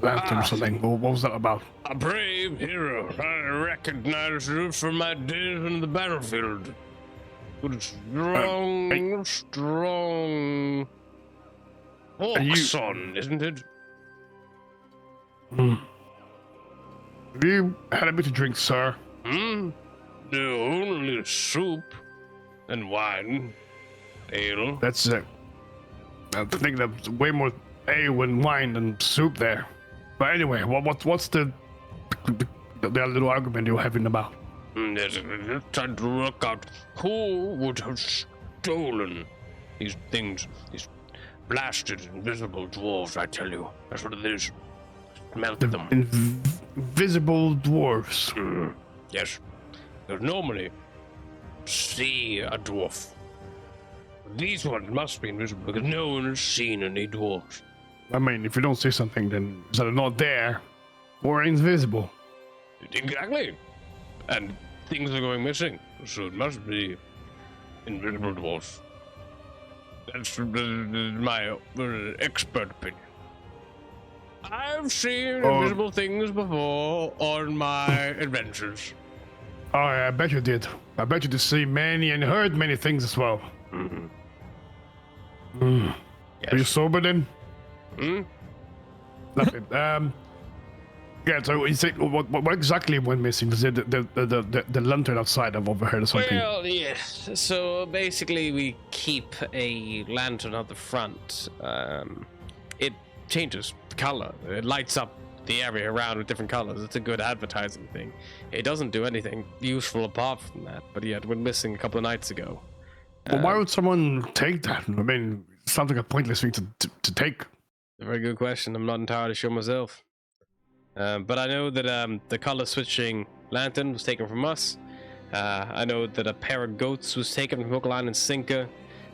lantern or something? What was that about? A brave hero. I recognize you from my days on the battlefield. Good, strong Oxon, isn't it? Have you had a bit to drink, sir? No, only soup and wine, ale. That's it. I think there's way more ale and wine than soup there. But anyway, what's the little argument you're having about? Trying to work out who would have stolen these things, these blasted invisible dwarves, I tell you. That's what it is. Melt them. Invisible dwarves. Yes. Because normally, see a dwarf. These ones must be invisible because no one has seen any dwarves. I mean, if you don't see something, then it's either not there or invisible. Exactly. And things are going missing, so it must be invisible dwarfs. That's my expert opinion. I've seen invisible things before on my adventures. Oh, I bet you did. I bet you did see many and heard many things as well. Yes. Are you sober then? Lovely. Yeah, so you say, what exactly went missing? Was it the lantern outside? I've overheard or something. Well, yes. So basically, we keep a lantern at the front. It changes color. It lights up the area around with different colors. It's a good advertising thing. It doesn't do anything useful apart from that. But yeah, it went missing a couple of nights ago. But why would someone take that? I mean, it sounds like a pointless thing to take. A very good question. I'm not entirely sure myself. But I know that the color switching lantern was taken from us. I know that a pair of goats was taken from Hook, Line, and Sinker.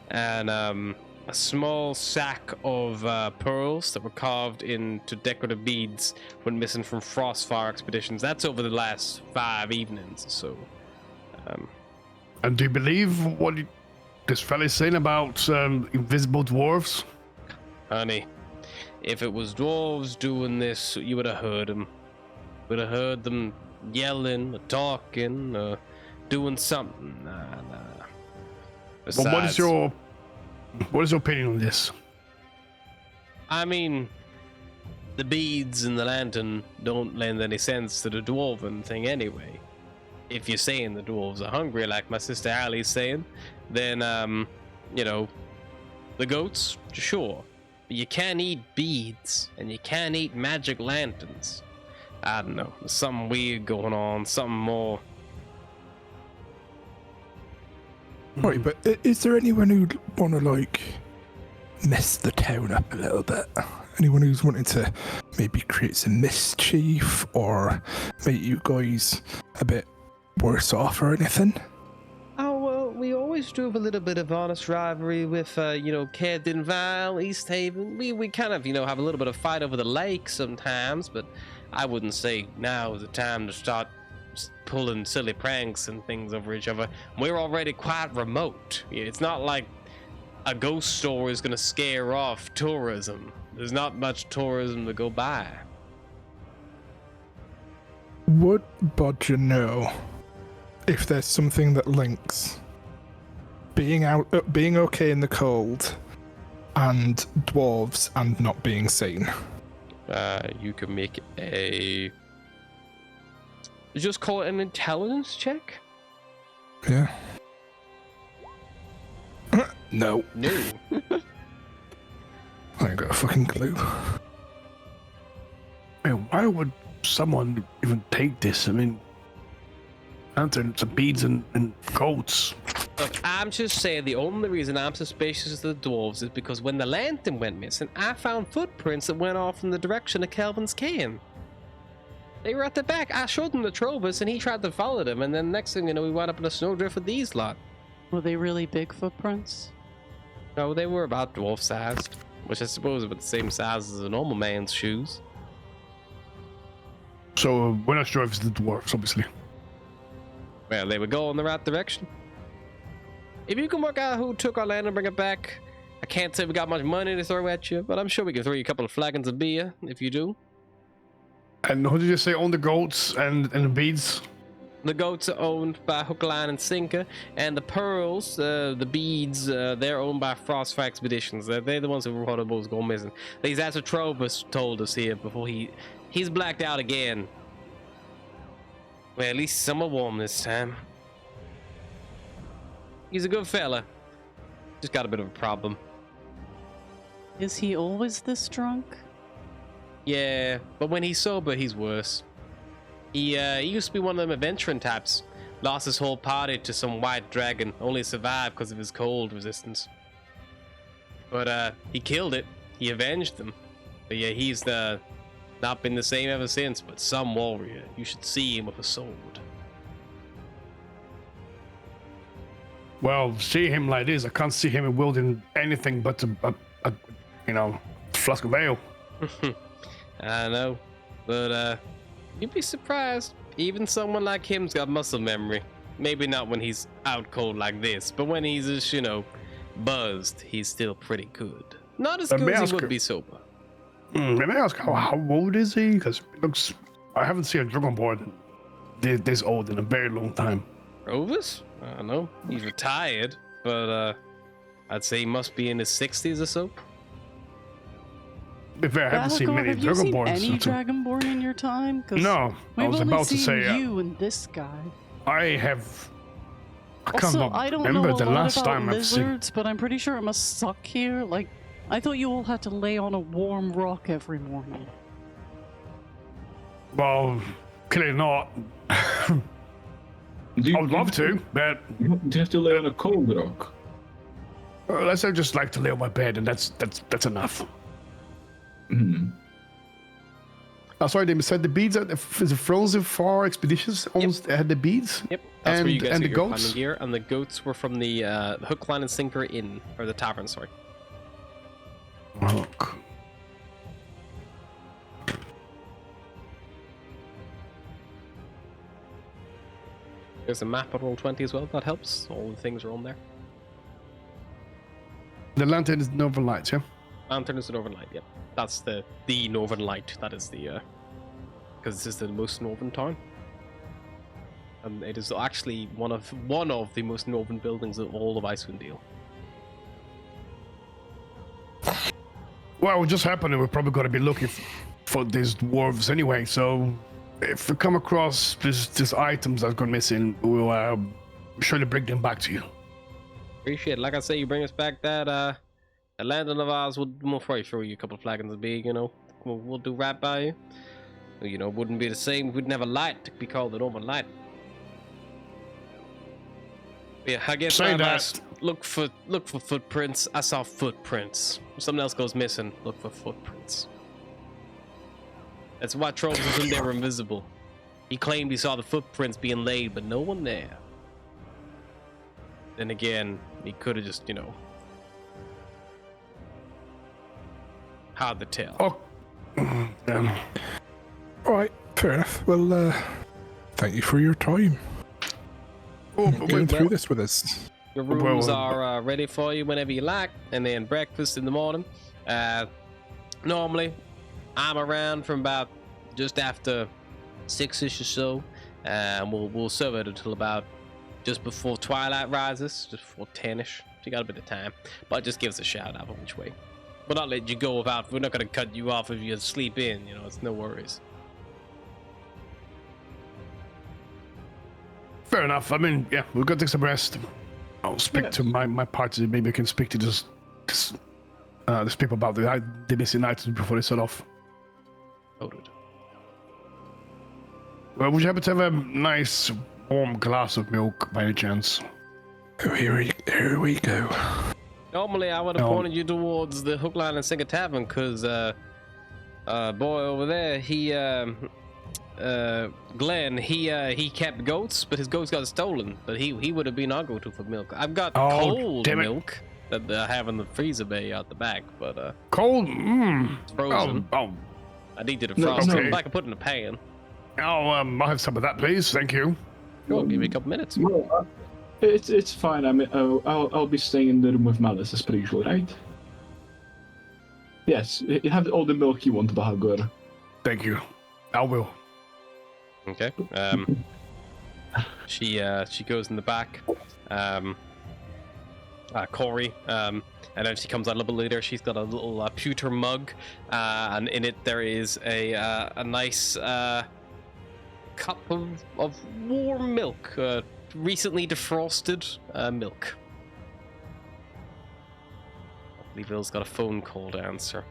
And a small sack of pearls that were carved into decorative beads went missing from Frostfire expeditions. That's over the last 5 evenings or so. And do you believe what this fella's saying about invisible dwarves? Honey, if it was dwarves doing this, you would have heard them. Would have heard them yelling, or talking, or doing something. Nah. Besides, But what is your opinion on this? I mean, the beads and the lantern don't lend any sense to the dwarven thing anyway. If you're saying the dwarves are hungry, like my sister Allie's saying, then, the goats, sure. But you can't eat beads, and you can't eat magic lanterns. I don't know. There's something weird going on, something more. Right, but is there anyone who'd want to, mess the town up a little bit? Anyone who's wanting to maybe create some mischief or make you guys a bit worse off or anything? Oh, well, we always do have a little bit of honest rivalry with, Cairn Vale, East Haven. We kind of, have a little bit of fight over the lake sometimes, but I wouldn't say now is the time to start pulling silly pranks and things over each other. We're already quite remote. It's not like a ghost story is going to scare off tourism. There's not much tourism to go by. Would Bodger know if there's something that links being okay in the cold and dwarves and not being seen? You can make just call it an intelligence check? Yeah. No. I ain't got a fucking clue. Man, why would someone even take this? I mean, lanterns and beads and goats. Look, I'm just saying the only reason I'm suspicious of the dwarves is because when the lantern went missing, I found footprints that went off in the direction of Kelvin's Cairn. They were at the back. I showed him the Trobus and he tried to follow them, and then next thing you know, we wound up in a snowdrift with these lot. Were they really big footprints? No, they were about dwarf sized, which I suppose is about the same size as a normal man's shoes. So we're not sure if it's the dwarves, obviously. Well, they would go in the right direction. If you can work out who took our land and bring it back, I can't say we got much money to throw at you, but I'm sure we can throw you a couple of flagons of beer if you do. And who did you say owned the goats and the beads? The goats are owned by Hook, Line, and Sinker, and the pearls, the beads, they're owned by Frost Expeditions. They're the ones who reported what was going missing. These that's what Trovus told us here before he's blacked out again. Well, at least some are warm this time. He's a good fella. Just got a bit of a problem. Is he always this drunk? Yeah, but when he's sober, he's worse. He used to be one of them adventuring types. Lost his whole party to some white dragon, only survived because of his cold resistance. But he killed it. He avenged them. But yeah, he's not been the same ever since, but some warrior. You should see him with a sword. Well, see him like this, I can't see him wielding anything but a flask of ale. I know, but you'd be surprised. Even someone like him's got muscle memory. Maybe not when he's out cold like this, but when he's just, buzzed, he's still pretty good. Not as good as he would be sober. May I ask how old is he? Because I haven't seen a dragonborn this old in a very long time. Rovus? I don't know. He's retired, but I'd say he must be in his 60s or so. If I haven't seen many have you seen dragonborns. any dragonborn in your time? 'Cause No, I was we've about to only say. seen you and this guy. I can't Also, I don't know remember a the lot last about time I've seen. lizards, but I'm pretty sure it must suck here. Like, I thought you all had to lay on a warm rock every morning. Well, clearly not. I would love to, but Do you have to lay on a cold rock? let's say I just like to lay on my bed, and that's enough. Hmm. Oh, sorry, they said the beads are is it frozen for expeditions. Almost had the beads. Yep, that's where you guys and get the your goats? climbing gear, and the goats were from the Hook, Line, and Sinker Inn, or the tavern, sorry. Hook. There's a map at Roll20 as well, that helps. All the things are on there. The lantern is Northern Lights, yeah. Lantern is the Northern Light, yep. That's the Northern Light. That is the because this is the most northern town, and it is actually one of the most northern buildings of all of Icewind Dale. Well, it just happened, and we're probably going to be looking for these dwarves anyway. So, if we come across these items that's gone missing, we'll surely bring them back to you. Appreciate it. Like I say, you bring us back that landing of ours, we'll probably throw you a couple of flagons of beer. We'll do right by you. It wouldn't be the same. We'd never light to be called the Northern Light. Yeah, I guess Say I that. must look for footprints. I saw footprints. If something else goes missing, look for footprints. That's why trolls assumed they were invisible. He claimed he saw the footprints being laid, but no one there. Then again, he could have just, hard to tell. Oh, All right, fair enough. Well, thank you for your time. Going through this with us. Your rooms are ready for you whenever you like, and then breakfast in the morning. Normally, I'm around from about just after 6ish or so, and we'll serve it until about just before twilight rises, just before 10ish. So you got a bit of time, but just give us a shout out on which way. We'll not let you go without. We're not gonna cut you off if you sleep in. It's no worries. fair enough. I mean, yeah, we'll go take some rest. I'll speak to my party. Maybe I can speak to these people about the missing items before they set off. Noted. Well, would you happen to have a nice warm glass of milk by any chance? Oh, here we go. Normally, I would have pointed you towards the Hook, Line, and Sinker Tavern, because boy over there, Glenn, he kept goats, but his goats got stolen. But he would have been our go-to for milk. I've got cold milk that I have in the freezer bay out the back, but cold. it's frozen. I need to defrost it. I can put it in a pan. I'll have some of that, please. Thank you. Sure, give me a couple minutes. Well, it's fine. I mean, I'll be staying in the room with Malice as per usual, right? Yes, you have all the milk you want, Bahagor. Thank you. I will. Okay. She goes in the back. Corey, and then she comes out a little bit later. She's got a little pewter mug, and in it there is a nice cup of warm milk, recently defrosted milk. I believe Will's got a phone call to answer.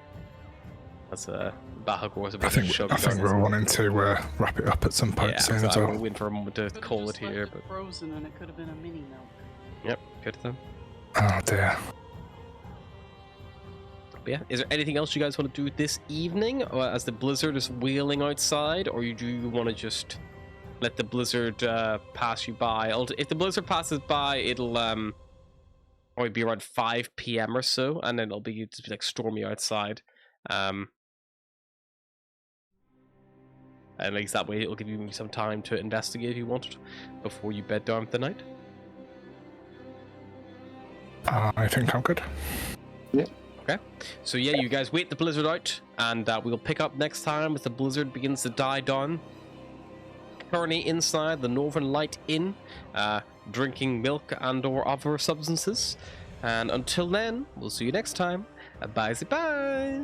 That's Bahagor's a bit I think we're wanting to wrap it up at some point soon as I'm well. waiting for a moment to Could've call just it here, left but frozen, and it could have been a mini milk. yep, good then. Oh dear. But yeah, is there anything else you guys want to do this evening, or as the blizzard is wailing outside, or do you want to just let the blizzard pass you by? If the blizzard passes by, it'll probably be around 5 p.m. or so, and then it'll be just be like stormy outside. And at least that way it'll give you some time to investigate if you wanted before you bed down for the night. I think I'm good. Yeah. Okay, so yeah, you guys wait the blizzard out, and we'll pick up next time as the blizzard begins to die down. Currently inside the Northern Light Inn, drinking milk and/or other substances. And until then, we'll see you next time. Bye, bye.